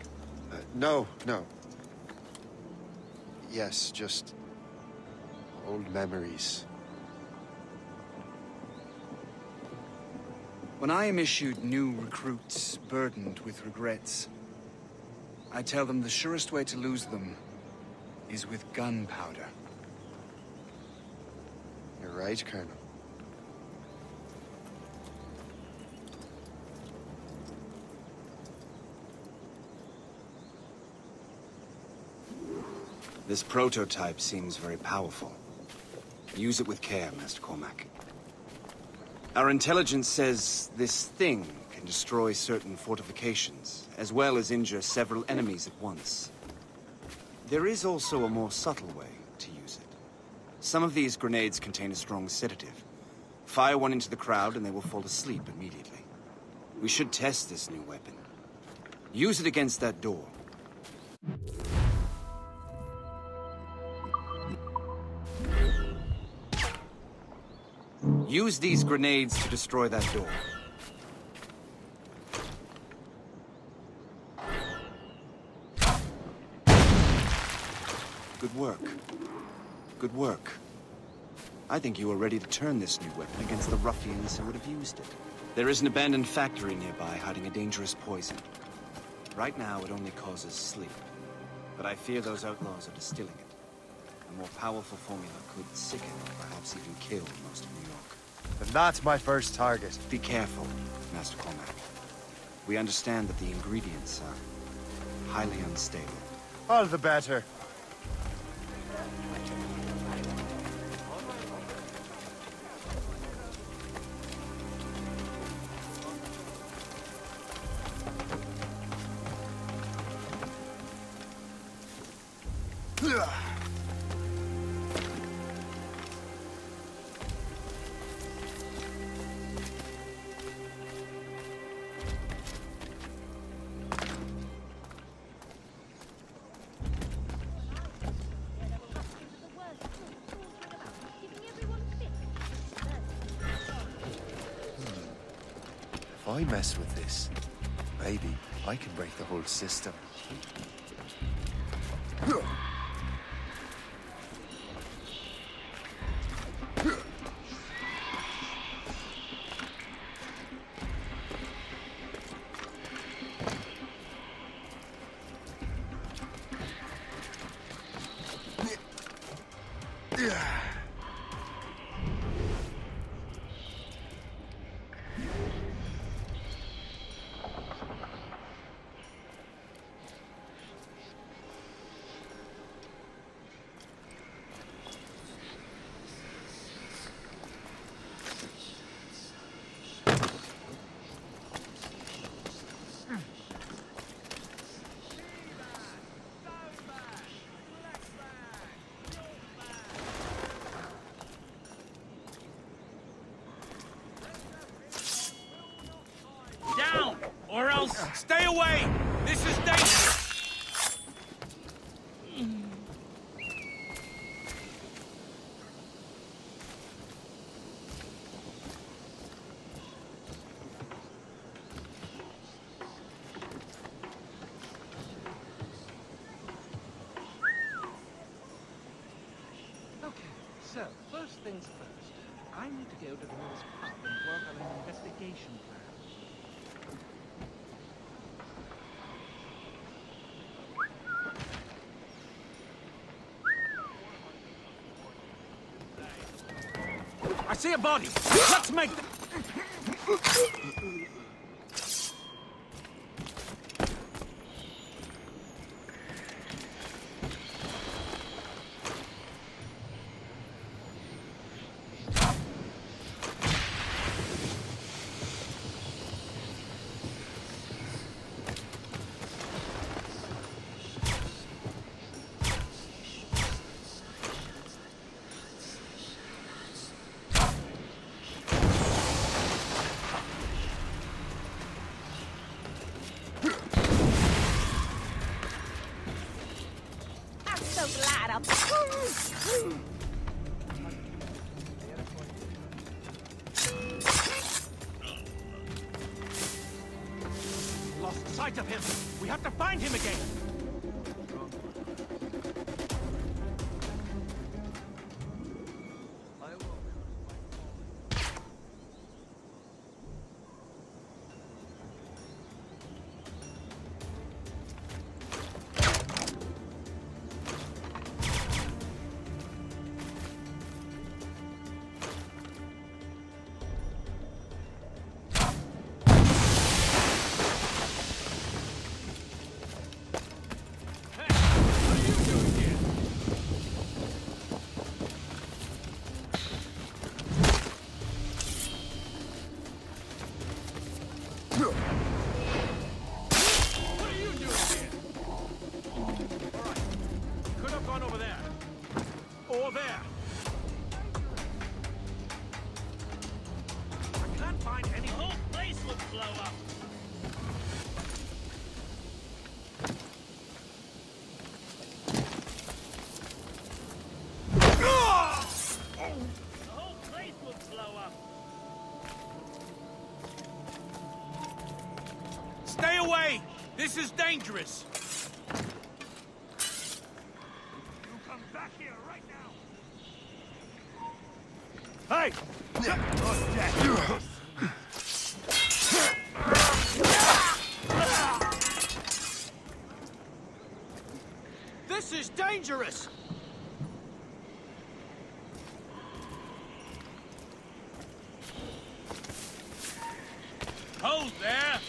No. Yes, just old memories. When I am issued new recruits burdened with regrets, I tell them the surest way to lose them is with gunpowder. You're right, Colonel. This prototype seems very powerful. Use it with care, Master Cormac. Our intelligence says this thing can destroy certain fortifications, as well as injure several enemies at once. There is also a more subtle way to use it. Some of these grenades contain a strong sedative. Fire one into the crowd and they will fall asleep immediately. We should test this new weapon. Use it against that door. Use these grenades to destroy that door. Good work. Good work. I think you are ready to turn this new weapon against the ruffians who would have used it. There is an abandoned factory nearby hiding a dangerous poison. Right now, it only causes sleep. But I fear those outlaws are distilling it. A more powerful formula could sicken or perhaps even kill most of New York. And that's my first target. Be careful, Master Cormac. We understand that the ingredients are highly unstable. All the better. If I mess with this, maybe I can break the whole system. Or else, stay away! This is dangerous! Okay, so, first things first. I need to go to the nearest pub and work on an investigation plan. I see a body! Let's make the... Lost sight of him! We have to find him again! Stay away! This is dangerous! You come back here right now! Hey! This is dangerous! Hold there!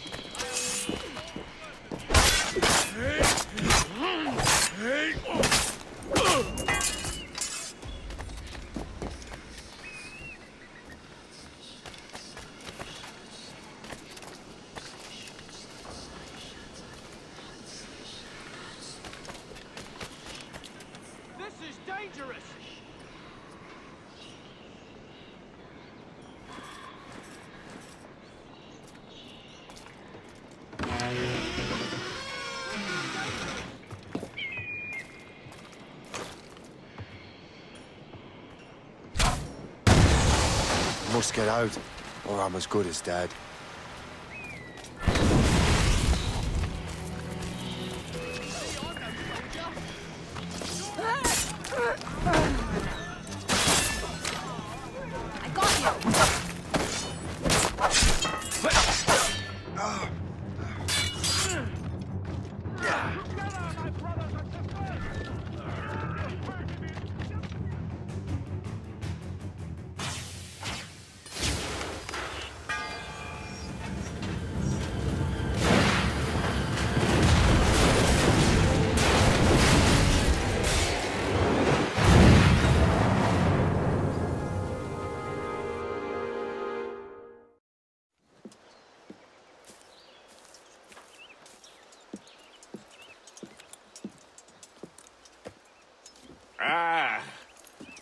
This is dangerous! Must get out, or I'm as good as dead.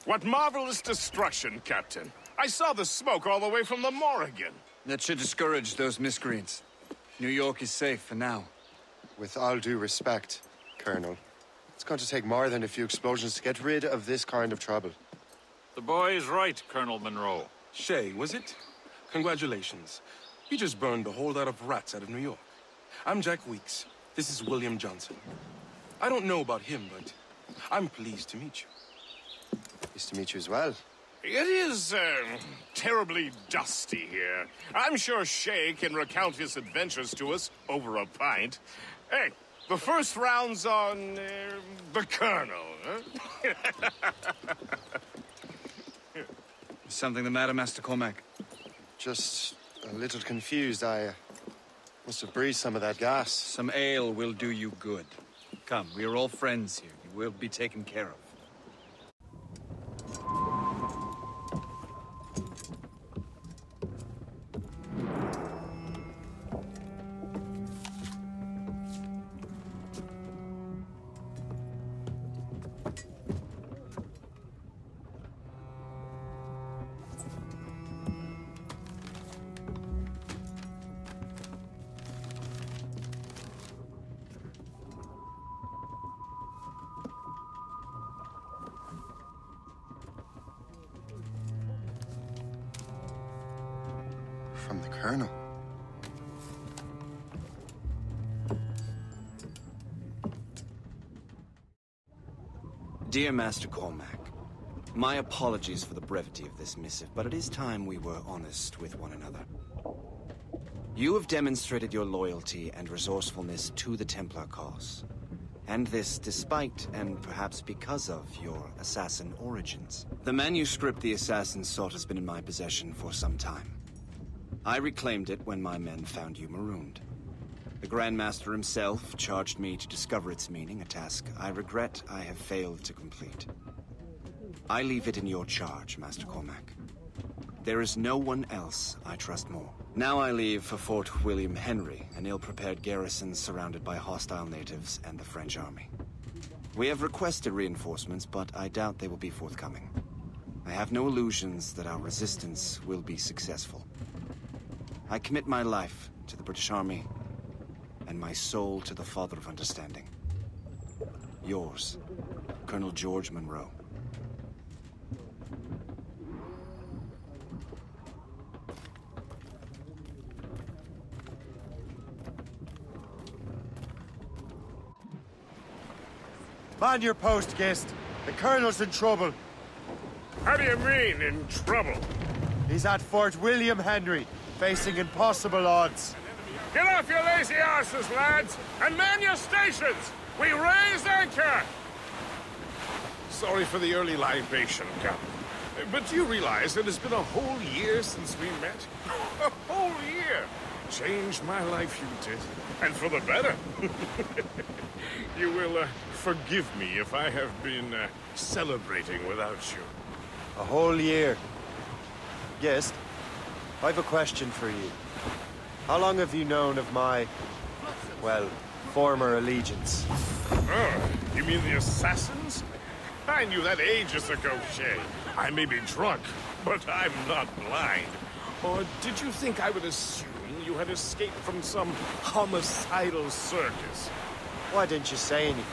What marvelous destruction, Captain. I saw the smoke all the way from the Morrigan. That should discourage those miscreants. New York is safe for now. With all due respect, Colonel, it's going to take more than a few explosions to get rid of this kind of trouble. The boy is right, Colonel Monroe. Shay, was it? Congratulations. You just burned a whole lot of rats out of New York. I'm Jack Weeks. This is William Johnson. I don't know about him, but I'm pleased to meet you. Pleased to meet you as well. It is, terribly dusty here. I'm sure Shay can recount his adventures to us over a pint. Hey, the first round's on, the Colonel, huh? Is something the matter, Master Cormac? Just a little confused. I must have breathed some of that gas. Some ale will do you good. Come, we are all friends here. You will be taken care of. From the Colonel. Dear Master Cormac, my apologies for the brevity of this missive, but it is time we were honest with one another. You have demonstrated your loyalty and resourcefulness to the Templar cause. And this despite, and perhaps because of, your assassin origins. The manuscript the assassin sought has been in my possession for some time. I reclaimed it when my men found you marooned. The Grand Master himself charged me to discover its meaning, a task I regret I have failed to complete. I leave it in your charge, Master Cormac. There is no one else I trust more. Now I leave for Fort William Henry, an ill-prepared garrison surrounded by hostile natives and the French army. We have requested reinforcements, but I doubt they will be forthcoming. I have no illusions that our resistance will be successful. I commit my life to the British Army, and my soul to the Father of Understanding. Yours, Colonel George Monroe. Man your post, Gist. The Colonel's in trouble. How do you mean, in trouble? He's at Fort William Henry, facing impossible odds. Get off your lazy arses, lads, and man your stations! We raise anchor! Sorry for the early libation, Captain. But do you realize it has been a whole year since we met? A whole year! Changed my life, you did. And for the better. You will, forgive me if I have been, celebrating without you. A whole year. Gist, I've a question for you. How long have you known of my, well, former allegiance? Oh, you mean the assassins? I knew that ages ago, Shay. I may be drunk, but I'm not blind. Or did you think I would assume you had escaped from some homicidal circus? Why didn't you say anything?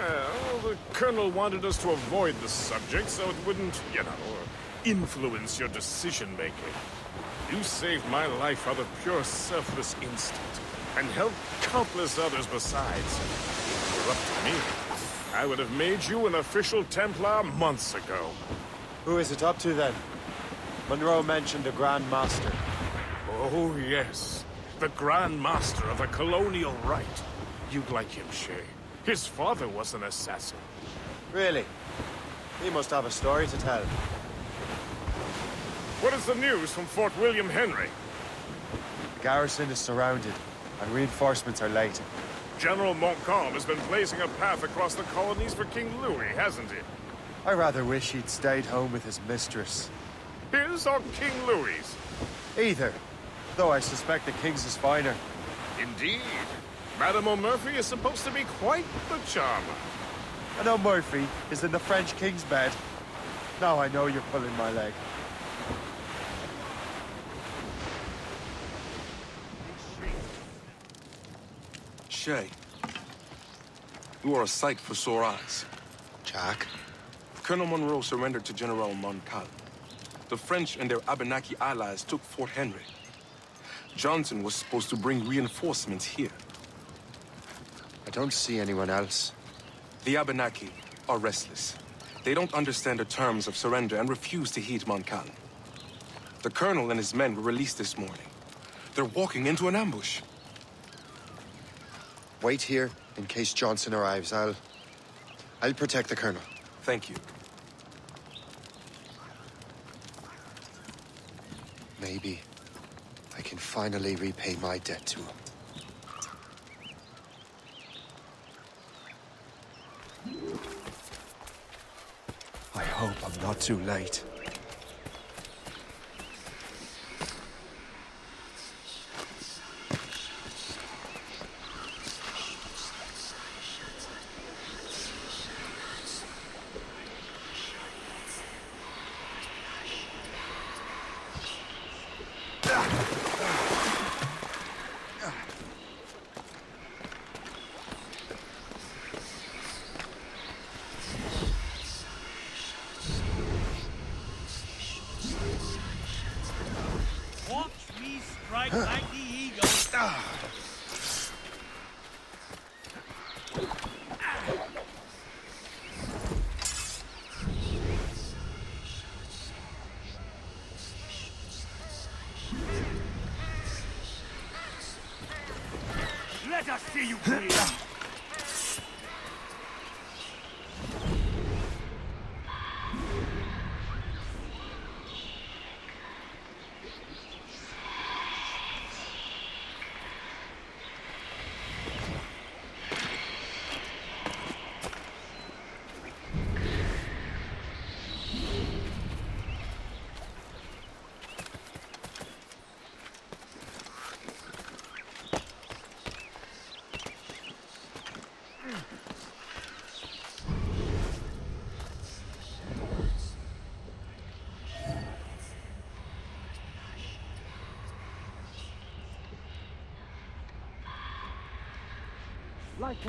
Well, the Colonel wanted us to avoid the subject so it wouldn't, you know, influence your decision-making. You saved my life out of pure selfless instinct, and helped countless others besides. If it were up to me, I would have made you an official Templar months ago. Who is it up to, then? Monroe mentioned the Grand Master. Oh, yes. The Grand Master of the Colonial Rite. You'd like him, Shay. His father was an assassin. Really? He must have a story to tell. What is the news from Fort William Henry? The garrison is surrounded, and reinforcements are late. General Montcalm has been blazing a path across the colonies for King Louis, hasn't he? I rather wish he'd stayed home with his mistress. His or King Louis's? Either, though I suspect the King's is finer. Indeed. Madame O'Murphy is supposed to be quite the charmer. I know Murphy is in the French king's bed. Now I know you're pulling my leg. Shay, you are a sight for sore eyes. Jack? Colonel Monroe surrendered to General Montcalm. The French and their Abenaki allies took Fort Henry. Johnson was supposed to bring reinforcements here. I don't see anyone else. The Abenaki are restless. They don't understand the terms of surrender and refuse to heed Montcalm. The colonel and his men were released this morning. They're walking into an ambush. Wait here in case Johnson arrives. I'll protect the colonel. Thank you. Maybe I can finally repay my debt to him. I hope I'm not too late. Like the eagle. Let us see you bleed. Like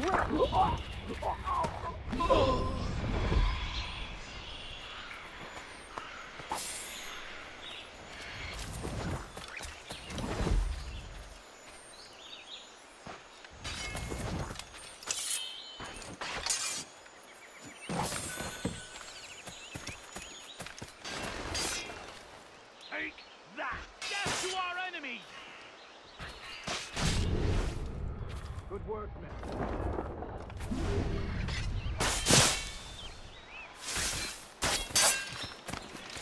take that! Death to our enemy! Good work, man.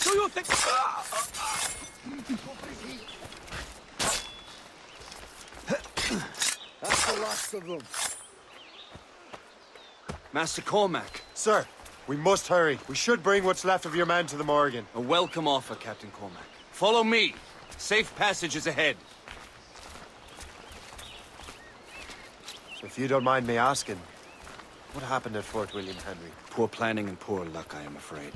Do you think... That's the last of them. Master Cormac. Sir, we must hurry. We should bring what's left of your men to the Morgan. A welcome offer, Captain Cormac. Follow me. Safe passage is ahead. If you don't mind me asking, what happened at Fort William Henry? Poor planning and poor luck, I am afraid.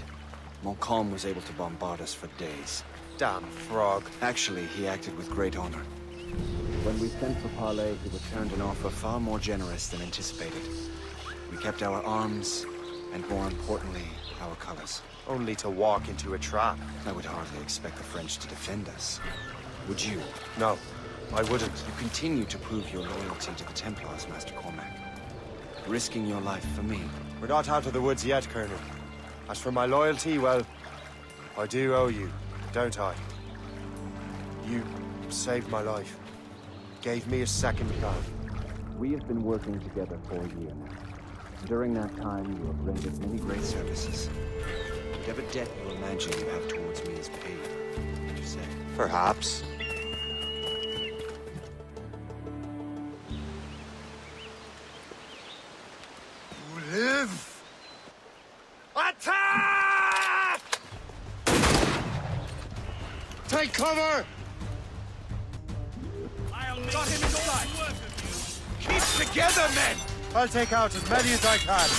Montcalm was able to bombard us for days. Damn frog. Actually, he acted with great honor. When we sent for parley, he returned an offer far more generous than anticipated. We kept our arms, and more importantly, our colors. Only to walk into a trap. I would hardly expect the French to defend us. Would you? No, I wouldn't. You continue to prove your loyalty to the Templars, Master Cormac. Risking your life for me. We're not out of the woods yet, Colonel. As for my loyalty, well, I do owe you, don't I? You saved my life. Gave me a second chance. We have been working together for a year now. During that time, you have rendered many great services. Whatever debt you imagine you have towards me is paid, would you say? Perhaps. Live! Attack! Take cover! Got him inside. Keep together, men! I'll take out as many as I can.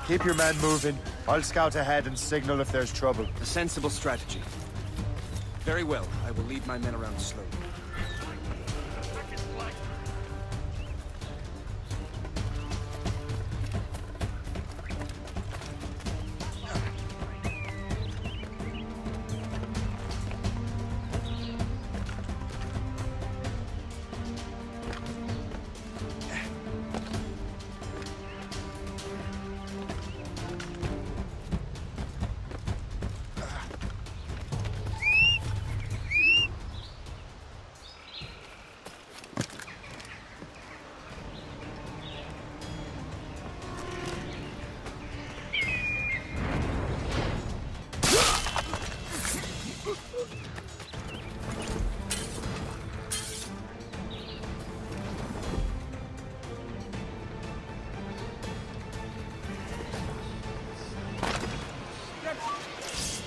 Keep your men moving. I'll scout ahead and signal if there's trouble. A sensible strategy. Very well. I will lead my men around slowly.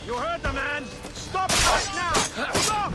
You heard the man! Stop right now! Stop!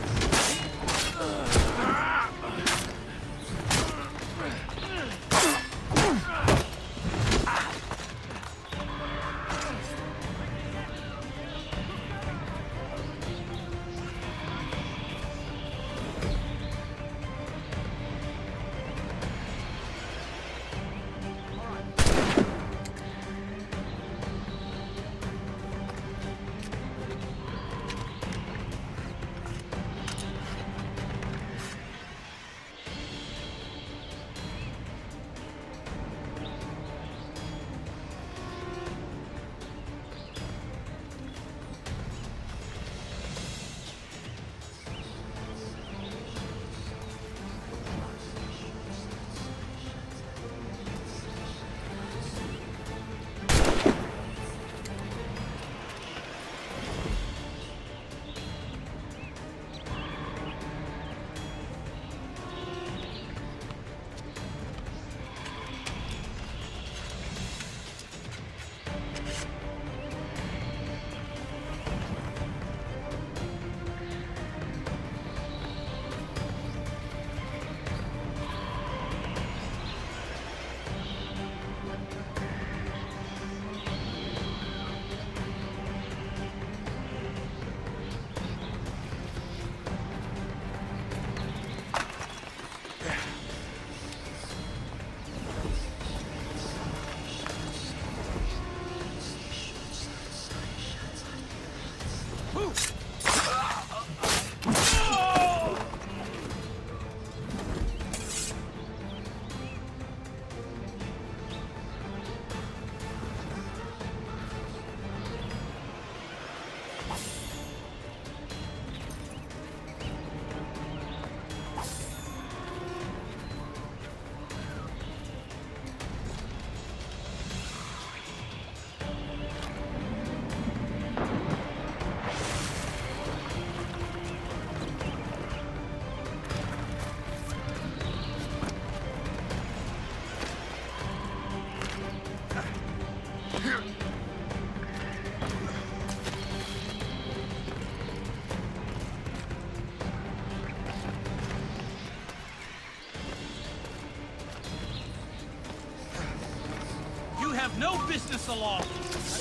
You have no business along. I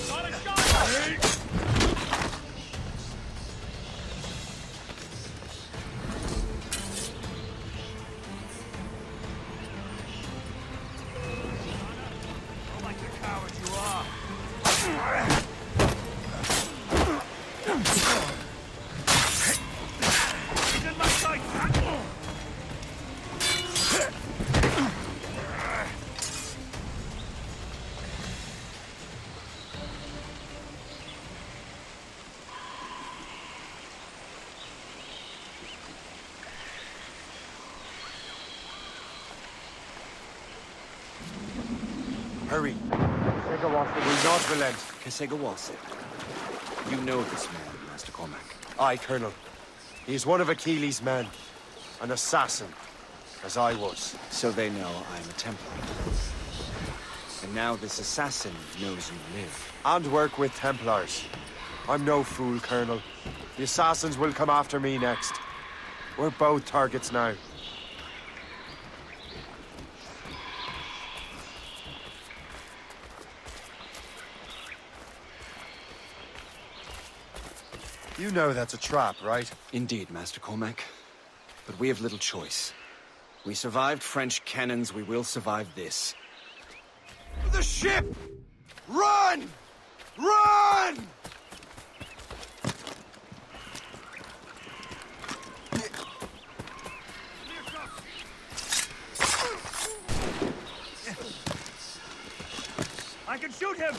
got a shot. Like the coward you are. Hurry. Kesegawase will not relent. Kesegawase. You know this man, Master Cormac. Aye, Colonel. He is one of Achilles' men. An assassin, as I was. So they know I'm a Templar. And now this assassin knows you live. And work with Templars. I'm no fool, Colonel. The assassins will come after me next. We're both targets now. You know that's a trap, right? Indeed, Master Cormac. But we have little choice. We survived French cannons, we will survive this. The ship! Run! Run! I can shoot him!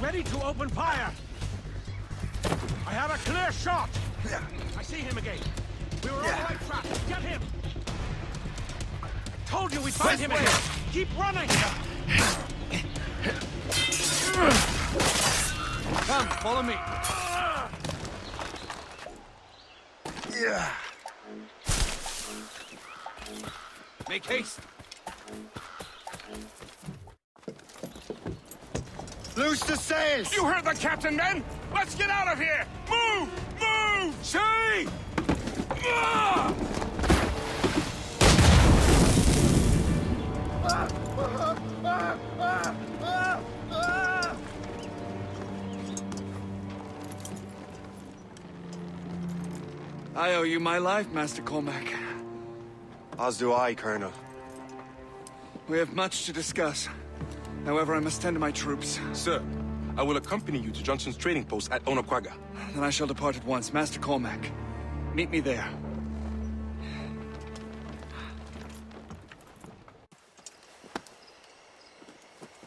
Ready to open fire! I have a clear shot! I see him again. We were on the right track. Get him! Told you we'd find him again! Keep running! Come, follow me. Yeah. Make haste. Loose the sails! You heard the captain, men! Let's get out of here! Move! Move! See! I owe you my life, Master Cormac. As do I, Colonel. We have much to discuss. However, I must tend to my troops. Sir, I will accompany you to Johnson's trading post at Onokwaga. Then I shall depart at once. Master Cormac, meet me there.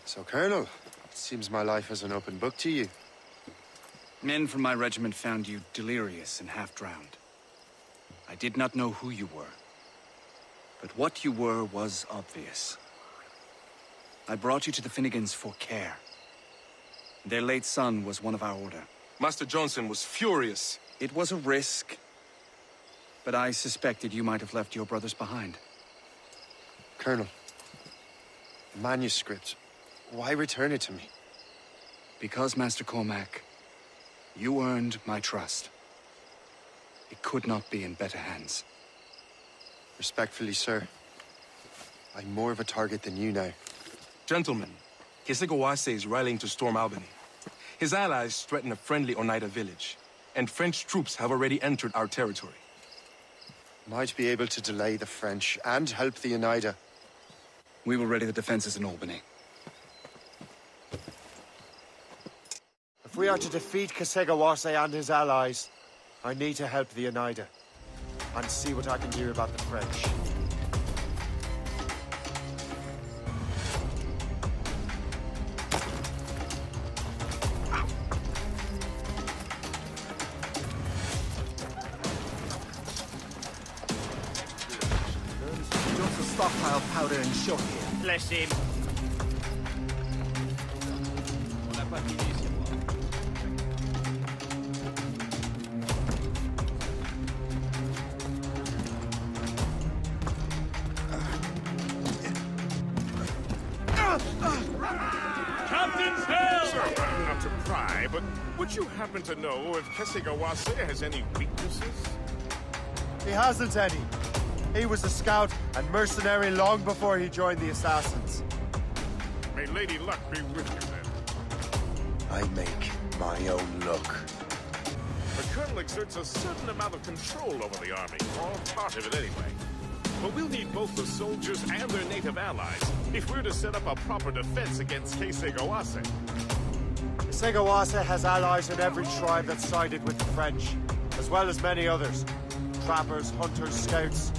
So, Colonel, it seems my life is an open book to you. Men from my regiment found you delirious and half-drowned. I did not know who you were. But what you were was obvious. I brought you to the Finnegans for care. Their late son was one of our order. Master Johnson was furious. It was a risk. But I suspected you might have left your brothers behind. Colonel, the manuscript. Why return it to me? Because, Master Cormac, you earned my trust. It could not be in better hands. Respectfully, sir. I'm more of a target than you now. Gentlemen, Kesegawase is rallying to storm Albany. His allies threaten a friendly Oneida village, and French troops have already entered our territory. Might be able to delay the French and help the Oneida. We will ready the defenses in Albany. If we are to defeat Kesegawase and his allies, I need to help the Oneida. And see what I can do about the French. Just a stockpile powder and shot here. Bless him. Captain's hell! Sir, not to pry, but would you happen to know if Kesegawase has any weaknesses? He hasn't any. He was a scout and mercenary long before he joined the Assassins. May Lady Luck be with you, then. I make my own luck. The Colonel exerts a certain amount of control over the army, or part of it anyway. But we'll need both the soldiers and their native allies if we're to set up a proper defense against Kesegawase. Kesegawase has allies in every tribe that sided with the French, as well as many others. Trappers, hunters, scouts.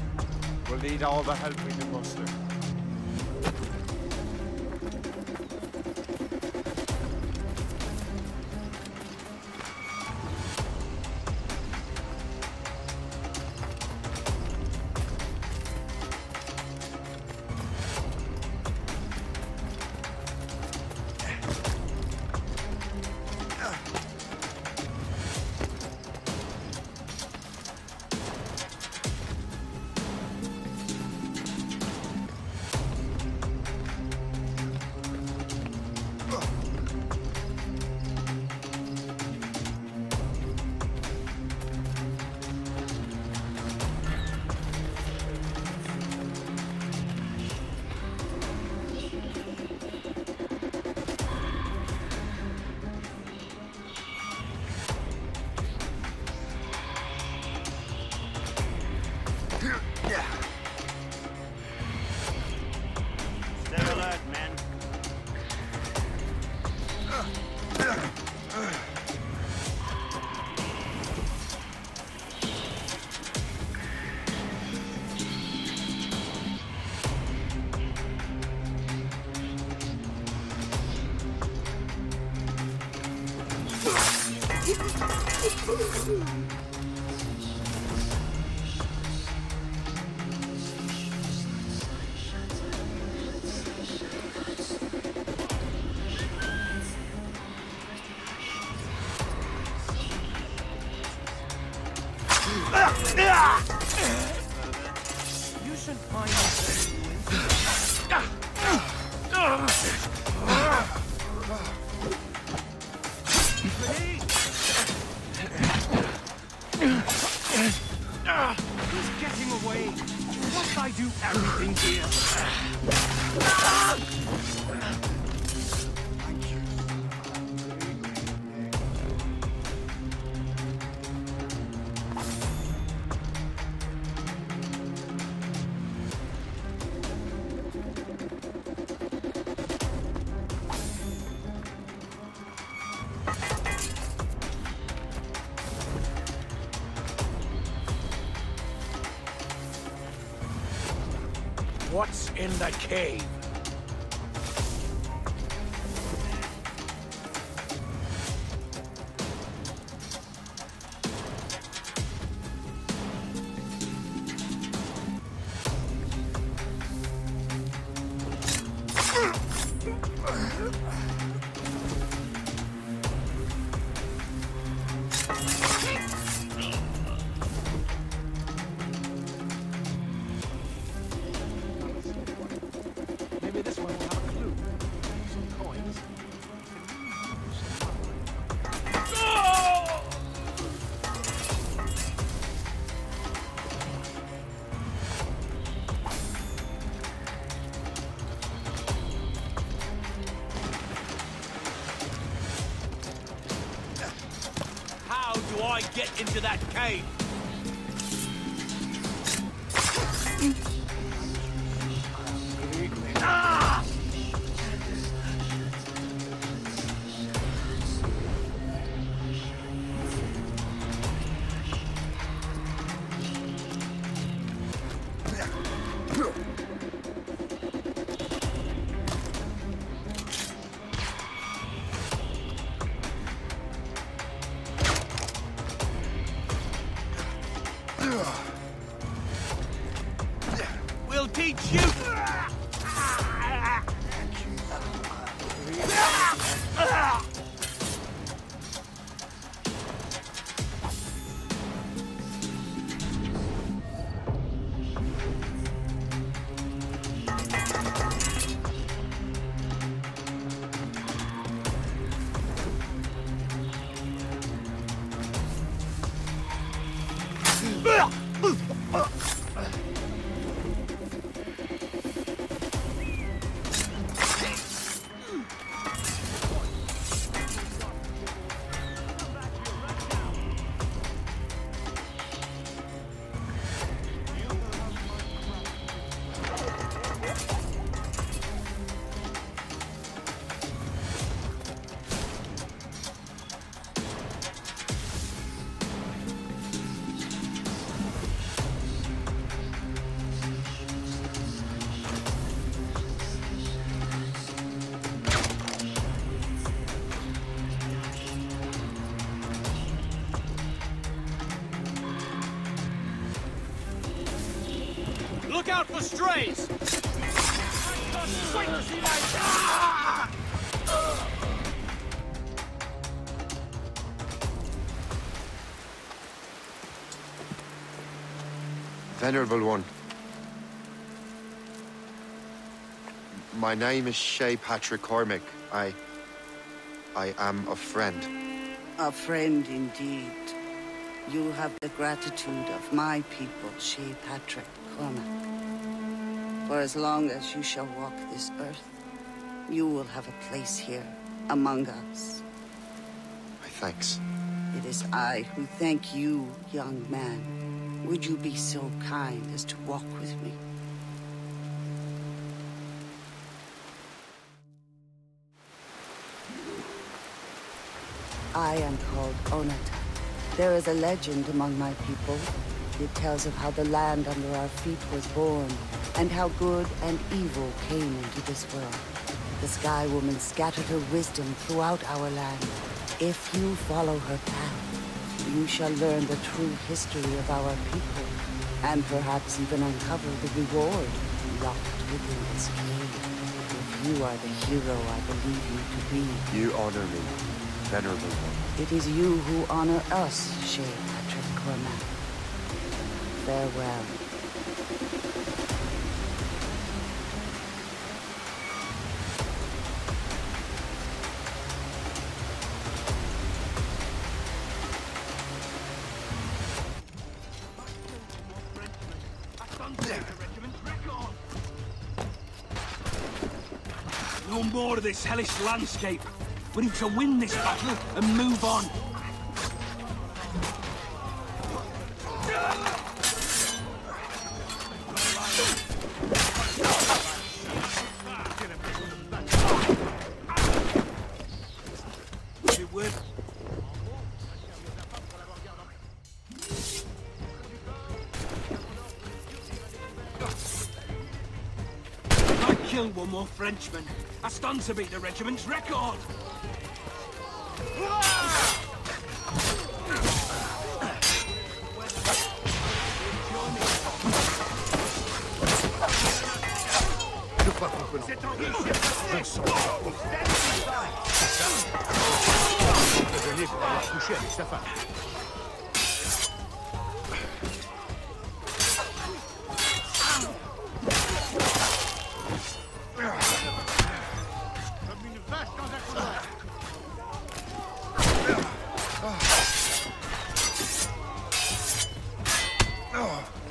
We'll need all the help we can muster. You should find yourself. He's getting away. Must I do everything here? What's in the cave? I get into that cave? Ah! We'll teach you! Look out for strays! Wait to see my... Venerable one. My name is Shay Patrick Cormac. I am a friend. A friend indeed. You have the gratitude of my people, Shay Patrick Cormac. For as long as you shall walk this earth, you will have a place here, among us. My thanks. It is I who thank you, young man. Would you be so kind as to walk with me? I am called Onata. There is a legend among my people. It tells of how the land under our feet was born, and how good and evil came into this world. The Sky Woman scattered her wisdom throughout our land. If you follow her path, you shall learn the true history of our people, and perhaps even uncover the reward locked within this cave. If you are the hero I believe you to be. You honor me, venerable one. It is you who honor us, Shay Patrick Cormac. Farewell. No more of this hellish landscape. We need to win this battle and move on. Killed one more Frenchman. That's done to beat the regiment's record.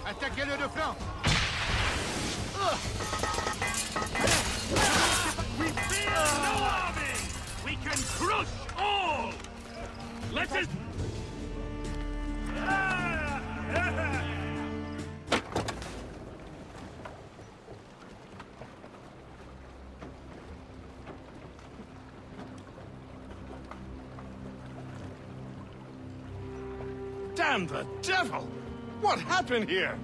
Attaquez-le de flanc. We fear no army. We can crush all. Let us. Damn the devil! What happened here?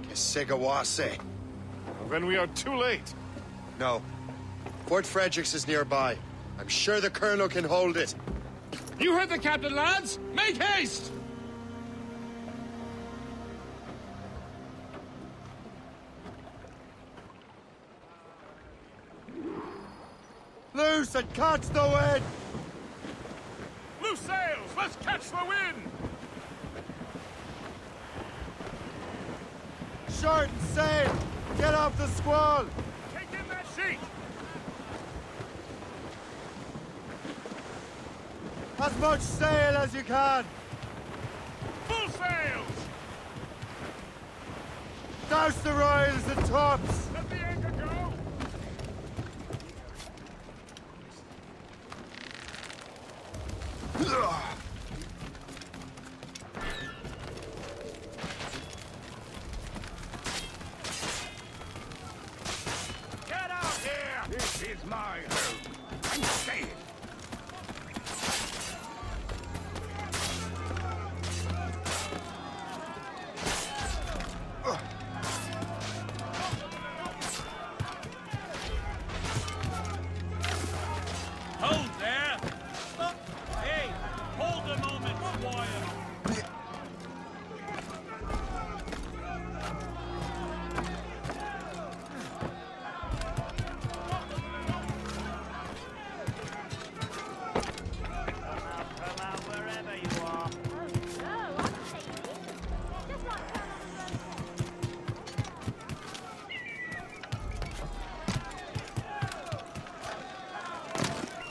Kesigawase. Well, then we are too late. No. Fort Fredericks is nearby. I'm sure the Colonel can hold it. You heard the captain, lads! Make haste! Loose and catch the wind! Loose sails! Let's catch the wind! Short and sail! Get off the squall! Take in that sheet! As much sail as you can! Full sails! Douse the royals and tops! Let the anchor go! Get out here! This is my home. I'm staying. Hold there! Stop! Hey! Hold a moment, Squire! Come out wherever you are.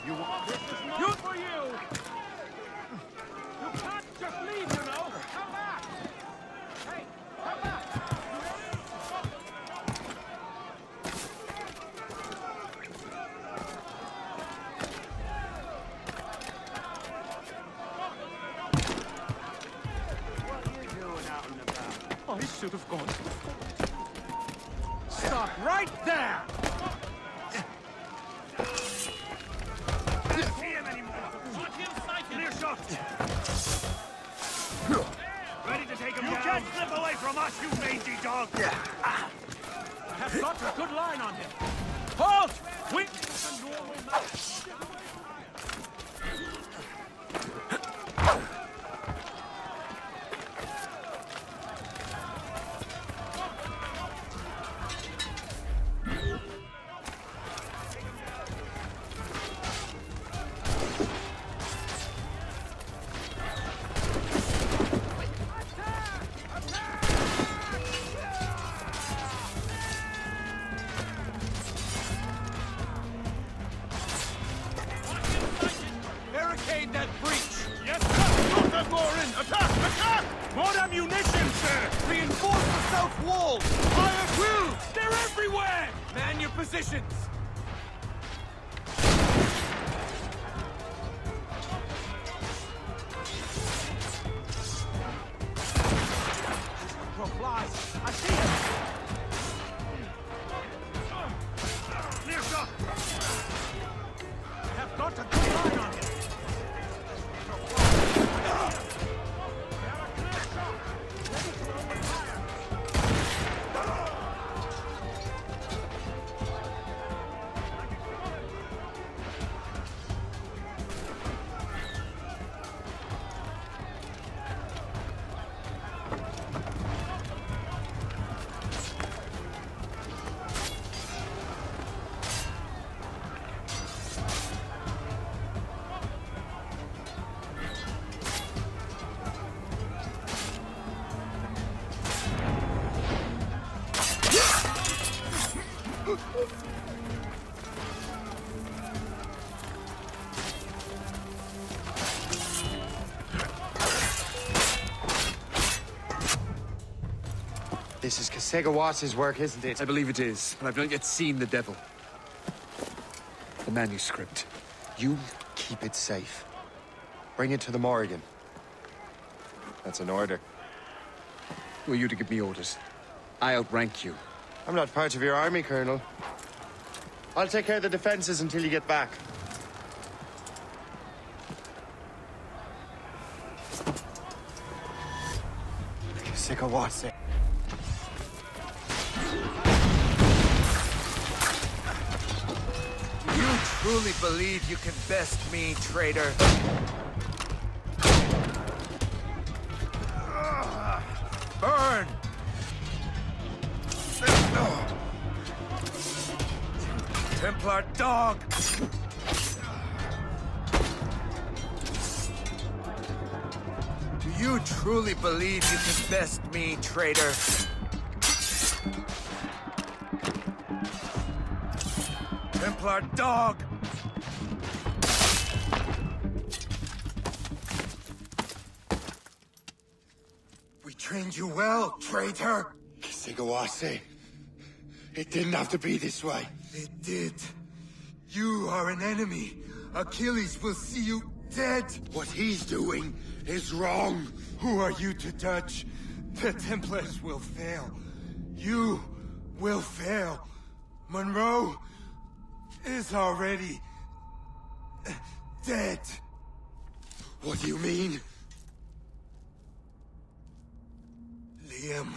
You want this is not for you! You can't just leave, you know! Come back! Hey, come back! What are you doing out and about? I should have gone. Stop right there! Can't see him anymore. Shoot him sighted! Clear shot. Ready to take him down. You can't slip away from us, you mangy dog. I have got a good line on him. Halt! We... ammunition, sir! Reinforce the south wall! Fire through! They're everywhere! Man your positions! Flies! I see him! Clear shot! I have got a good line on him! This is Kasegawas's work, isn't it? I believe it is, but I've not yet seen the devil. The manuscript. You keep it safe. Bring it to the Morrigan. That's an order. Who are you to give me orders? I outrank you. I'm not part of your army, Colonel. I'll take care of the defenses until you get back. Kasegawase. You truly believe you can best me, traitor? Burn! Templar dog! Do you truly believe you can best me, traitor? Templar dog! We trained you well, traitor! Kasegawase. It didn't have to be this way. It did. You are an enemy. Achilles will see you dead. What he's doing is wrong. Who are you to judge? The Templars will fail. You will fail. Monroe is already dead. What do you mean? Liam.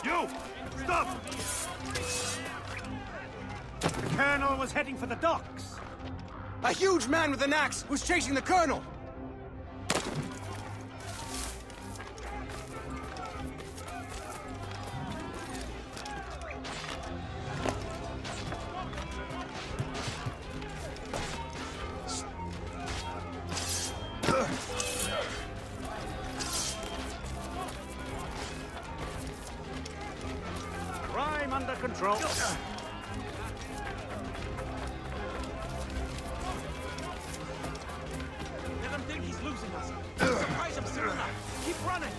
You! Stop! The Colonel was heading for the docks. A huge man with an axe was chasing the Colonel! Crime under control. Let him think he's losing us. Surprise him soon enough. Keep running.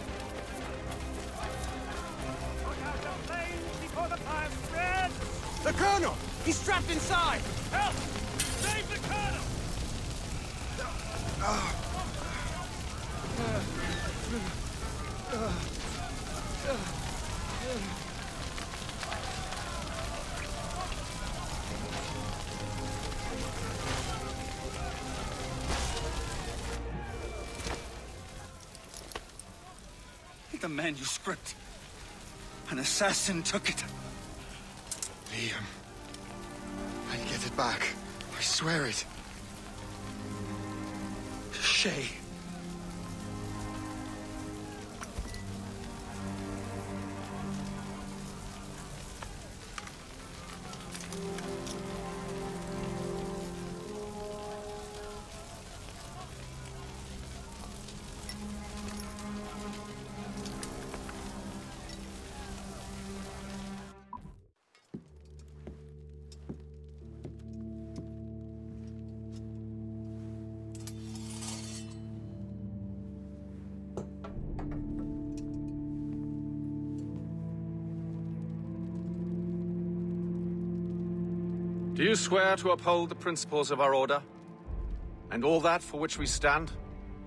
Put out the flames before the fire spreads. The Colonel! He's trapped inside! Help! Save the Colonel! The manuscript. An assassin took it. Liam. I'll get it back. I swear it. Shay. Do you swear to uphold the principles of our order? And all that for which we stand?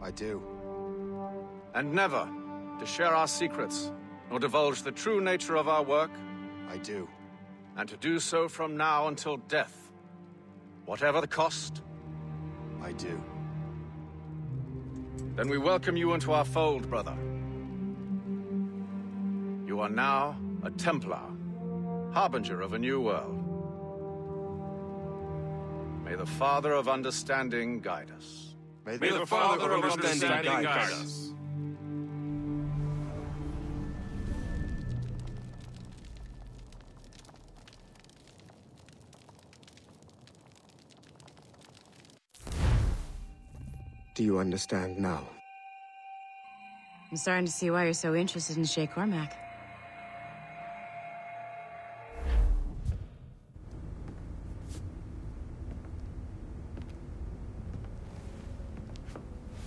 I do. And never to share our secrets, nor divulge the true nature of our work? I do. And to do so from now until death, whatever the cost? I do. Then we welcome you into our fold, brother. You are now a Templar, harbinger of a new world. May the Father of Understanding guide us. May the Father of Understanding guide us. Do you understand now? I'm starting to see why you're so interested in Shay Cormac.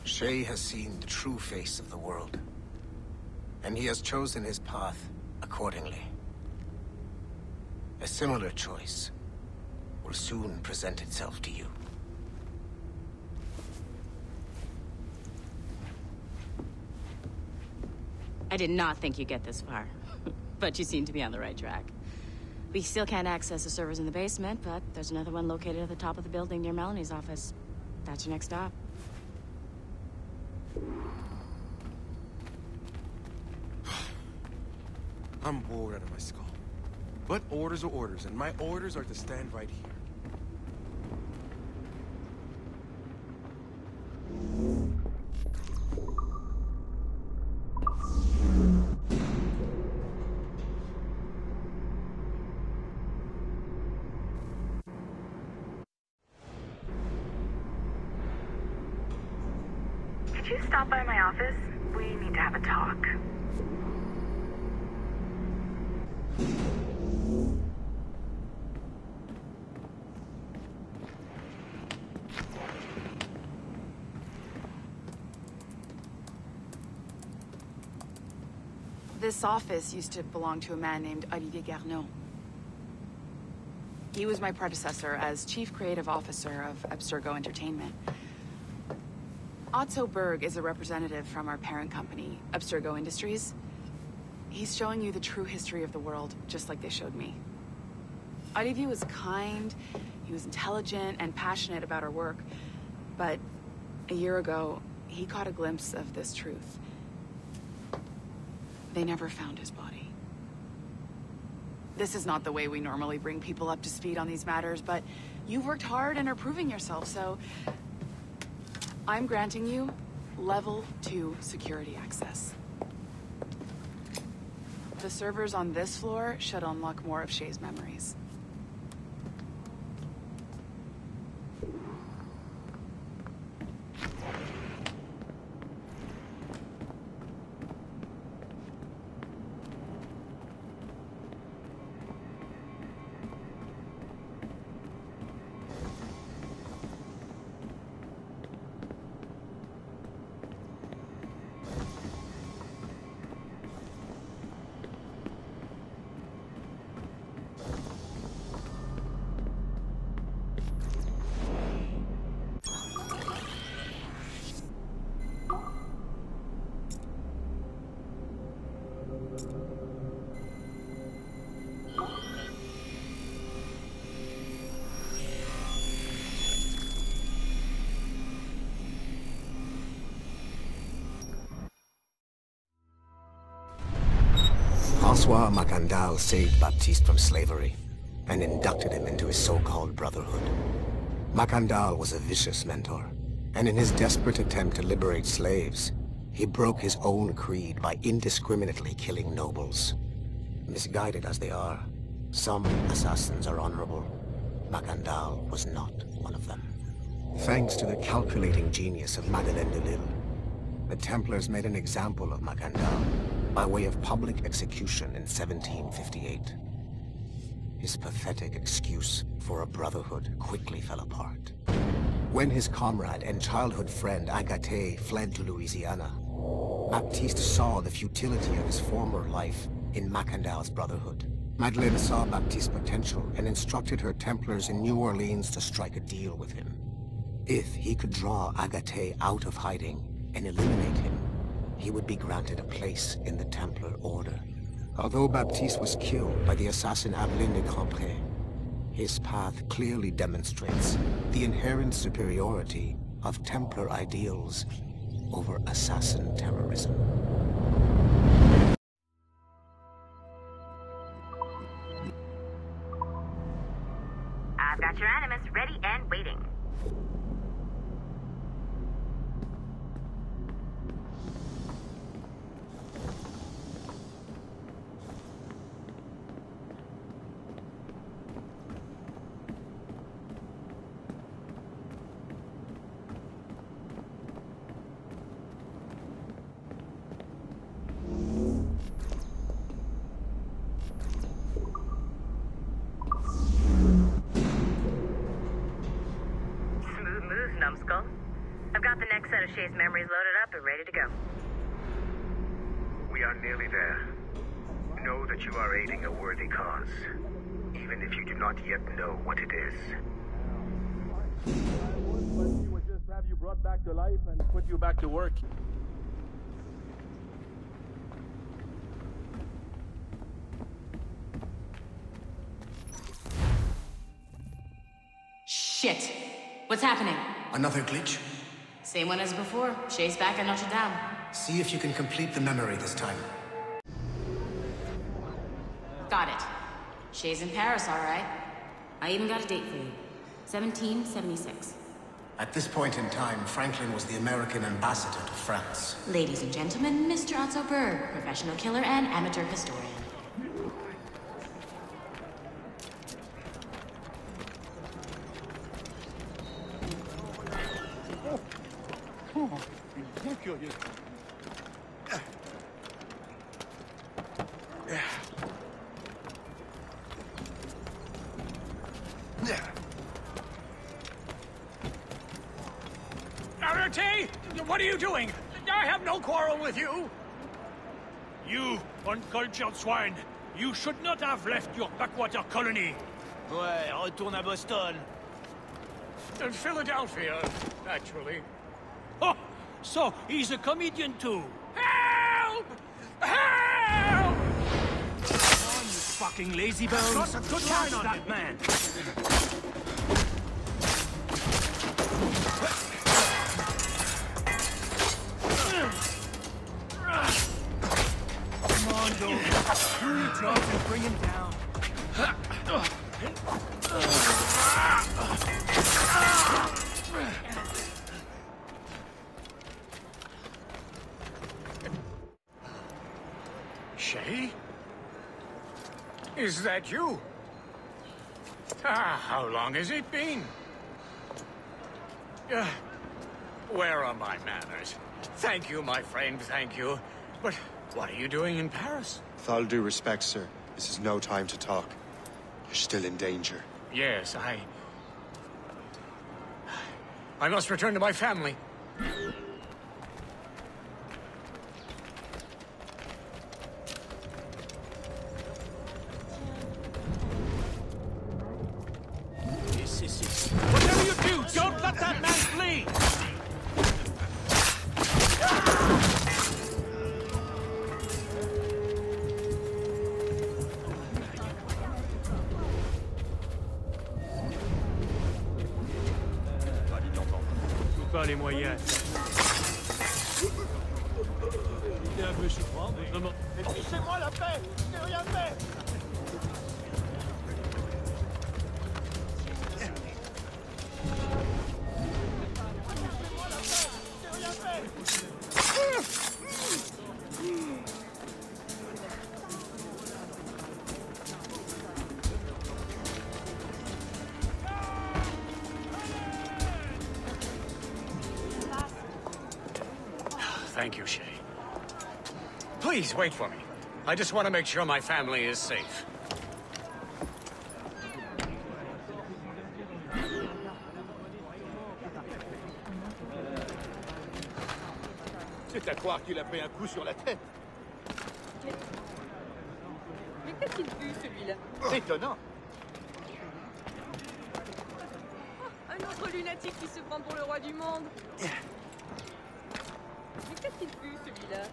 Shay has seen the true face of the world, and he has chosen his path accordingly. A similar choice will soon present itself to you. I did not think you'd get this far, but you seem to be on the right track. We still can't access the servers in the basement, but there's another one located at the top of the building near Melanie's office. That's your next stop. I'm bored out of my skull. But orders are orders, and my orders are to stand right here. Could you stop by my office? We need to have a talk. This office used to belong to a man named Olivier Garneau. He was my predecessor as Chief Creative Officer of Abstergo Entertainment. Otto Berg is a representative from our parent company, Abstergo Industries. He's showing you the true history of the world, just like they showed me. Olivier was kind, he was intelligent and passionate about our work, but a year ago, he caught a glimpse of this truth. They never found his body. This is not the way we normally bring people up to speed on these matters, but you've worked hard and are proving yourself, so I'm granting you level 2 security access. The servers on this floor should unlock more of Shay's memories. François Macandal saved Baptiste from slavery and inducted him into his so-called brotherhood. Macandal was a vicious mentor, and in his desperate attempt to liberate slaves, he broke his own creed by indiscriminately killing nobles. Misguided as they are, some assassins are honorable. Macandal was not one of them. Thanks to the calculating genius of Madeleine de Lille, the Templars made an example of Macandal by way of public execution in 1758. His pathetic excuse for a brotherhood quickly fell apart. When his comrade and childhood friend Agathe fled to Louisiana, Baptiste saw the futility of his former life in Macandal's brotherhood. Madeleine saw Baptiste's potential and instructed her Templars in New Orleans to strike a deal with him. If he could draw Agathe out of hiding and eliminate him, he would be granted a place in the Templar Order. Although Baptiste was killed by the assassin Aveline de Grandpré, his path clearly demonstrates the inherent superiority of Templar ideals over assassin terrorism. I've got your animus ready and waiting. Numbskull. I've got the next set of Shay's memories loaded up and ready to go. We are nearly there. Know that you are aiding a worthy cause, even if you do not yet know what it is. We would just have you brought back to life and put you back to work. Shit! What's happening? Another glitch? Same one as before. Shay's back at Notre Dame. See if you can complete the memory this time. Got it. Shay's in Paris, all right. I even got a date for you. 1776. At this point in time, Franklin was the American ambassador to France. Ladies and gentlemen, Mr. Otto Berg, professional killer and amateur historian. Bien curieux. Arate! What are you doing? I have no quarrel with you! You, uncultured swine! You should not have left your backwater colony! Ouais, retourne à Boston. Philadelphia, actually. Oh! So, he's a comedian too! Help! Help! Come on, you fucking lazy bones! Got a good line on that man! Come on, go! Do your job and bring him down! Shay? Is that you? How long has it been? Where are my manners? Thank you, my friend, thank you. But what are you doing in Paris? With all due respect, sir, this is no time to talk. You're still in danger. Yes, I must return to my family. Whatever you do, don't let that man flee! Pas les moyens. Il est un peu souffrant, mais vraiment. Mais fichez-moi la paix! Je n'ai rien fait! Thank you, Shay. Please, wait for me. I just want to make sure my family is safe. C'est à croire qu'il a pris un coup sur la tête. Mais qu'est-ce qu'il pue, celui-là? ville. Étonnant. Un autre lunatique qui se prend pour le roi du monde. Mais qu'est-ce qu'il pue, celui-là?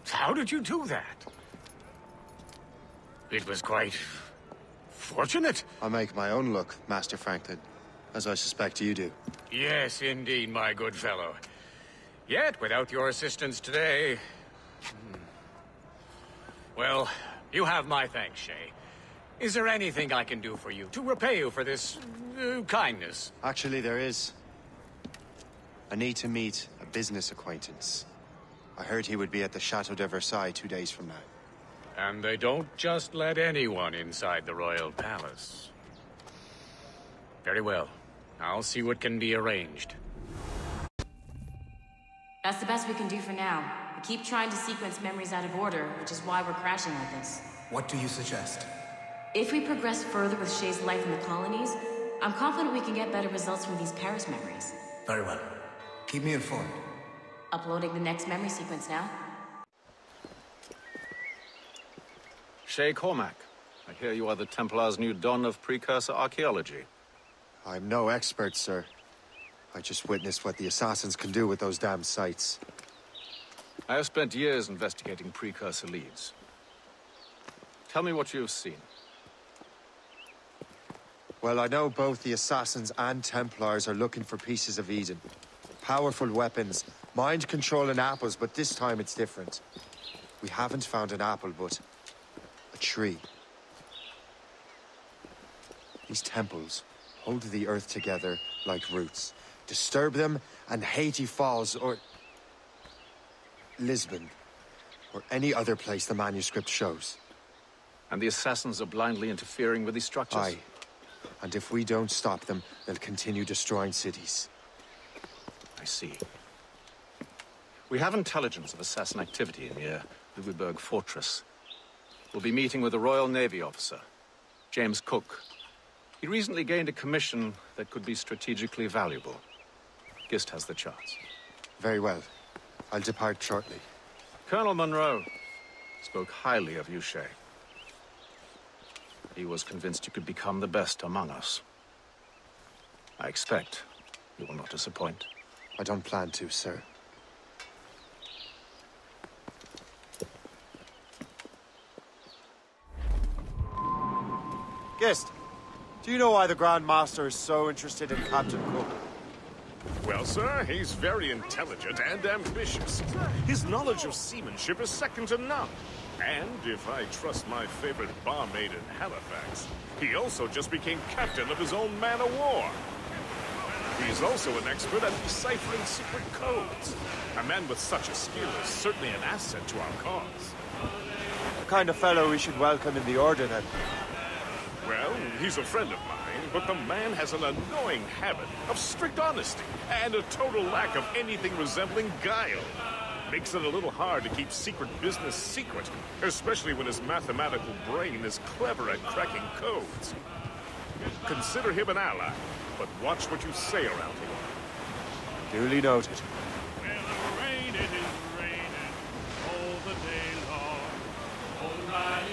How did you do that? It was quite fortunate. I make my own luck, Master Franklin, as I suspect you do. Yes, indeed, my good fellow. Yet, without your assistance today... Well, you have my thanks, Shay. Is there anything I can do for you to repay you for this kindness? Actually, there is. I need to meet a business acquaintance. I heard he would be at the Chateau de Versailles 2 days from now. And they don't just let anyone inside the royal palace. Very well. I'll see what can be arranged. That's the best we can do for now. We keep trying to sequence memories out of order, which is why we're crashing like this. What do you suggest? If we progress further with Shay's life in the colonies, I'm confident we can get better results from these Paris memories. Very well. Keep me informed. Uploading the next memory sequence now. Shay Cormac, I hear you are the Templar's new don of precursor archaeology. I'm no expert, sir. I just witnessed what the assassins can do with those damn sites. I have spent years investigating precursor leads. Tell me what you have seen. Well, I know both the assassins and Templars are looking for pieces of Eden. Powerful weapons, mind-controlling apples, but this time it's different. We haven't found an apple, but a tree. These temples hold the earth together like roots. Disturb them, and Haiti falls, or Lisbon, or any other place the manuscript shows. And the assassins are blindly interfering with these structures? Aye. And if we don't stop them, they'll continue destroying cities. I see. We have intelligence of assassin activity near Louisburg Fortress. We'll be meeting with a Royal Navy officer, James Cook. He recently gained a commission that could be strategically valuable. Gist has the charts. Very well. I'll depart shortly. Colonel Monroe spoke highly of you, Shay. He was convinced you could become the best among us. I expect you will not disappoint. I don't plan to, sir. Gist, do you know why the Grand Master is so interested in Captain Cook? Well, sir, he's very intelligent and ambitious. His knowledge of seamanship is second to none. And if I trust my favorite barmaid in Halifax, he also just became captain of his own man-of-war. He's also an expert at deciphering secret codes. A man with such a skill is certainly an asset to our cause. The kind of fellow we should welcome in the Order, then. Well, he's a friend of mine, but the man has an annoying habit of strict honesty and a total lack of anything resembling guile. Makes it a little hard to keep secret business secret, especially when his mathematical brain is clever at cracking codes. Consider him an ally, but watch what you say around him. Duly noted.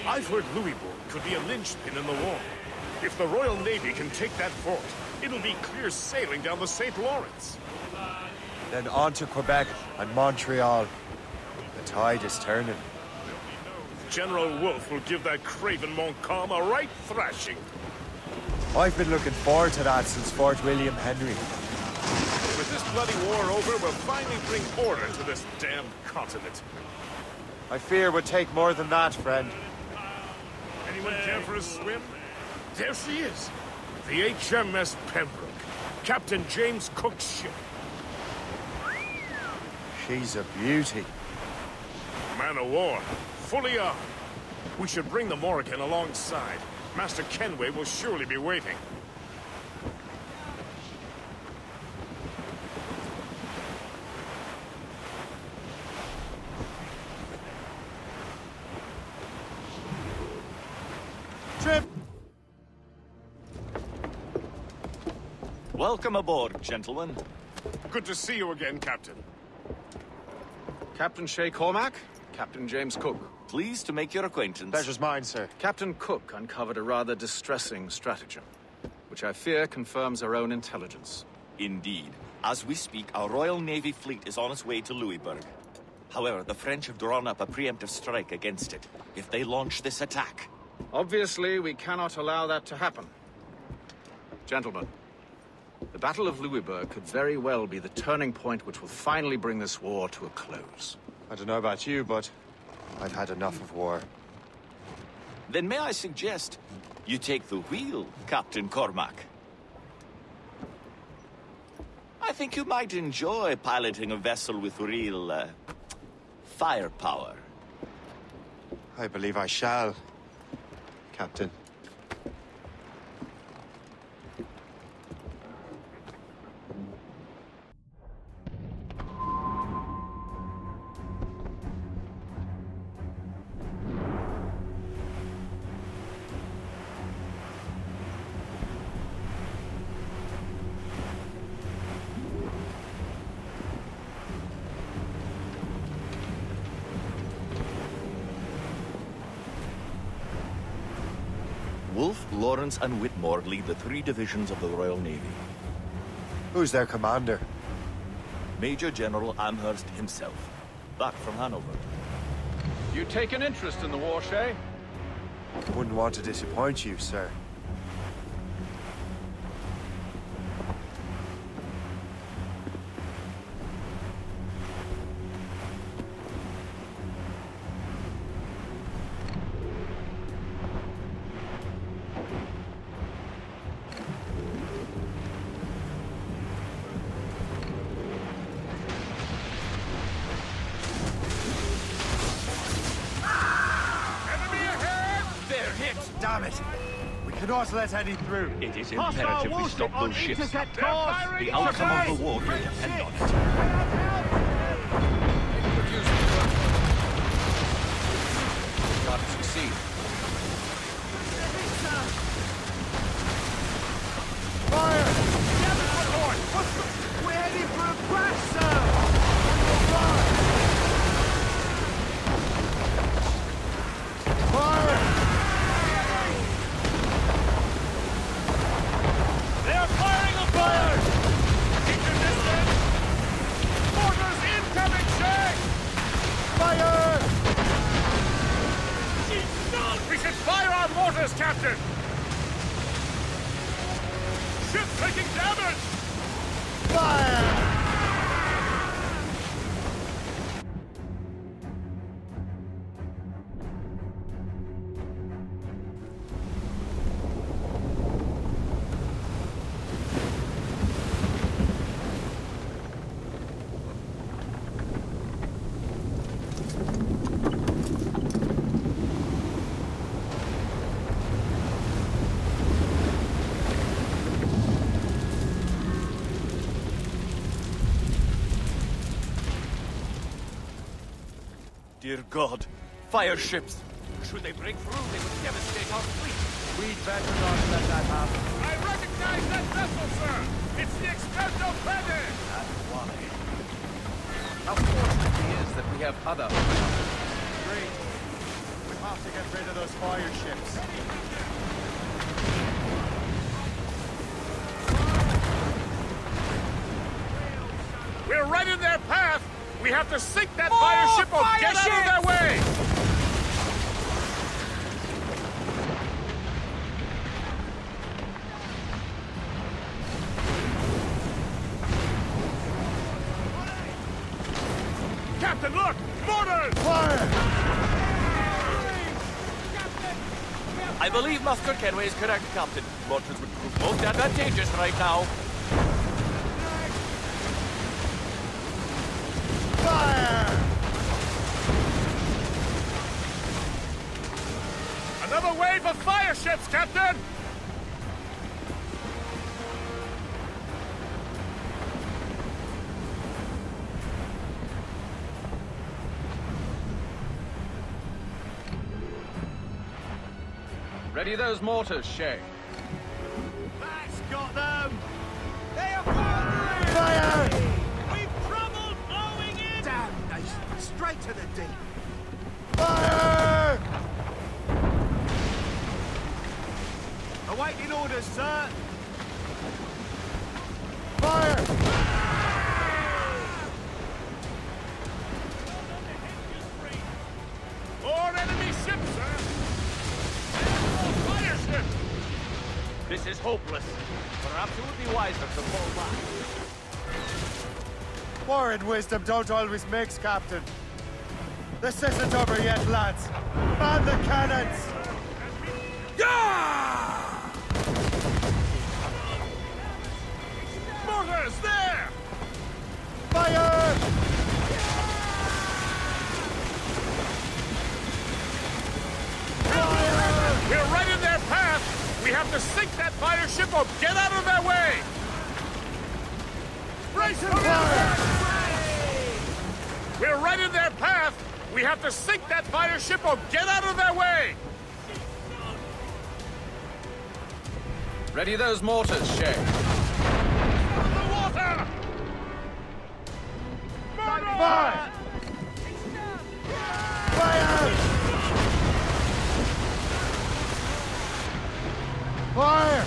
I've heard Louisbourg could be a linchpin in the war. If the Royal Navy can take that fort, it'll be clear sailing down the St. Lawrence. Then on to Quebec and Montreal. The tide is turning. General Wolfe will give that craven Montcalm a right thrashing. I've been looking forward to that since Fort William Henry. With this bloody war over, we'll finally bring order to this damn continent. I fear it would take more than that, friend. Anyone care for a swim? There she is. The HMS Pembroke. Captain James Cook's ship. She's a beauty. Man-of-war. Fully armed. We should bring the Morrigan alongside. Master Kenway will surely be waiting. Trip! Welcome aboard, gentlemen. Good to see you again, Captain. Captain Shay Cormac, Captain James Cook. Pleased to make your acquaintance. Pleasure's mine, sir. Captain Cook uncovered a rather distressing stratagem, which I fear confirms our own intelligence. Indeed. As we speak, our Royal Navy fleet is on its way to Louisbourg. However, the French have drawn up a preemptive strike against it, if they launch this attack. Obviously, we cannot allow that to happen. Gentlemen, the Battle of Louisbourg could very well be the turning point which will finally bring this war to a close. I don't know about you, but I've had enough of war. Then may I suggest you take the wheel, Captain Cormac? I think you might enjoy piloting a vessel with real, firepower. I believe I shall, Captain. Wolfe, Lawrence, and Whitmore lead the 3 divisions of the Royal Navy. Who's their commander? Major General Amherst himself, back from Hanover. You take an interest in the war, Shay? Wouldn't want to disappoint you, sir. Damn it! We cannot let any through. It is imperative we stop those ships. The outcome of the war will depend on it. Got to succeed. Fire! We're heading for a crash, sir! Fire! They're firing a fire! Keep your distance! Mortars incoming, Shay! Fire! We should fire our mortars, Captain! Ship taking damage! Fire! Dear God, fire ships! Should they break through, they would devastate our fleet. We'd better not let that happen. I recognize that vessel, sir! It's the Experto Pede! That's why. How fortunate he is that we have other options. Great. We have to get rid of those fire ships. We're right in their path! We have to sink that fire ship or get out of their way! Captain, look! Mortars! Fire! I believe Master Kenway is correct, Captain. Mortars would prove most advantageous right now. Fire! Another wave of fire ships, Captain! Ready those mortars, Shay. That's got them! They are firing! Fire! We've trouble blowing in! Damnation! Straight to the deep! Fire! Awaiting orders, sir! Fire! More enemy ships, sir! Fire ships! This is hopeless. Perhaps it would be wiser to fall back. War and wisdom don't always mix, Captain. This isn't over yet, lads. Man the cannons! Yeah! Mortars, there! Fire! We're right in their path! We have to sink that fire ship or get out of their way! Brace for fire! We're right in their path! We have to sink that fire ship or get out of their way! Ready those mortars, Shay. The water! Fire! Fire! Fire!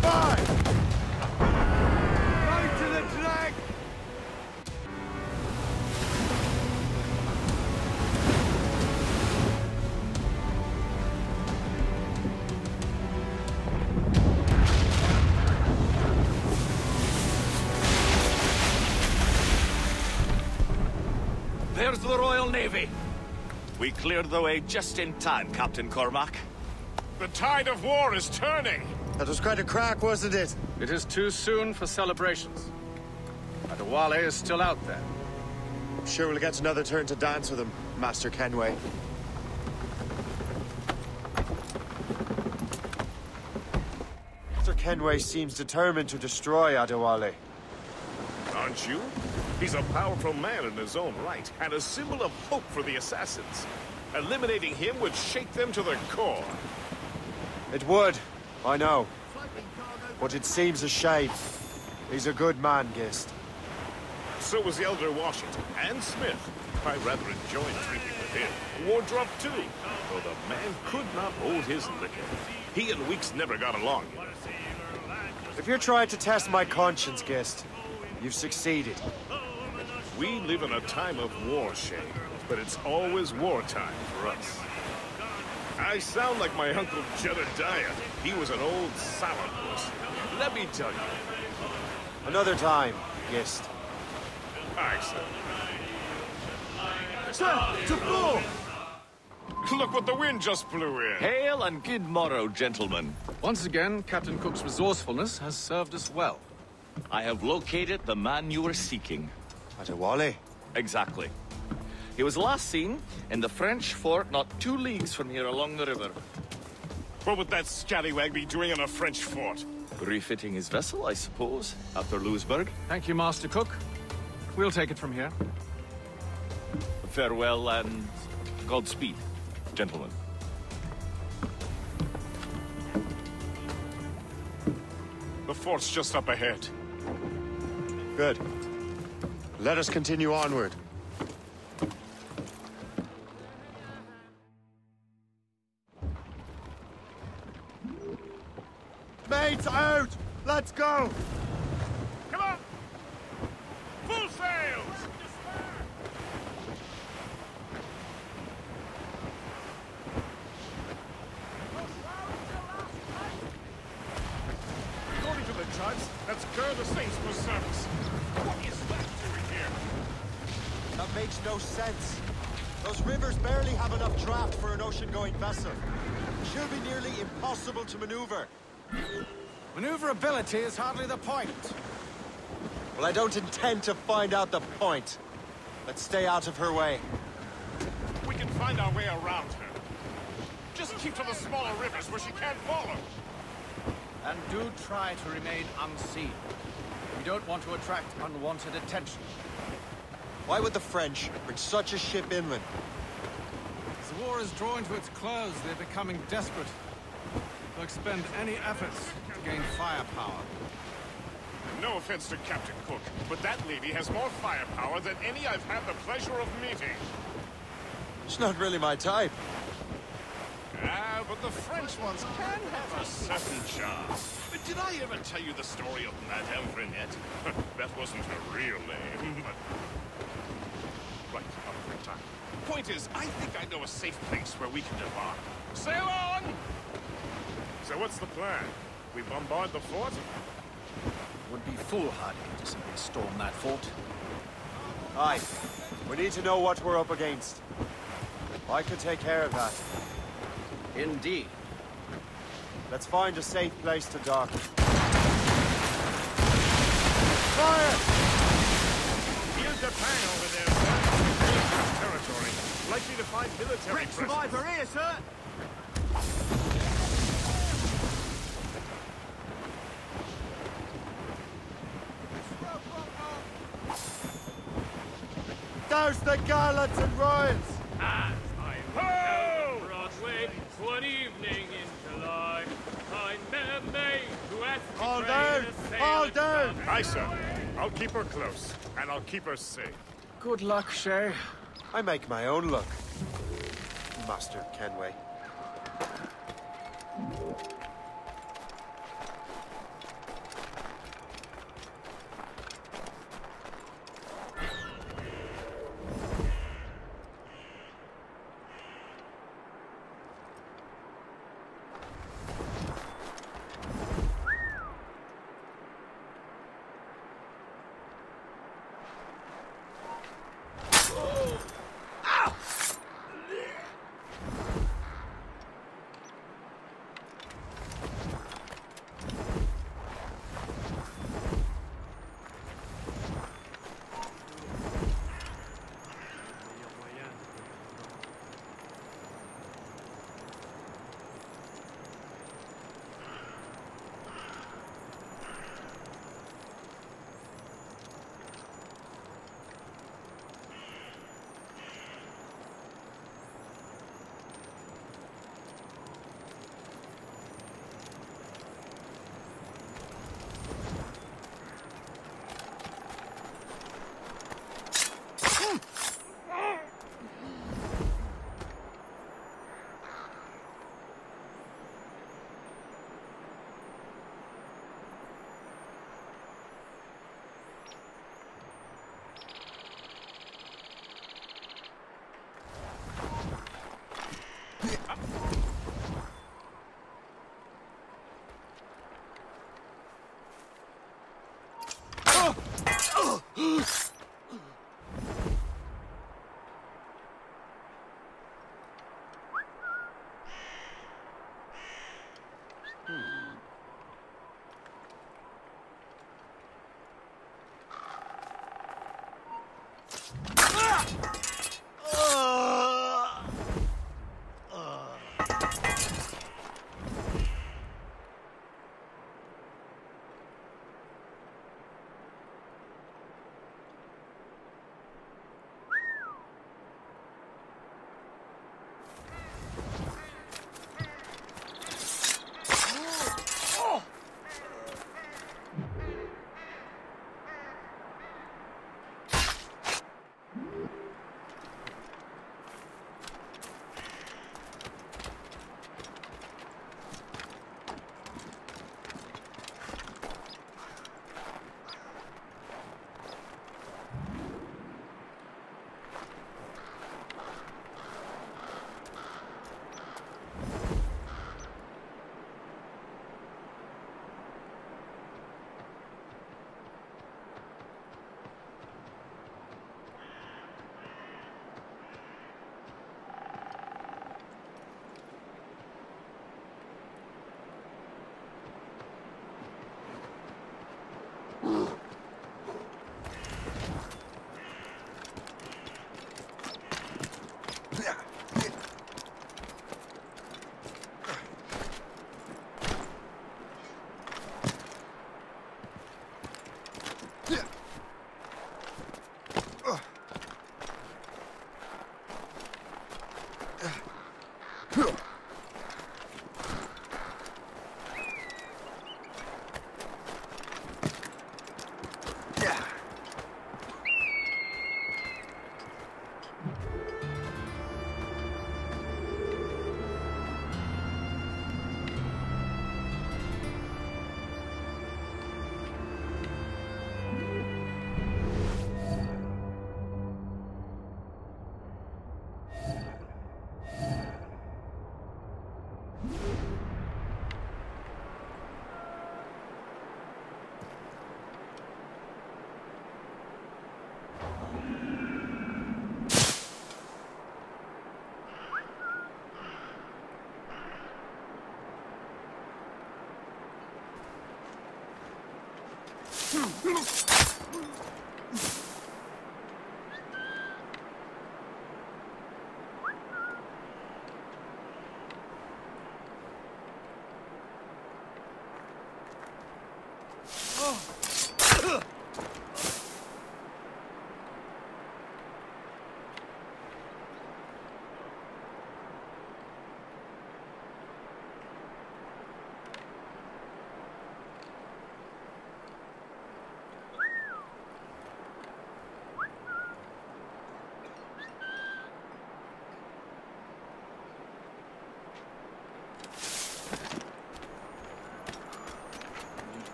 Fire! Right to the drag! There's the Royal Navy. We cleared the way just in time, Captain Cormac. The tide of war is turning! That was quite a crack, wasn't it? It is too soon for celebrations. Adewale is still out there. I'm sure we'll get another turn to dance with him, Master Kenway. Master Kenway seems determined to destroy Adewale. Aren't you? He's a powerful man in his own right, and a symbol of hope for the assassins. Eliminating him would shake them to their core. It would, I know. But it seems a shame. He's a good man, Gist. So was the Elder Washington, and Smith. I rather enjoyed drinking with him. Wardrop, too, though the man could not hold his liquor. He and Weeks never got along. If you're trying to test my conscience, Gist, you've succeeded. We live in a time of war, Shay, but it's always wartime for us. I sound like my Uncle Jedediah. He was an old sourpuss. Let me tell you. Another time, Gist. Aye, sir. Sir, to port! Look what the wind just blew in. Hail and good morrow, gentlemen. Once again, Captain Cook's resourcefulness has served us well. I have located the man you were seeking. Adewale? Exactly. He was last seen in the French fort not 2 leagues from here along the river. What would that scallywag be doing in a French fort? Refitting his vessel, I suppose, after Louisburg. Thank you, Master Cook. We'll take it from here. Farewell and Godspeed, gentlemen. The fort's just up ahead. Good. Let us continue onward. Mates out! Let's go! Come on! Full sails! According to the judge, that's Cur the Saints for service. What is that doing here? That makes no sense. Those rivers barely have enough draft for an ocean-going vessel. She'll be nearly impossible to maneuver. Maneuverability is hardly the point. Well, I don't intend to find out the point. Let's stay out of her way. We can find our way around her. Just keep to the smaller rivers where she can't follow. And do try to remain unseen. We don't want to attract unwanted attention. Why would the French bring such a ship inland? As the war is drawing to its close, they're becoming desperate. They'll expend any efforts to gain firepower. No offense to Captain Cook, but that lady has more firepower than any I've had the pleasure of meeting. She's not really my type. Ah, but the French ones can have a certain charm. But did I ever tell you the story of Madame Renette? That wasn't her real name, but... Right, other time. Point is, I think I know a safe place where we can embark. Sail on! So what's the plan? We bombard the fort? It would be foolhardy to simply storm that fort. Aye. We need to know what we're up against. I could take care of that. Indeed. Let's find a safe place to dock. Fire! Here's Japan over there, sir. Dangerous territory. Likely to find military presence. Survivor here, sir! Douse the gallants and royals! As I Ho! Broadway, one evening in July, I met a maid who asked me All to down! sail All it down! from Aye, sir. I'll keep her close, and I'll keep her safe. Good luck, Shay. I make my own luck, Master Kenway.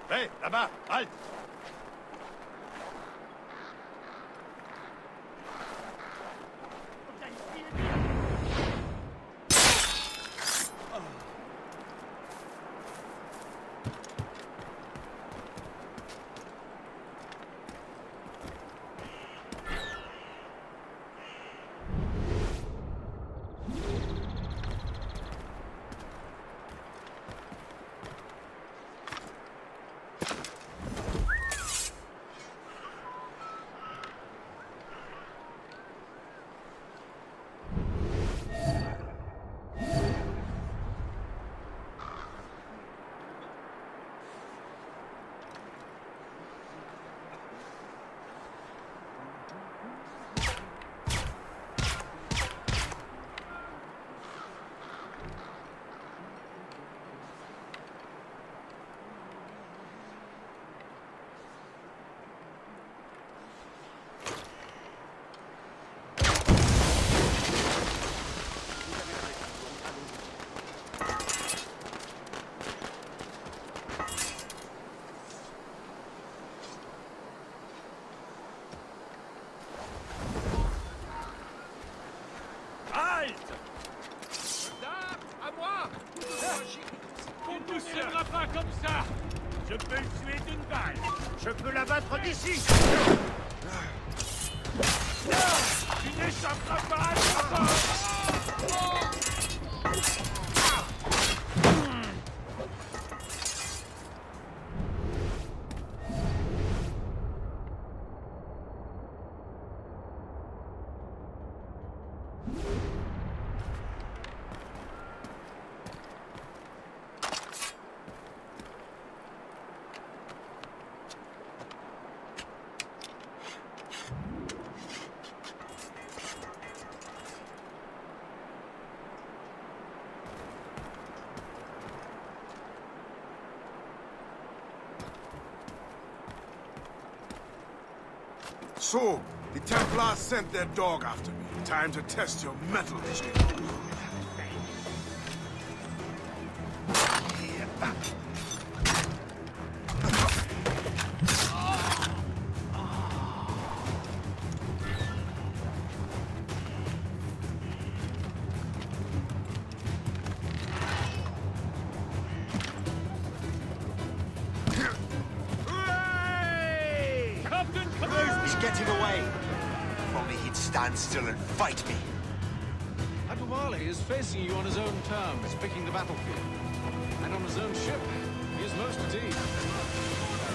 Hé, là-bas, halte! Je peux le tuer d'une balle. Je peux l'abattre d'ici. Tu n'échapperas pas à l'histoire. So, the Templars sent their dog after me. Time to test your mettle, Jake. stand still and fight me. Adewale is facing you on his own terms, picking the battlefield. And on his own ship, he is most at ease.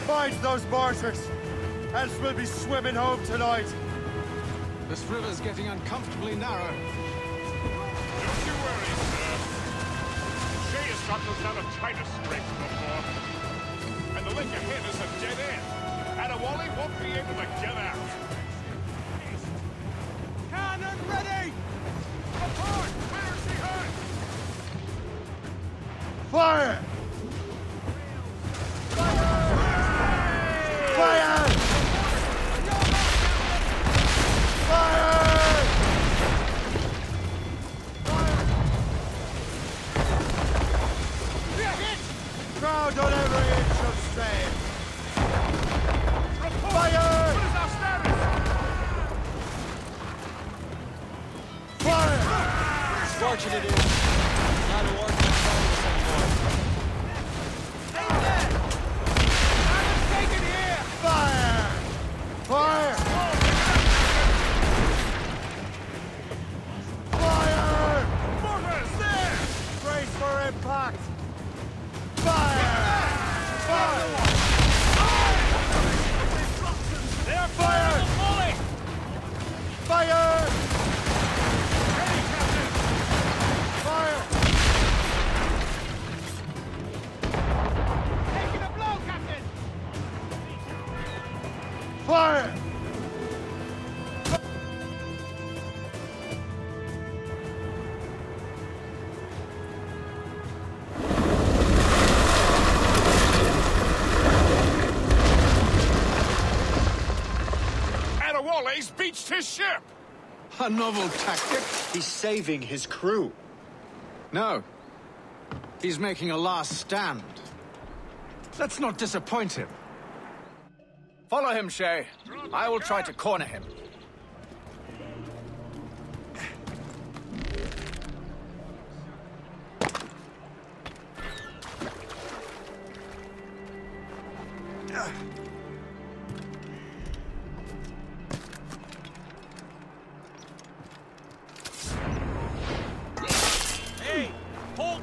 Find those mortars, else we'll be swimming home tonight. This river's getting uncomfortably narrow. Don't you worry, sir. Shay has gotten us out of tighter scrapes before. And the lake ahead is a dead end. Adewale won't be able to get out. Cannon ready! Report! Where is he hurt? Fire! Fire! Fire! We're hit! Crowd on every inch of strain. Report! Fire! What is our status? Fire! Fortunate it is. Not a war can fight us anymore. Stay there! I'm taken here! Fire! Fire! Fire! Mortars there! Brace for impact! Fire! Fire! They're Fire! falling! Fire! Ready, Captain! Fire! Taking a blow, Captain! Fire! Adewale's beached his ship! A novel tactic? He's saving his crew. No. He's making a last stand. Let's not disappoint him. Follow him, Shay. I will try to corner him. Hey! Hold!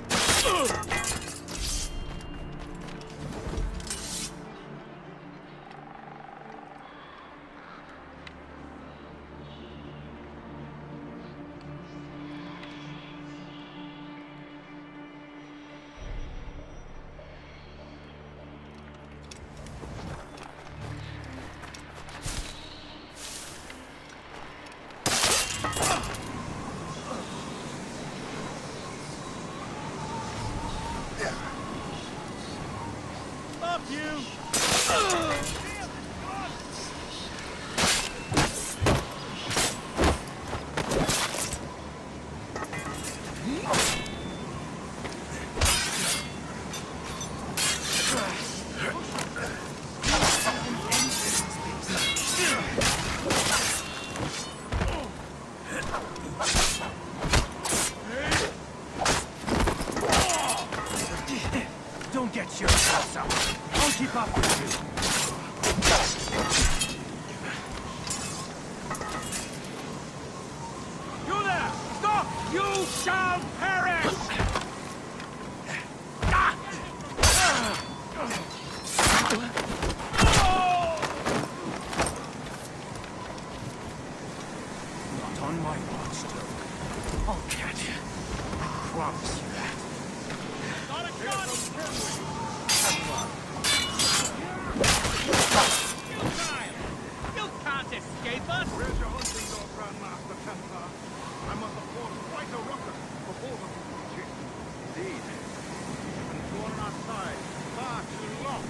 Up you! Don't get your ass up. I'll keep up with you. You there! Stop! You shall perish! Not on my watch, Joe. I'll catch you. I promise you that. Not a gun! You can't escape us! Where's your hunting dog, Grandmaster Templar? I must have caused quite a ruckus before the chief. Indeed. And torn our side far too long.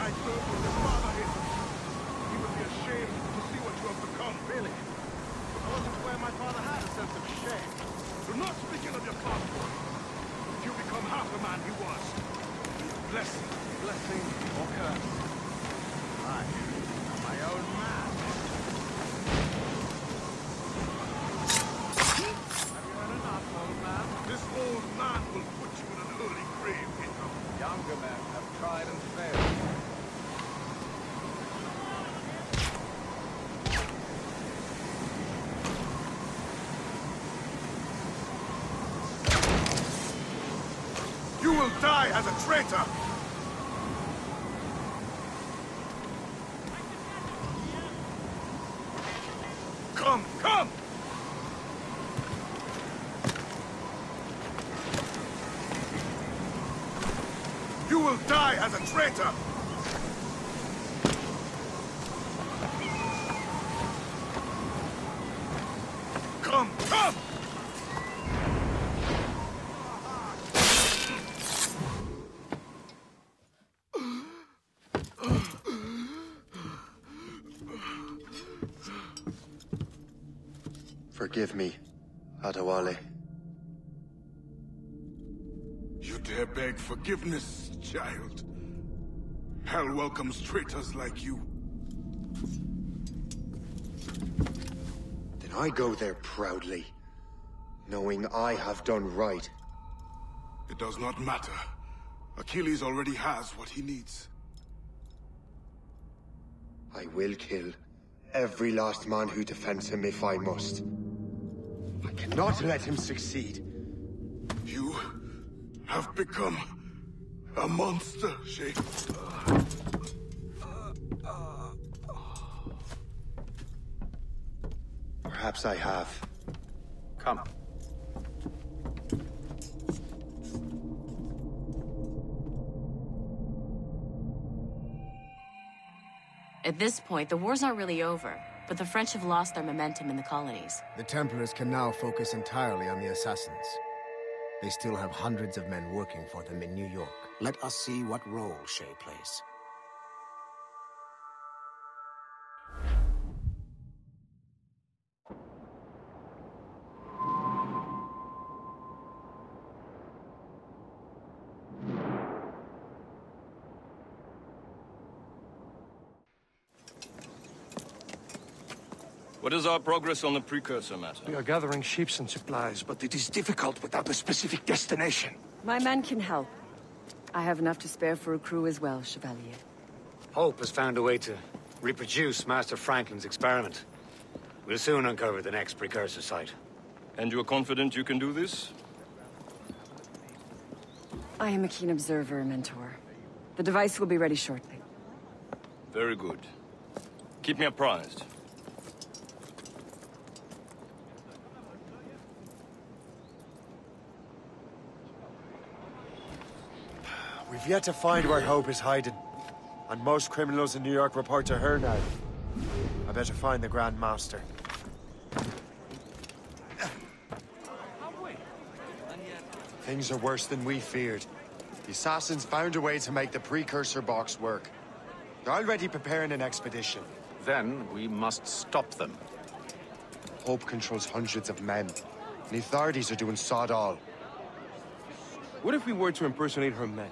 I served with your father here. He would be ashamed to see what you have become. Really? I wasn't aware my father had a sense of shame. Do not speak ill of your father. If you become half the man he was, bless die as a traitor! Come, come! You will die as a traitor! Come, come! Forgive me, Adewale. You dare beg forgiveness, child? Hell welcomes traitors like you. Then I go there proudly, knowing I have done right. It does not matter. Achilles already has what he needs. I will kill every last man who defends him if I must. I cannot let him succeed. You have become a monster, Shay. Perhaps I have. Come. At this point, the war's not really over, but the French have lost their momentum in the colonies. The Templars can now focus entirely on the assassins. They still have hundreds of men working for them in New York. Let us see what role Shay plays. What is our progress on the precursor matter? We are gathering ships and supplies, but it is difficult without a specific destination. My man can help. I have enough to spare for a crew as well, Chevalier. Hope has found a way to reproduce Master Franklin's experiment. We'll soon uncover the next precursor site. And you're confident you can do this? I am a keen observer, Mentor. The device will be ready shortly. Very good. Keep me apprised. We've yet to find where Hope is hiding. And most criminals in New York report to her now. I better find the Grand Master. Things are worse than we feared. The assassins found a way to make the precursor box work. They're already preparing an expedition. Then we must stop them. Hope controls hundreds of men. And the authorities are doing sod all. What if we were to impersonate her men?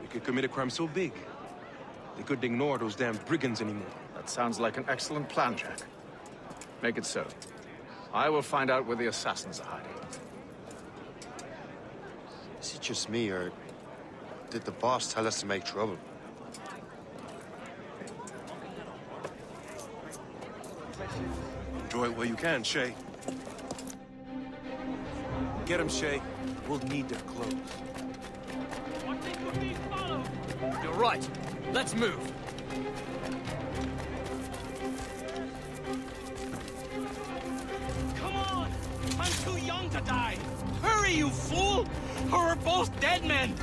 We could commit a crime so big, they couldn't ignore those damn brigands anymore. That sounds like an excellent plan, Jack. Make it so. I will find out where the assassins are hiding. Is it just me, or did the boss tell us to make trouble? Enjoy it while you can, Shay. Get him, Shay. We'll need their clothes. You're right. Let's move. Come on! I'm too young to die! Hurry, you fool! Or we're both dead men!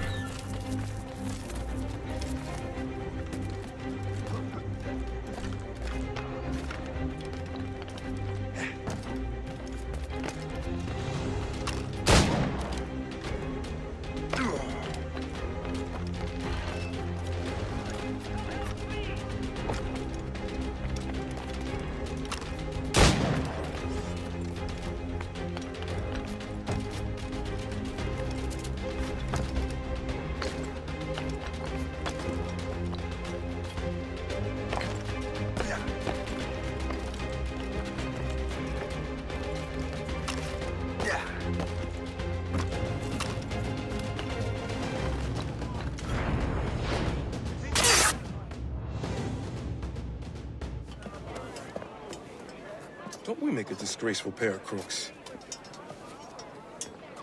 Don't we make a disgraceful pair of crooks?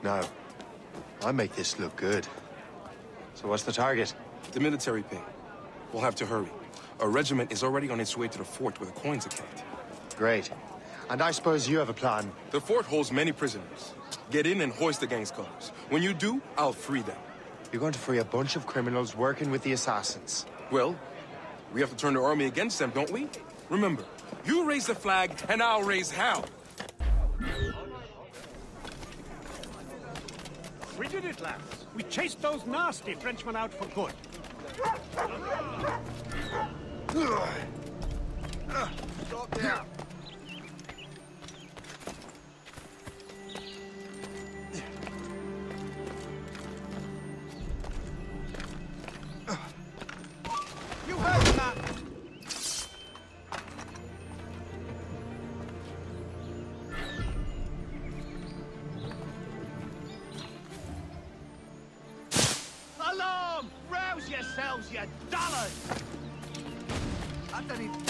No. I make this look good. So what's the target? The military ping. We'll have to hurry. A regiment is already on its way to the fort where the coins are kept. Great. And I suppose you have a plan. The fort holds many prisoners. Get in and hoist the gang's colors. When you do, I'll free them. You're going to free a bunch of criminals working with the assassins. Well, we have to turn the army against them, don't we? Remember, you raise the flag, and I'll raise hell. We did it, lads. We chased those nasty Frenchmen out for good. Stop there. You heard that? Alarm! Rouse yourselves, you dullards! I don't even...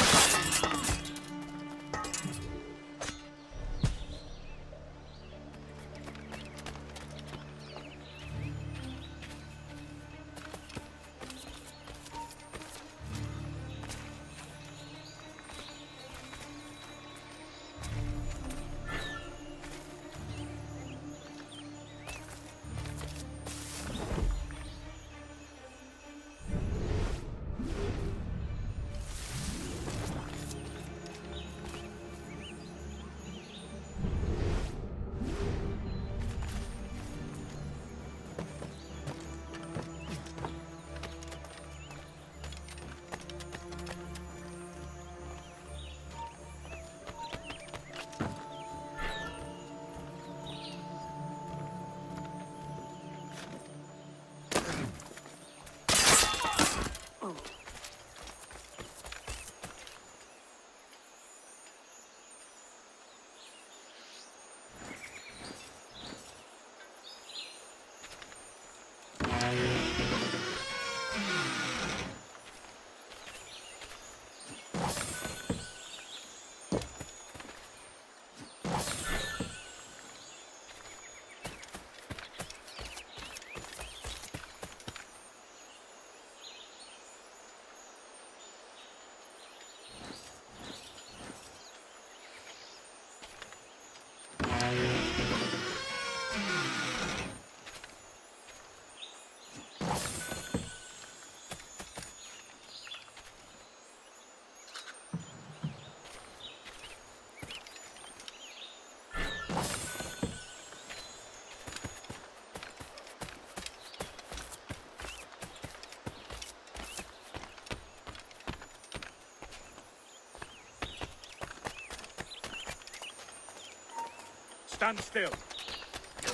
Stand still.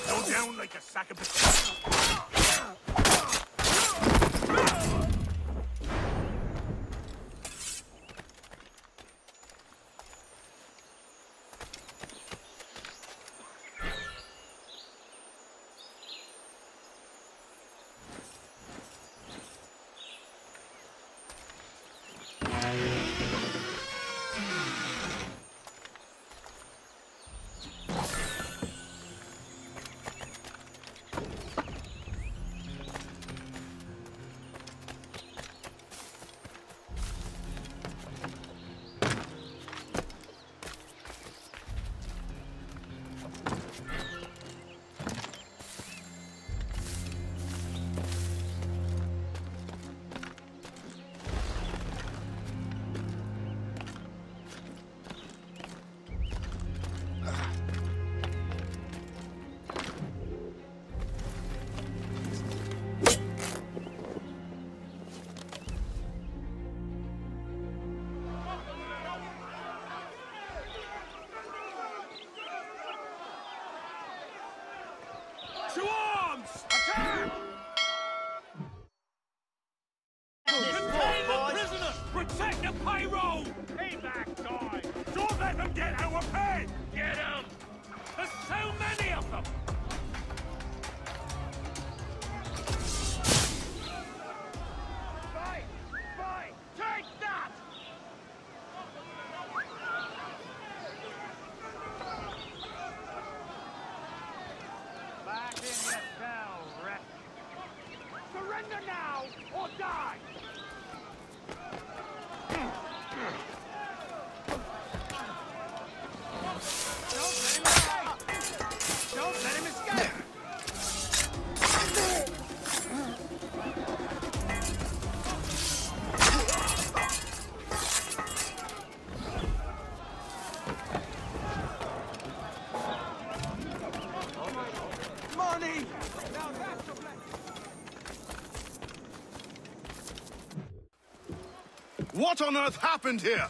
Go down like a sack of potatoes. To arms! Attack! Contain the prisoners! Protect the payroll! Payback time! Don't let them get our pay! Get them! There's so many of them! Fight! Fight! Take that! Back in yourselves! What on earth happened here?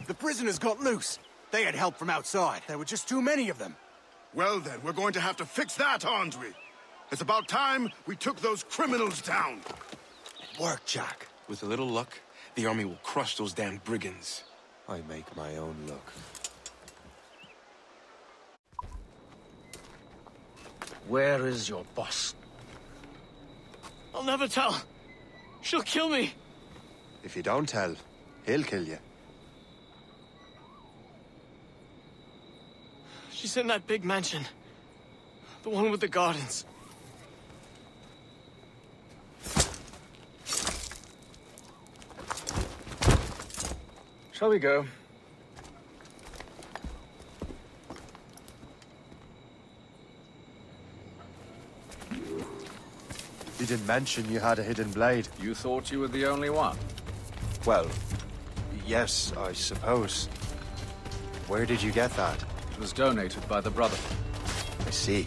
The prisoners got loose. They had help from outside. There were just too many of them. Well then, we're going to have to fix that, aren't we? It's about time we took those criminals down. It worked, Jack. With a little luck, the army will crush those damn brigands. I make my own luck. Where is your boss? I'll never tell. She'll kill me. If you don't tell, he'll kill you. She's in that big mansion. The one with the gardens. Shall we go? You didn't mention you had a hidden blade. You thought you were the only one? Well, yes, I suppose. Where did you get that? It was donated by the Brotherhood. I see.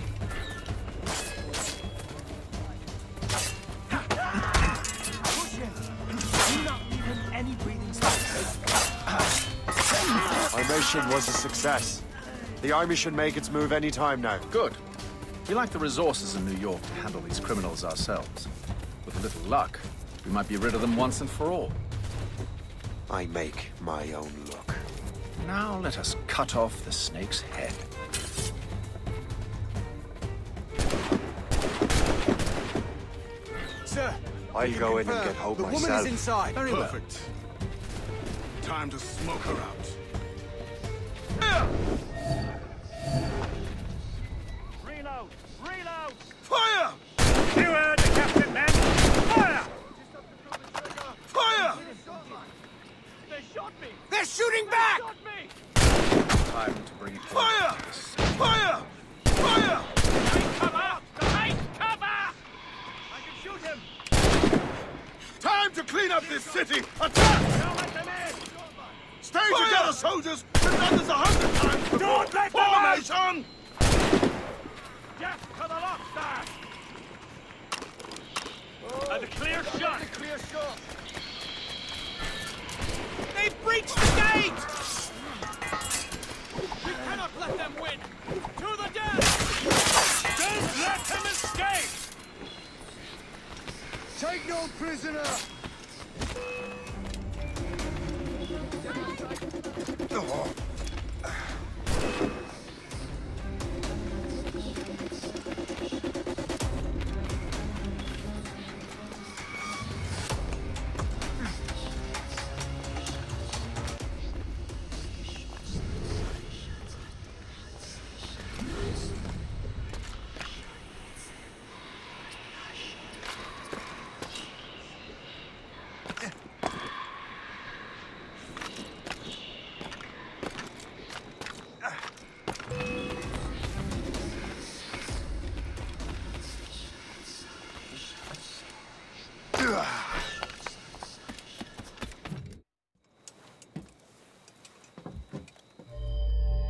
Our mission was a success. The army should make its move any time now. Good. We lack the resources in New York to handle these criminals ourselves. With a little luck, we might be rid of them once and for all. I make my own luck. Now let us cut off the snake's head. Sir, I'll go in and get Hope the myself. woman is inside. Very perfect. Time to smoke her out. Reload! Reload! Fire! You heard the captain, men! Fire! Fire! They shot me! They're shooting back! They shot me! Time to bring it Fire! Fire! Fire! Take cover! Take cover! I can shoot him! Time to clean up this city! Attack! Don't let them in! Stay together, soldiers! We've done this 100 times before! Don't let them in! Formation! Just to the lock, sir! And a clear shot! Clear shot! They've breached the gate! We cannot let them win! To the death! Don't let them escape! Take no prisoner! Oh.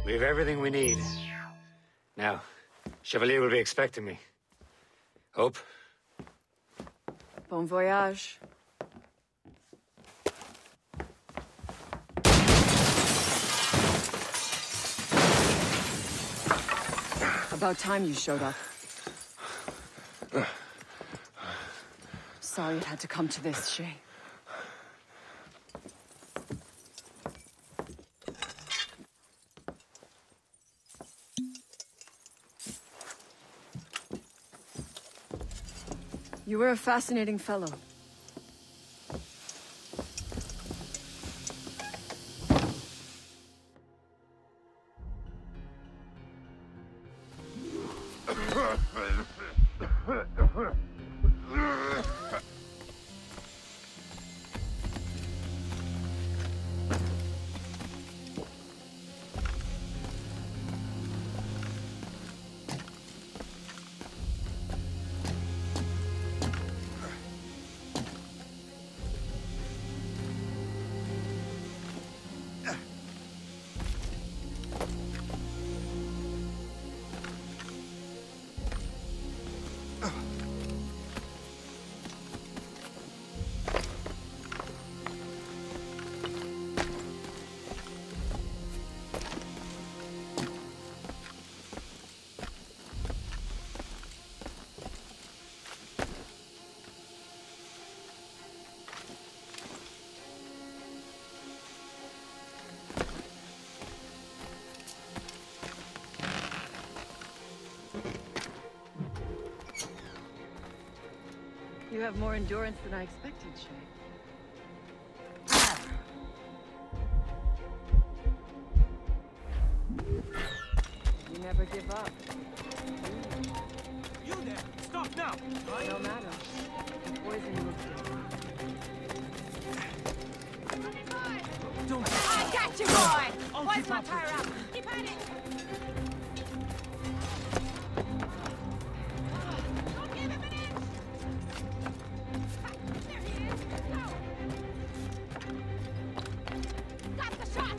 We have everything we need. Now, Chevalier will be expecting me. Hope? Bon voyage. About time you showed up. Sorry it had to come to this, Shay. You were a fascinating fellow. You have more endurance than I expected, Shay. You never give up. You there! Stop now! No matter. The poison will kill. Don't. I got you, boy! Where's my tire up? Keep at it! Don't give him an inch! There he is! Go! Got the shot!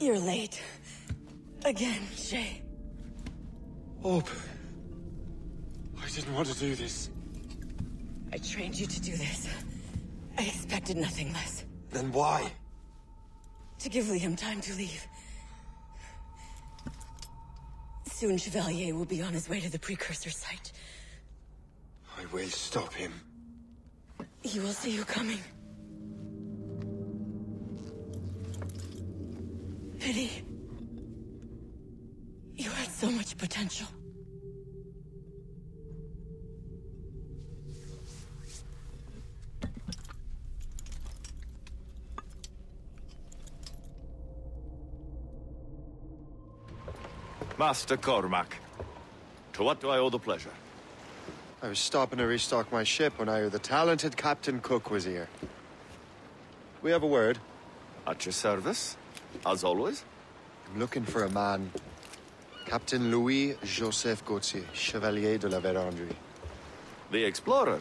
You're late. Again, Shay. Hope. I didn't want to do this. I trained you to do this. I expected nothing less. Then why? To give Liam time to leave. Soon Chevalier will be on his way to the precursor site. I will stop him. He will see you coming. Pity. You had so much potential. Master Cormac, to what do I owe the pleasure? I was stopping to restock my ship when I heard the talented Captain Cook was here. We have a word. At your service, as always. I'm looking for a man. Captain Louis-Joseph Gauthier, Chevalier de la Vérendrye. The explorer.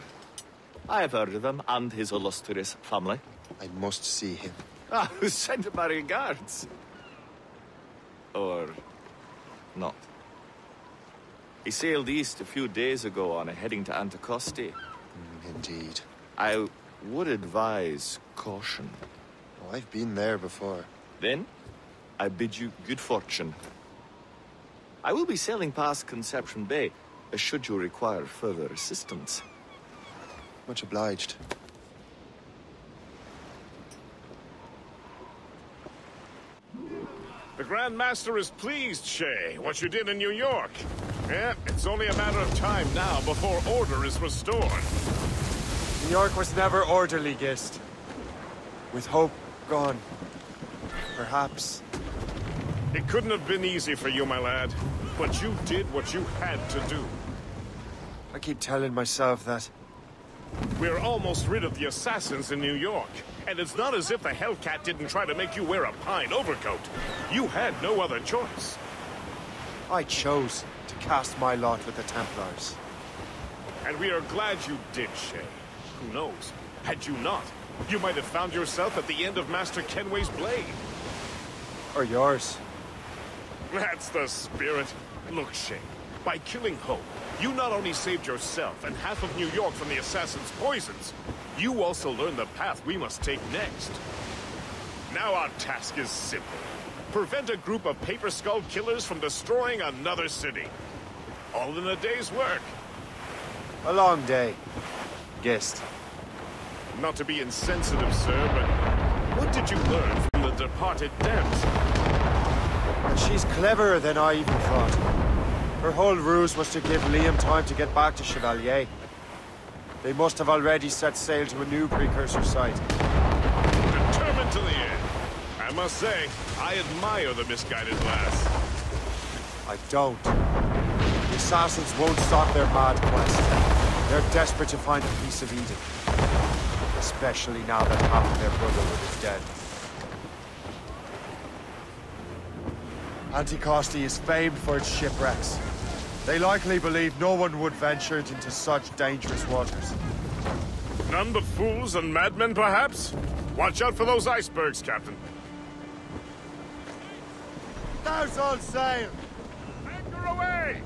I have heard of him and his illustrious family. I must see him. Ah, send my regards. Or not. He sailed east a few days ago on a heading to Anticosti. Indeed. I would advise caution. Oh, I've been there before. Then, I bid you good fortune. I will be sailing past Conception Bay, should you require further assistance. Much obliged. The Grand Master is pleased, Shay, what you did in New York. Yeah, it's only a matter of time now before order is restored. New York was never orderly, Gist. With hope gone, perhaps. It couldn't have been easy for you, my lad. But you did what you had to do. I keep telling myself that. We're almost rid of the assassins in New York. And it's not as if the Hellcat didn't try to make you wear a pine overcoat. You had no other choice. I chose to cast my lot with the Templars. And we are glad you did, Shay. Who knows? Had you not, you might have found yourself at the end of Master Kenway's blade. Or yours. That's the spirit. Look, Shay, by killing Hope, you not only saved yourself and half of New York from the assassins' poisons, you also learned the path we must take next. Now our task is simple. Prevent a group of Paper Skull killers from destroying another city. All in a day's work. A long day. Gist. Not to be insensitive, sir, but what did you learn from the departed damsel? And she's cleverer than I even thought. Her whole ruse was to give Liam time to get back to Chevalier. They must have already set sail to a new precursor site. Determined to the end. I must say, I admire the misguided lass. I don't. The assassins won't stop their mad quest. They're desperate to find a piece of Eden. Especially now that half of their brotherhood is dead. Anticosti is famed for its shipwrecks. They likely believe no one would venture into such dangerous waters. None but fools and madmen, perhaps? Watch out for those icebergs, Captain. Now's all sail! Anchor away!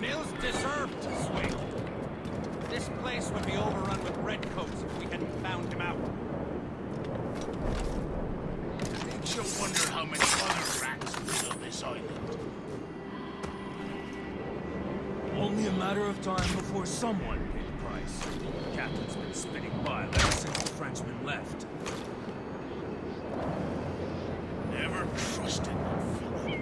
Mills deserved to swing. This place would be overrun with redcoats if we hadn't found him out. Makes you wonder how many other rats live on this island. Only a matter of time before someone paid the price. The captain's been spinning wild ever since the Frenchman left. Never trusted that fellow.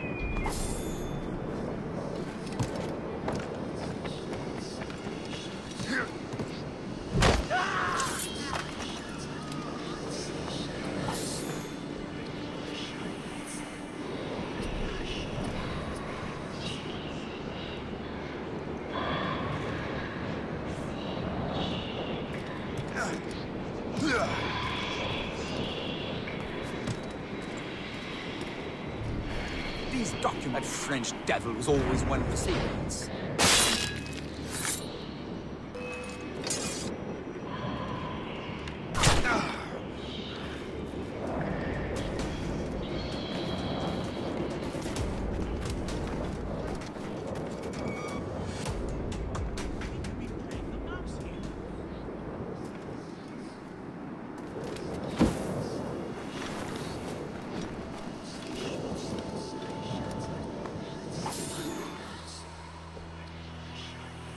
These document French devils always won the secrets.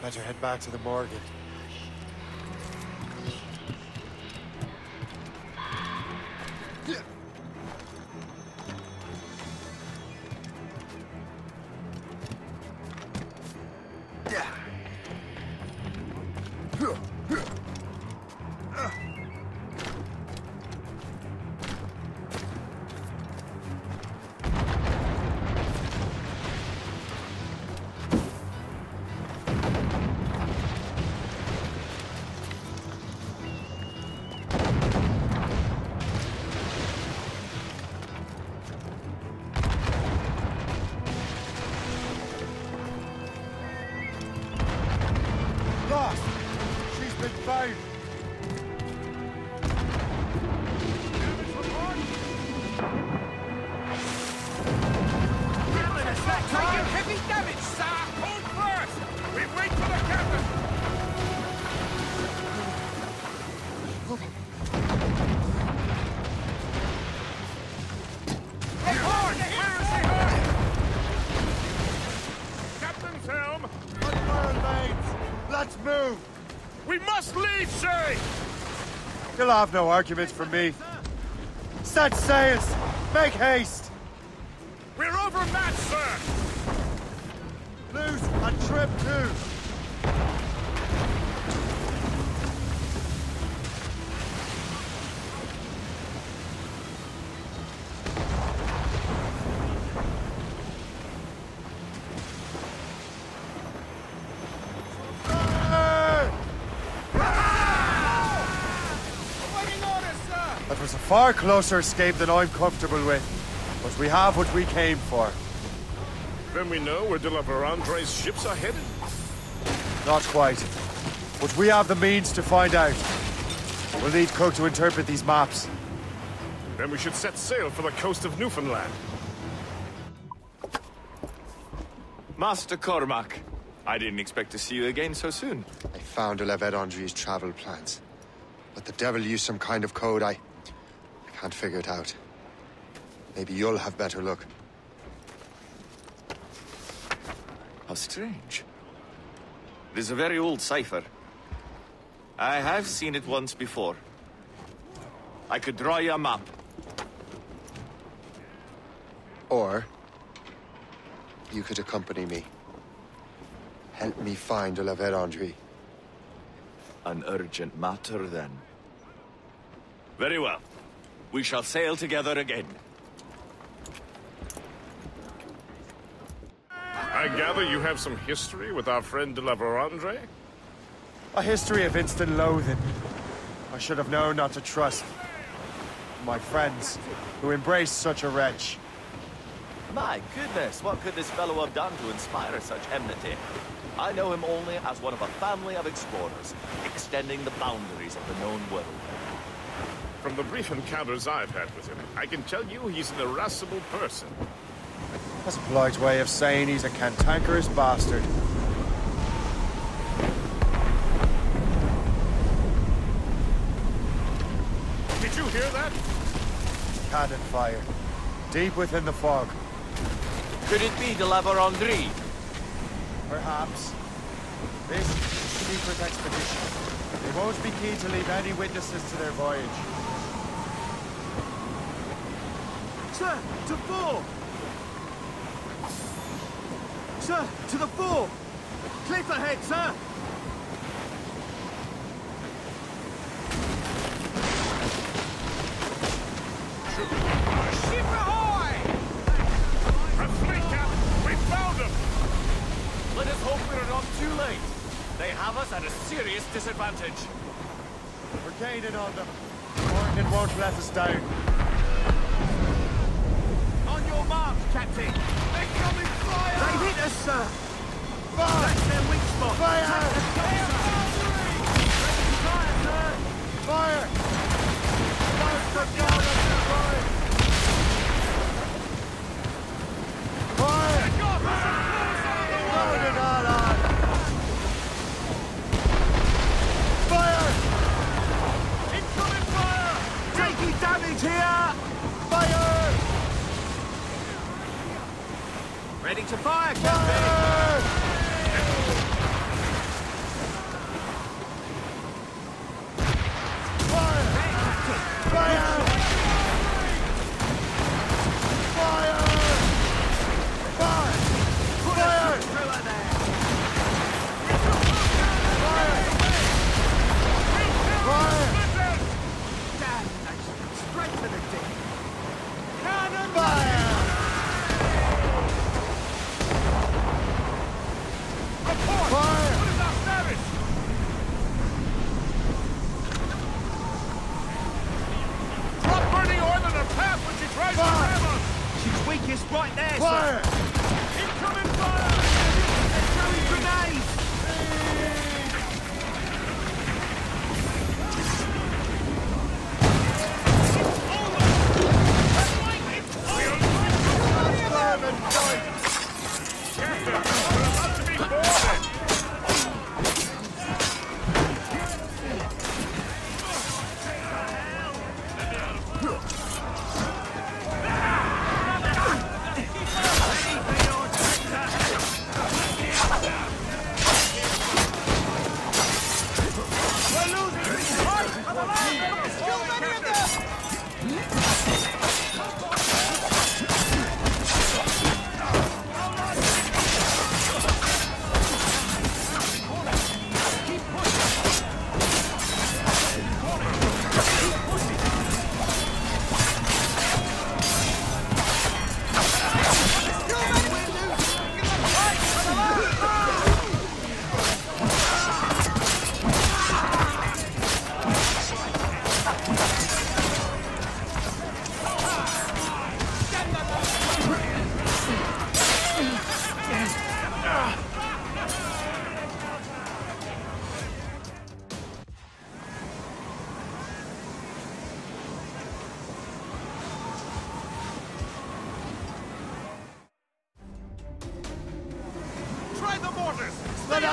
Better head back to the morgue. Lost! She's been found! Taking heavy damage, sir! Hold first! We wait for the captain! Hey, Horn! Where is he hurt? Captain's helm! Unfurl mains! Let's move! We must leave, Shay! You'll have no arguments from me. Set sails! Make haste! We're overmatched, sir! Loose and trim too! That was a far closer escape than I'm comfortable with. But we have what we came for. Then we know where de la Vérendrye's ships are headed? Not quite. But we have the means to find out. We'll need Cook to interpret these maps. Then we should set sail for the coast of Newfoundland. Master Cormac, I didn't expect to see you again so soon. I found de la Vérendrye's travel plans. But the devil used some kind of code. I can't figure it out. Maybe you'll have better luck. How strange. It is a very old cipher. I have seen it once before. I could draw you a map. Or you could accompany me. Help me find de la Vérendrye. An urgent matter, then. Very well. We shall sail together again. I gather you have some history with our friend de la Vérendrye? A history of instant loathing. I should have known not to trust my friends who embraced such a wretch. My goodness, what could this fellow have done to inspire such enmity? I know him only as one of a family of explorers, extending the boundaries of the known world. From the brief encounters I've had with him, I can tell you he's an irascible person. That's a polite way of saying he's a cantankerous bastard. Did you hear that? Cannon fire. Deep within the fog. Could it be de la Vérendrye? Perhaps. This is a secret expedition. They won't be keen to leave any witnesses to their voyage. Sir, to fore! Sir, to the fore! Cliff ahead, sir! Ship ahoy! A fleet, Captain! We found them! Let us hope we're not too late. They have us at a serious disadvantage. We're gaining on them. Morgan won't let us down. On your mark, Captain! They're coming fire! They hit us, sir! Fire! That's their weak spot! Fire! Fire, sir! Fire! Damage here! Fire! Ready to fire, Captain! Right there, fire! Sir! Incoming fire! They're throwing grenades!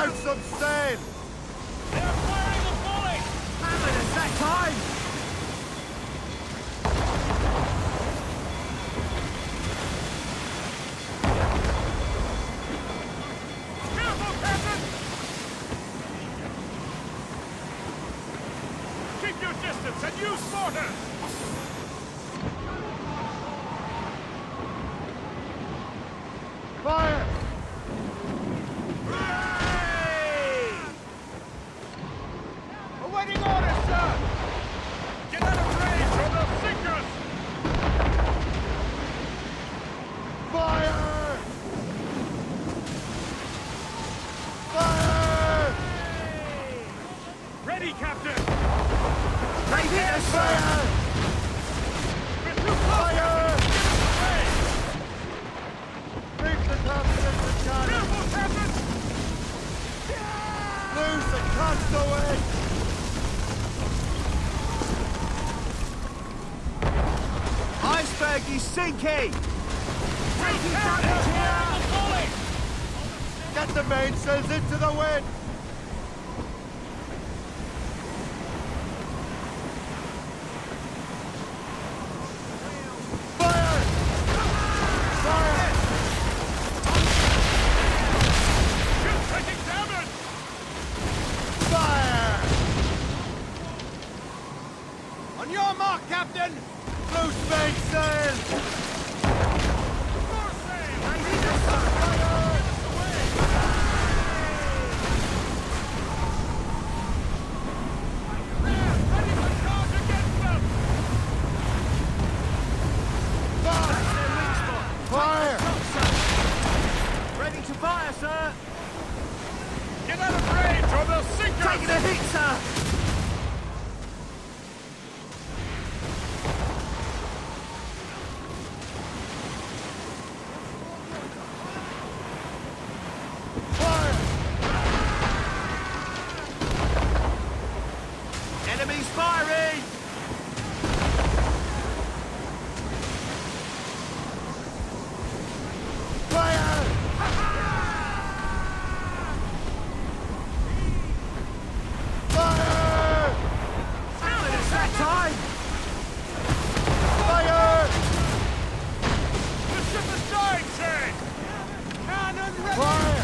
out some sail! They're firing a volley! Hammered us that time! Careful, Captain! Keep your distance and use mortar! Fire! Awaiting orders, sir! Get out of range or they'll sink us! Fire! Fire! Ready, Captain! They hit us, sir! Fire! We're too close, Captain! Beat the top of cannon! Careful, Captain! Loose and cast away! Iceberg is sinking! Taking Captain, damage fire here! the volley! Get the mainsails into the wind! Fire! Fire! You're taking damage! Fire! On your mark, Captain! Loose mainsail! More sail! They hit us, sir! There! Ready to charge against them! Fire! Ready to fire, sir! Get out of range or they'll sink us! Taking a hit, sir! Fire! Enemies firing! Fire! Fire! Hammered us that time! Fire! The ship is dying, Shane! Cannon ready! Fire!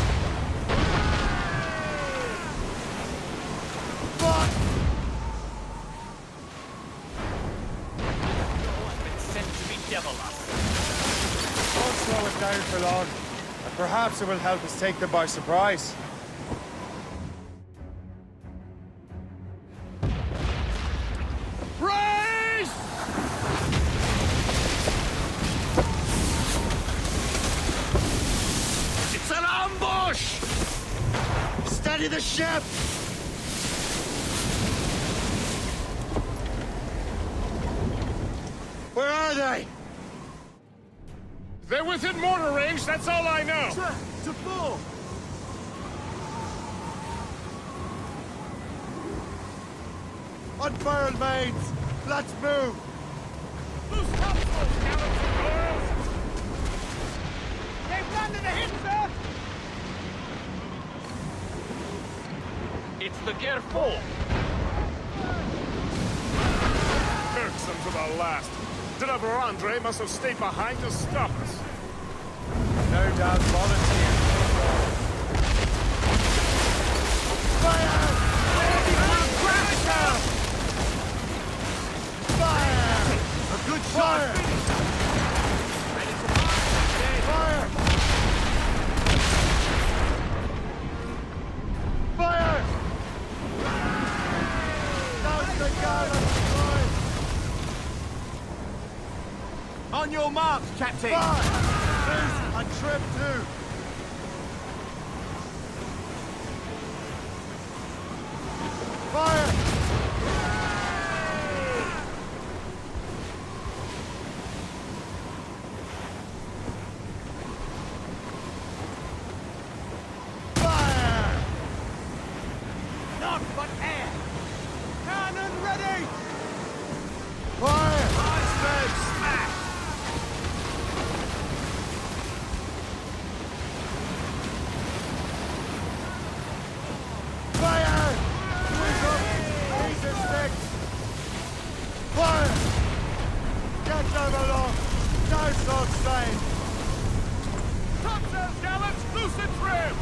Fuck! I've been sent to bedevil us. Don't slow it down for long, and perhaps it will help us take them by surprise. Brace! It's an ambush! Steady the ship! Where are they? They're within mortar range, that's all I know. Sir, to four! Unfurled mains! Let's move! Loose topsails, gallants and royals! They've landed a hit, sir! It's the gear 4! Irksome to the last. Deliver Andre must have stayed behind to stop us. No doubt volunteer. Fire! Fire! A good shot! Ready to fire! Fire! Fire! Down the gallows, boys! On your marks, Captain! Fire! Loose and trim too! Fire! Fire! None but air! Cannon ready! Fire! Iceberg smash! along! That's not sane! Topsails, gallants! Loosen trim!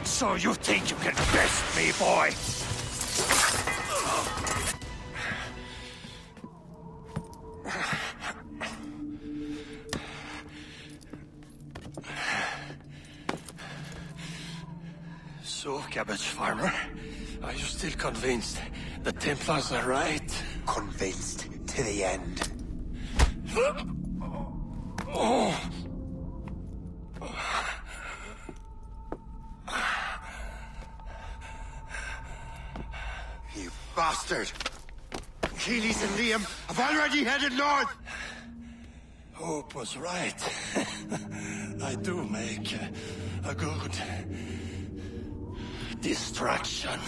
So you think you can best me, boy? So, cabbage farmer, are you still convinced the Templars are right? Convinced to the end. Oh. You bastard! Achilles and Liam have already headed north! Hope was right. I do make a good distraction.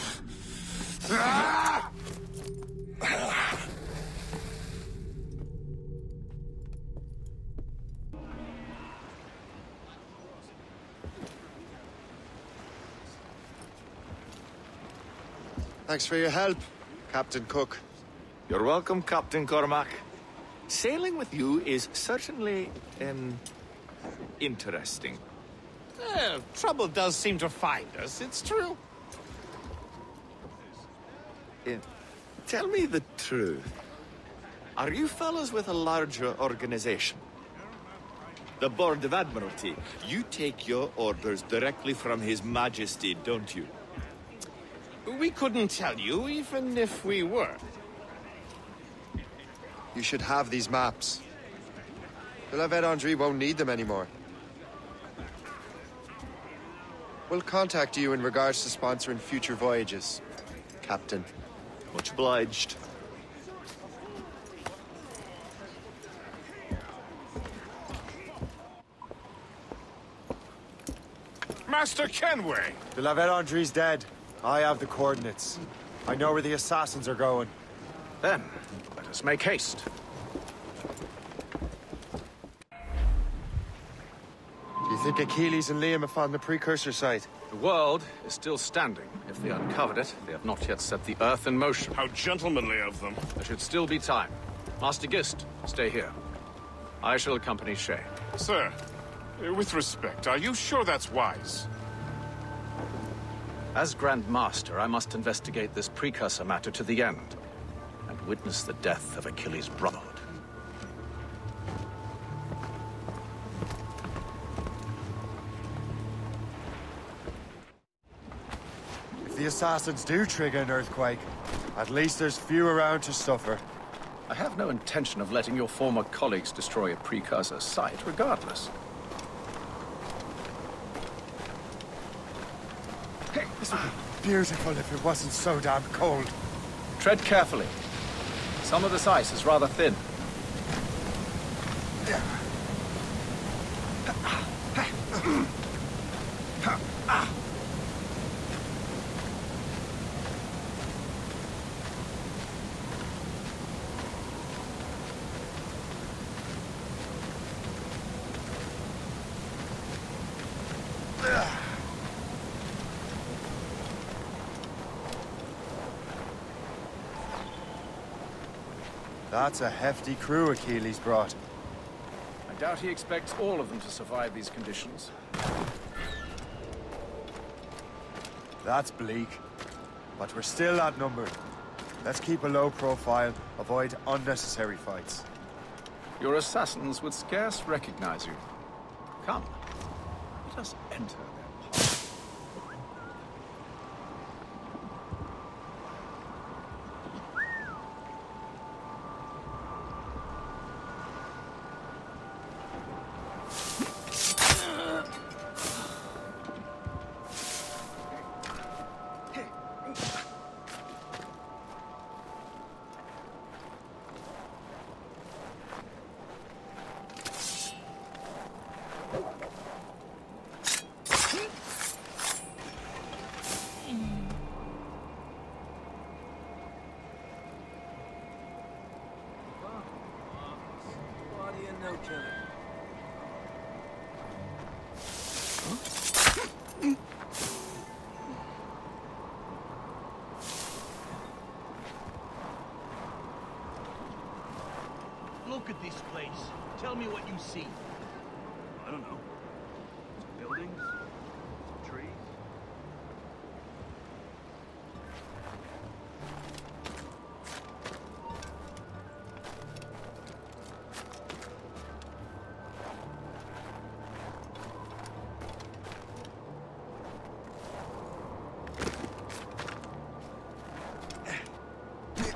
Thanks for your help, Captain Cook. You're welcome, Captain Cormac. Sailing with you is certainly, interesting. Trouble does seem to find us, it's true. Tell me the truth. Are you fellas with a larger organization? The Board of Admiralty. You take your orders directly from His Majesty, don't you? We couldn't tell you, even if we were. You should have these maps. De la Vedendry won't need them anymore. We'll contact you in regards to sponsoring future voyages, Captain. Much obliged. Master Kenway! De la Vedendry's dead. I have the coordinates. I know where the assassins are going. Then, let us make haste. Do you think Achilles and Liam have found the precursor site? The world is still standing. If they uncovered it, they have not yet set the Earth in motion. How gentlemanly of them. There should still be time. Master Gist, stay here. I shall accompany Shay. Sir, with respect, are you sure that's wise? As Grand Master, I must investigate this precursor matter to the end, and witness the death of Achilles' brotherhood. If the assassins do trigger an earthquake, at least there's few around to suffer. I have no intention of letting your former colleagues destroy a precursor site, regardless. This would be beautiful if it wasn't so damn cold. Tread carefully. Some of this ice is rather thin. That's a hefty crew Achilles brought. I doubt he expects all of them to survive these conditions. That's bleak. But we're still outnumbered. Let's keep a low profile, avoid unnecessary fights. Your assassins would scarce recognize you. Come, let us enter their party. Look at this place. Tell me what you see. I don't know. Some buildings, some trees.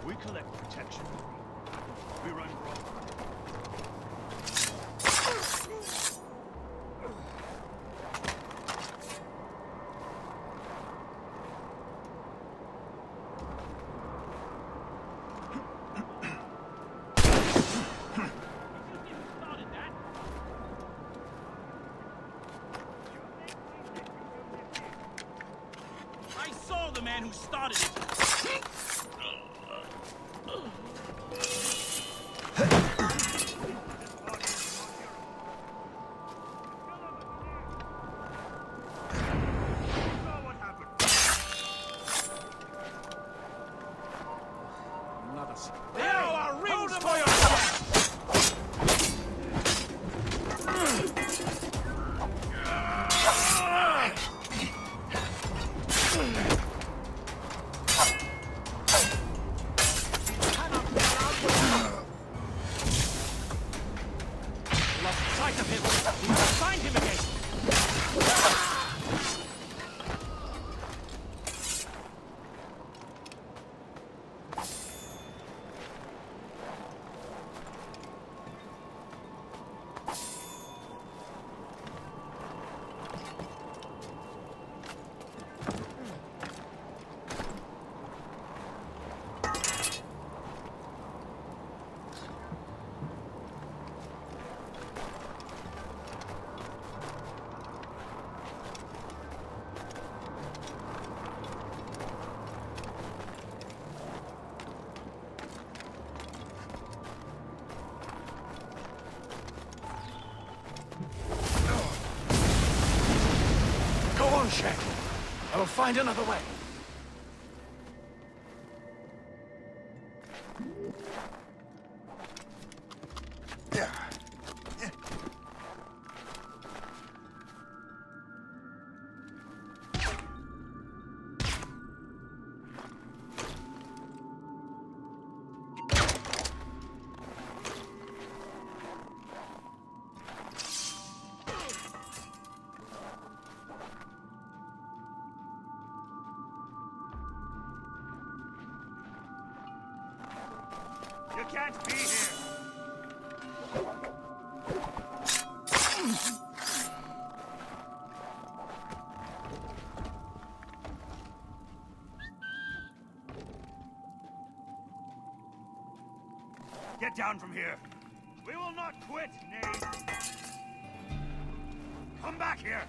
We collect protection. We run wrong. I saw the man who started it. find another way. You can't be here! Get down from here! We will not quit, knave! Come back here!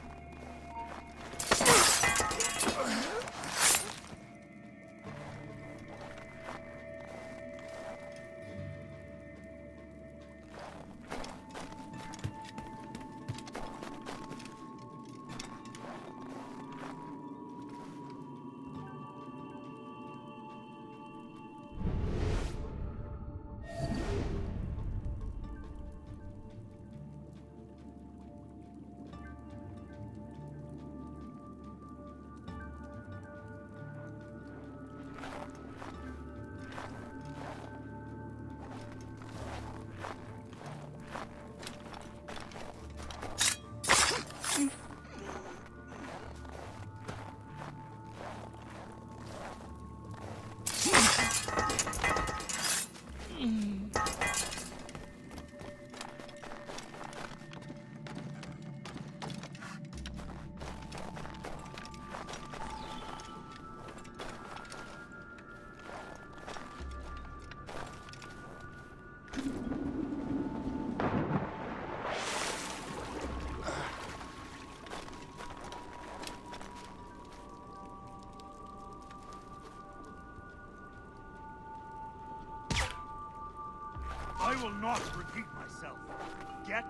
I will not repeat myself. Get?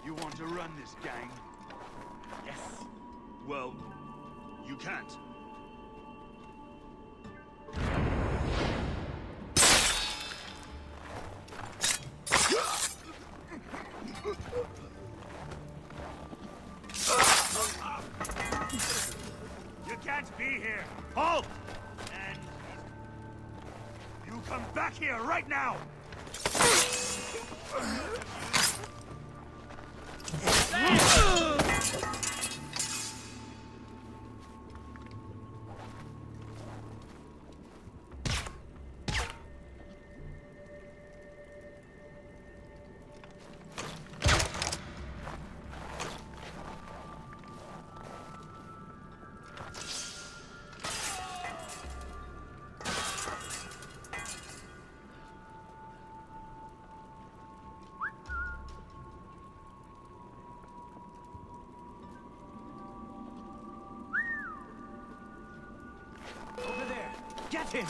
You want to run this gang? Yes. Well, you can't. You can't be here. Halt! And you come back here right now! Over there! Get him!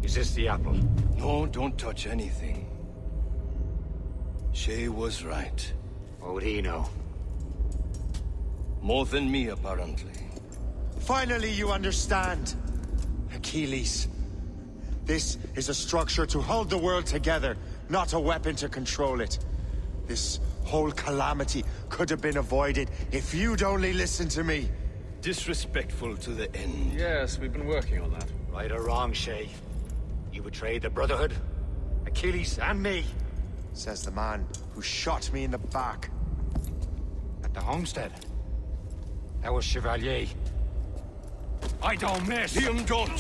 Is this the apple? No, don't touch anything. Shay was right. What would he know? More than me, apparently. Finally, you understand. Achilles. This is a structure to hold the world together, not a weapon to control it. This whole calamity could have been avoided if you'd only listened to me. Disrespectful to the end. Yes, we've been working on that. Right or wrong, Shay? You betrayed the Brotherhood, Achilles, and me. Says the man who shot me in the back. At the homestead. That was Chevalier. I don't miss! Him don't!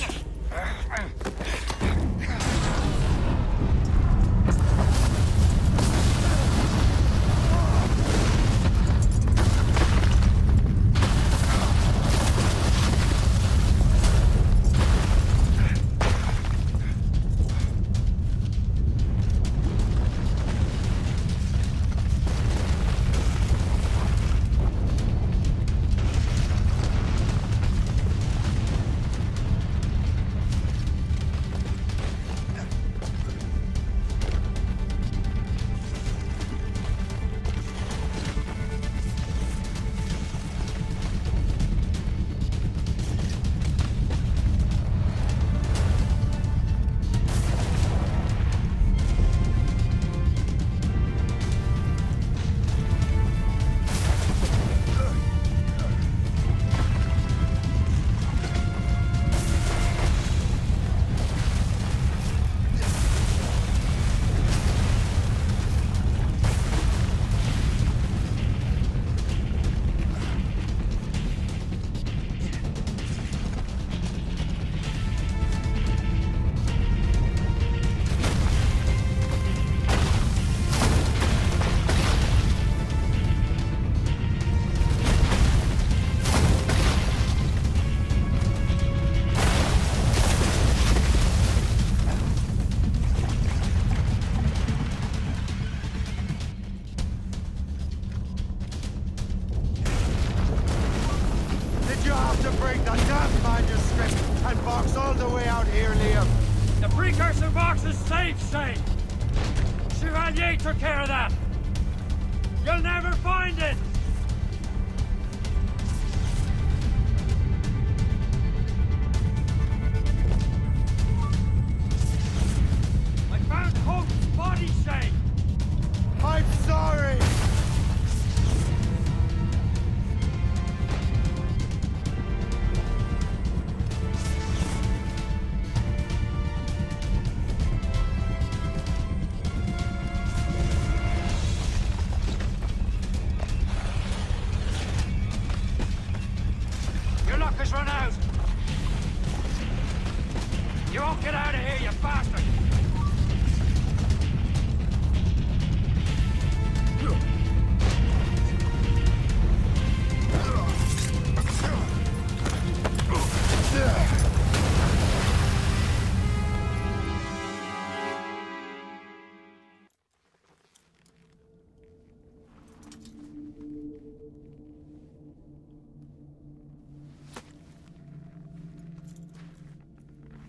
The precursor box is safe, Shay! Chevalier took care of that! You'll never find it! I found Hope's body, Shay! I'm sorry! Your luck has run out! You won't get out of here, you bastard!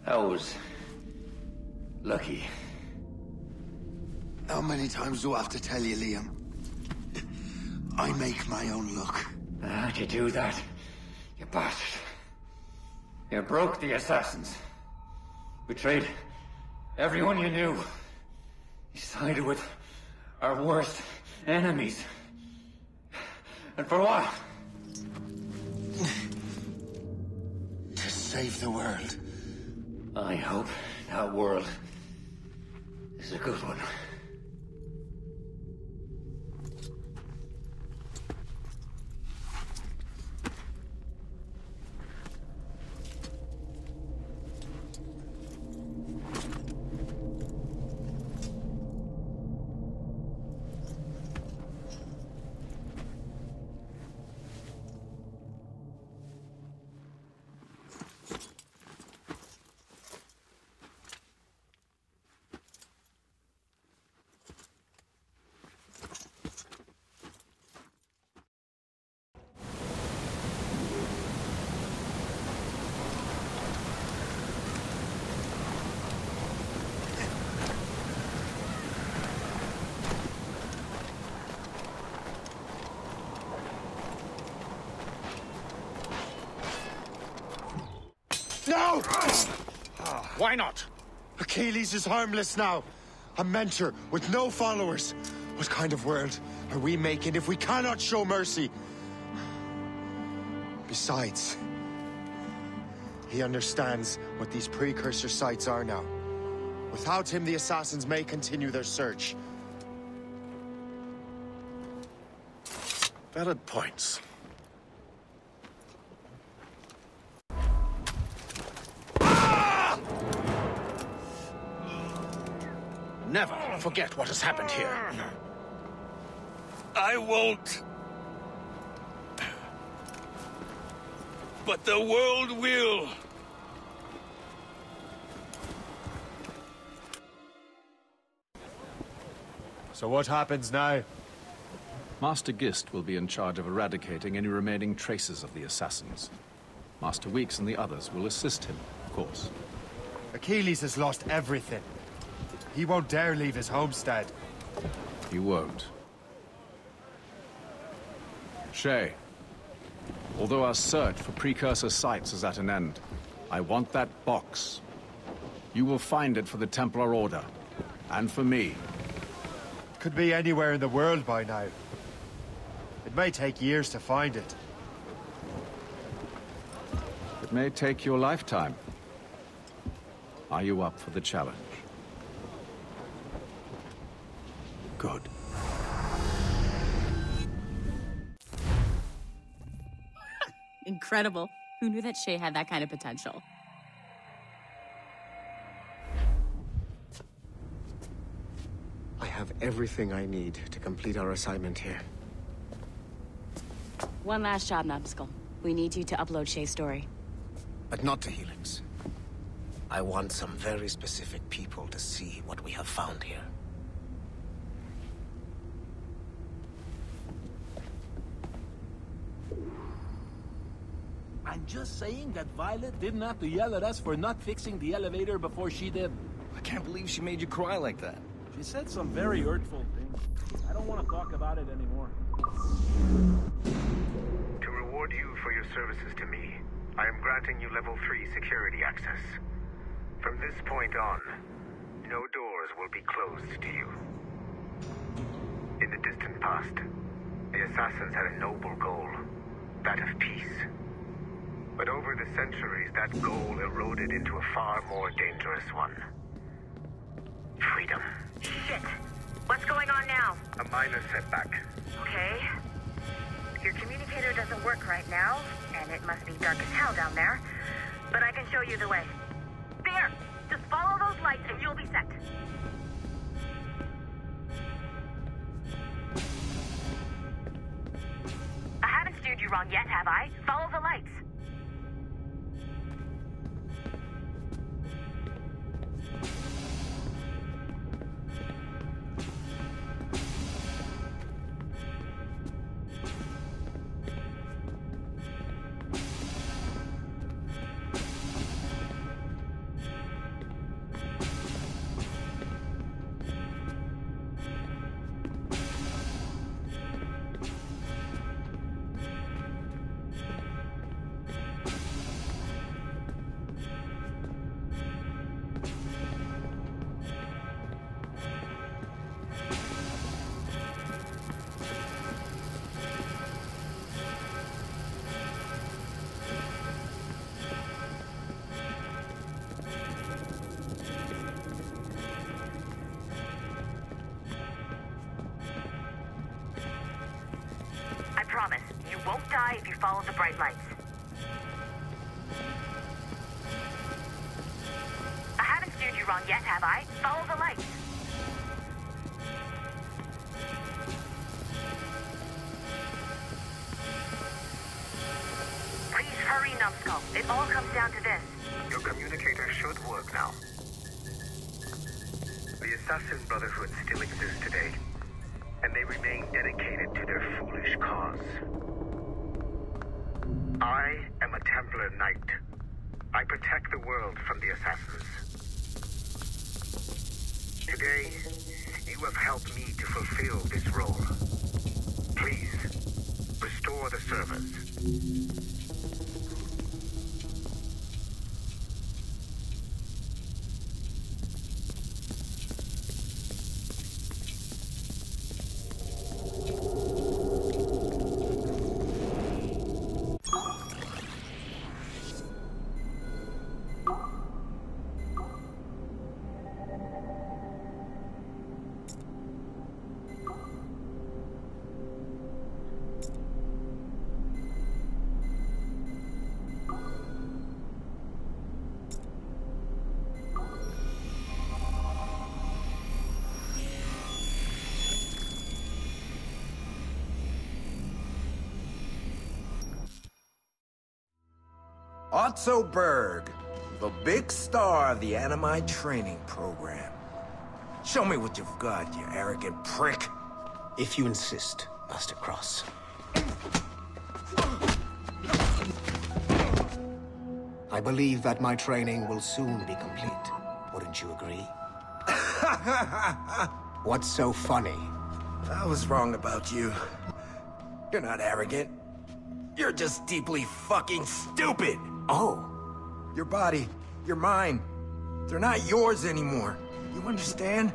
That was lucky. How many times do I have to tell you, Liam? I make my own luck. How'd you do that, you bastard? You broke the assassins. Betrayed everyone you knew. You sided with our worst enemies. And for what? To save the world. I hope that world is a good one. No! Why not? Achilles is harmless now. A mentor with no followers. What kind of world are we making if we cannot show mercy? Besides, he understands what these precursor sites are now. Without him, the assassins may continue their search. Valid points. Never forget what has happened here. I won't. But the world will. So what happens now? Master Gist will be in charge of eradicating any remaining traces of the assassins. Master Weeks and the others will assist him, of course. Achilles has lost everything. He won't dare leave his homestead. He won't. Shay, although our search for precursor sites is at an end, I want that box. You will find it for the Templar Order, and for me. Could be anywhere in the world by now. It may take years to find it. It may take your lifetime. Are you up for the challenge? Good. Incredible. Who knew that Shay had that kind of potential? I have everything I need to complete our assignment here. One last job, Numbskull. We need you to upload Shay's story. But not to Helix. I want some very specific people to see what we have found here. I'm just saying that Violet didn't have to yell at us for not fixing the elevator before she did. I can't believe she made you cry like that. She said some very hurtful things. I don't want to talk about it anymore. To reward you for your services to me, I am granting you level 3 security access. From this point on, no doors will be closed to you. In the distant past, the assassins had a noble goal, that of peace. But over the centuries, that goal eroded into a far more dangerous one. Freedom. Shit! What's going on now? A minor setback. Okay. Your communicator doesn't work right now, and it must be dark as hell down there. But I can show you the way. There! Just follow those lights and you'll be set. I haven't steered you wrong yet, have I? Follow the lights. Promise, you won't die if you follow the bright lights. I haven't steered you wrong yet, have I? Follow the lights. Please hurry, Numbskull. It all comes down to this. Your communicator should work now. The Assassin Brotherhood still exists today, and they remain dedicated to their foolish cause. I am a Templar Knight. I protect the world from the assassins. Today, you have helped me to fulfill this role. Please, restore the servers. Otto Berg, the big star of the Animite training program. Show me what you've got, you arrogant prick. If you insist, Master Cross. I believe that my training will soon be complete. Wouldn't you agree? What's so funny? I was wrong about you. You're not arrogant. You're just deeply fucking stupid! Oh. Your body, your mind, they're not yours anymore. You understand?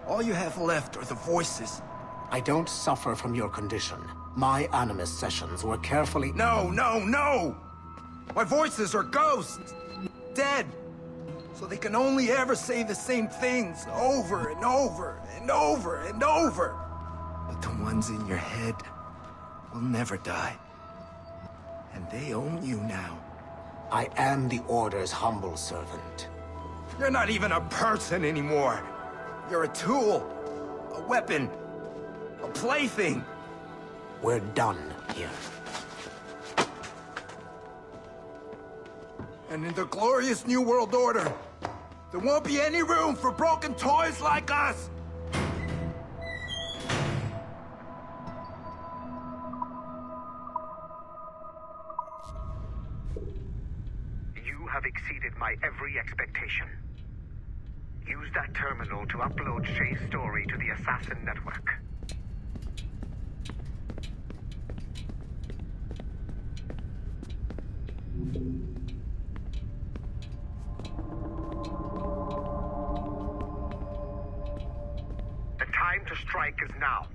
All you have left are the voices. I don't suffer from your condition. My Animus sessions were carefully— No! My voices are ghosts! Dead! So they can only ever say the same things over and over and over and over. But the ones in your head will never die. And they own you now. I am the Order's humble servant. You're not even a person anymore. You're a tool, a weapon, a plaything. We're done here. And in the glorious New World Order, there won't be any room for broken toys like us! You have exceeded my every expectation. Use that terminal to upload Shay's story to the Assassin Network. The time to strike is now.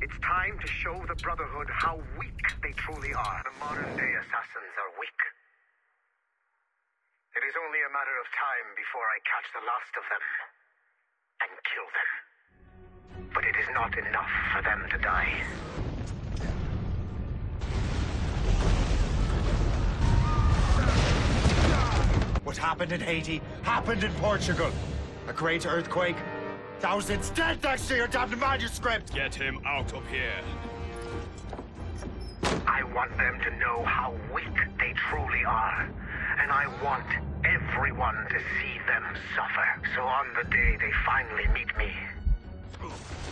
It's time to show the Brotherhood how weak they truly are. The modern-day assassins are weak. It is only a matter of time before I catch the last of them and kill them. But it is not enough for them to die. What happened in Haiti happened in Portugal. A great earthquake. Thousands dead thanks to your damned manuscript! Get him out of here. I want them to know how weak they truly are. And I want everyone to see them suffer. So on the day they finally meet me,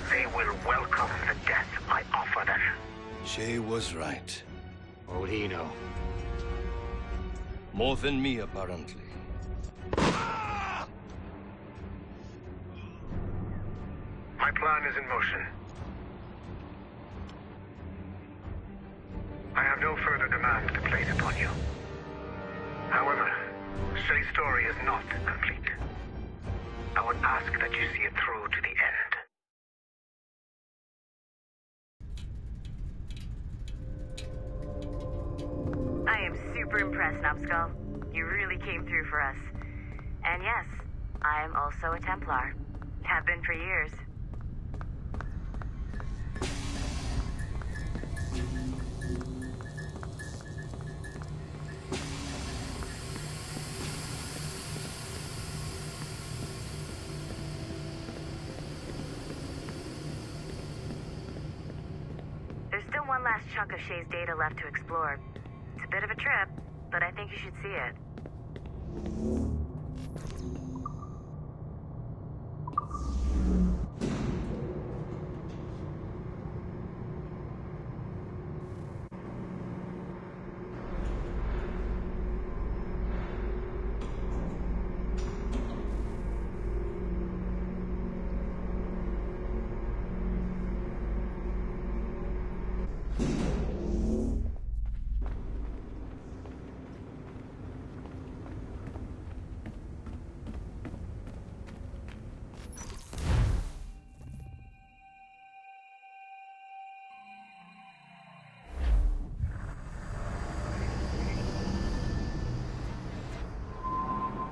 they will welcome the death I offer them. Shay was right. What would he know? More than me, apparently. My plan is in motion. I have no further demands to place upon you. However, Shay's story is not complete. I would ask that you see it through to the end. I am super impressed, Numbskull. You really came through for us. And yes, I am also a Templar. Have been for years. There's still one last chunk of Shay's data left to explore. It's a bit of a trip, but I think you should see it.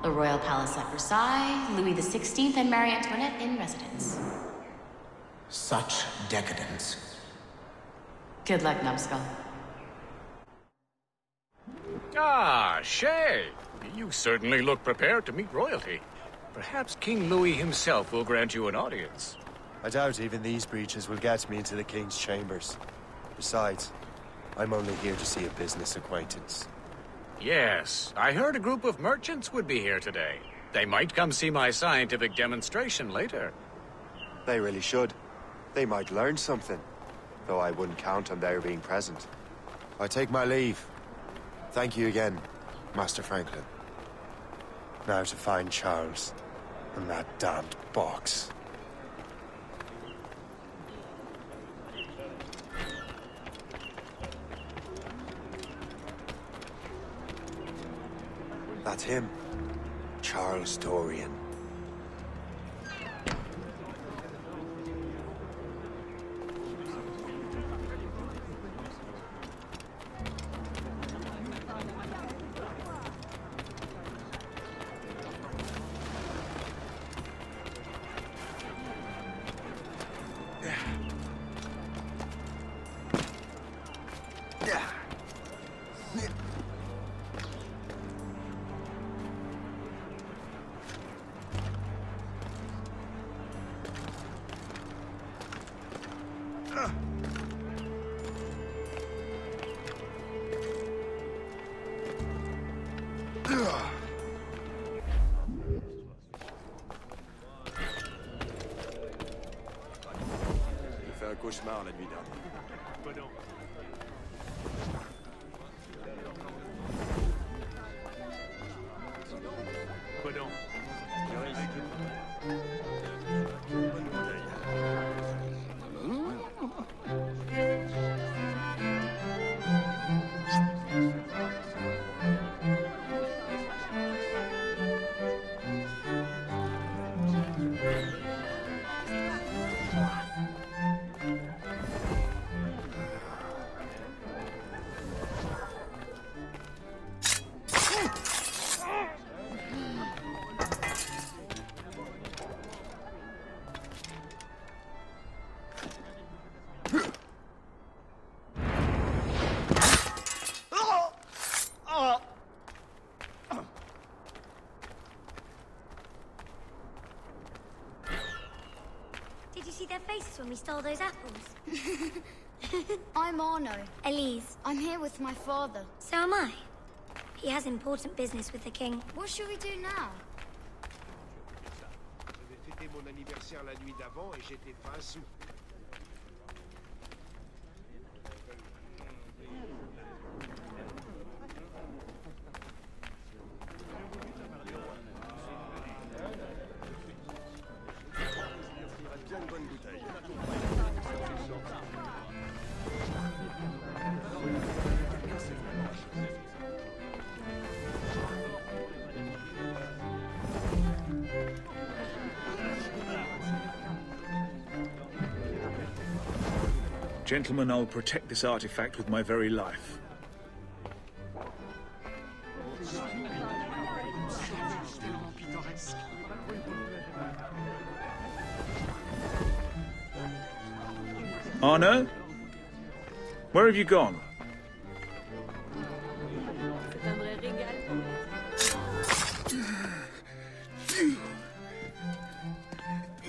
The Royal Palace at Versailles, Louis XVI and Marie Antoinette in residence. Such decadence. Good luck, Numbskull. Ah, Shay! You certainly look prepared to meet royalty. Perhaps King Louis himself will grant you an audience. I doubt even these breaches will get me into the King's chambers. Besides, I'm only here to see a business acquaintance. Yes, I heard a group of merchants would be here today. They might come see my scientific demonstration later. They really should. They might learn something, though I wouldn't count on their being present. I take my leave. Thank you again, Master Franklin. Now to find Charles and that damned box. That's him. Charles Dorian. Cauchemar la nuit dernière. Did you see their faces when we stole those apples? I'm Arno. Elise. I'm here with my father. So am I. He has important business with the king. What should we do now? J'avais fêté mon anniversaire la nuit d'avant et j'étais fin sous. Gentlemen, I'll protect this artifact with my very life. Arno? Where have you gone?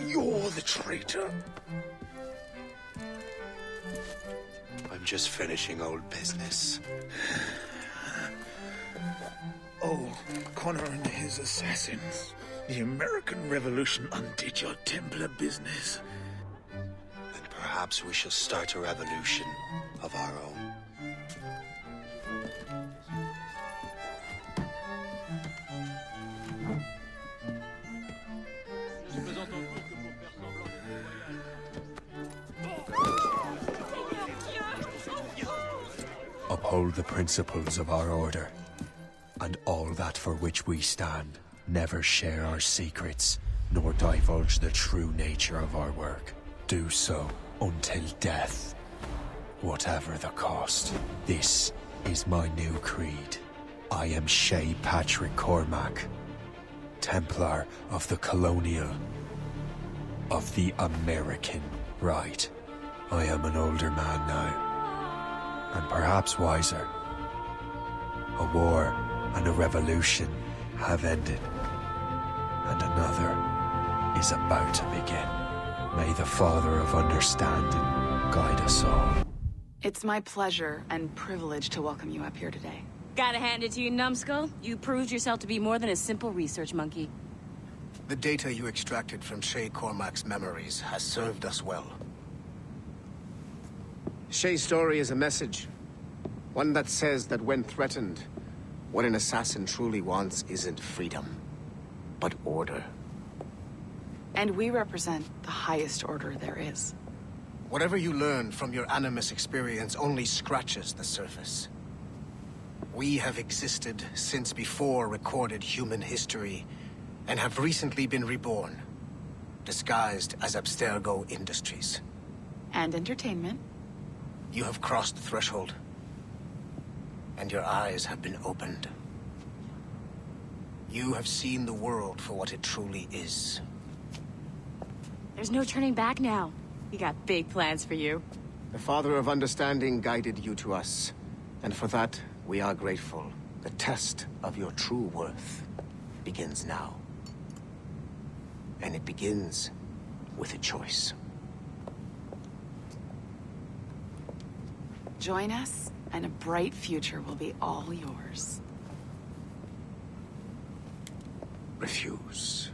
You're the traitor. I'm just finishing old business. Oh, Connor and his assassins. The American Revolution undid your Templar business. Then perhaps we shall start a revolution of our own. Uphold the principles of our order, and all that for which we stand. Never share our secrets, nor divulge the true nature of our work. Do so until death, whatever the cost. This is my new creed. I am Shay Patrick Cormac, Templar of the Colonial, of the American right. I am an older man now, and perhaps wiser. A war and a revolution have ended, and another is about to begin. May the Father of Understanding guide us all. It's my pleasure and privilege to welcome you up here today. Gotta hand it to you, numbskull. You proved yourself to be more than a simple research monkey. The data you extracted from Shay Cormac's memories has served us well. Shay's story is a message. One that says that when threatened, what an assassin truly wants isn't freedom, but order. And we represent the highest order there is. Whatever you learned from your Animus experience only scratches the surface. We have existed since before recorded human history, and have recently been reborn, disguised as Abstergo Industries. And entertainment. You have crossed the threshold, and your eyes have been opened. You have seen the world for what it truly is. There's no turning back now. We got big plans for you. The Father of Understanding guided you to us, and for that, we are grateful. The test of your true worth begins now. And it begins with a choice. Join us, and a bright future will be all yours. Refuse.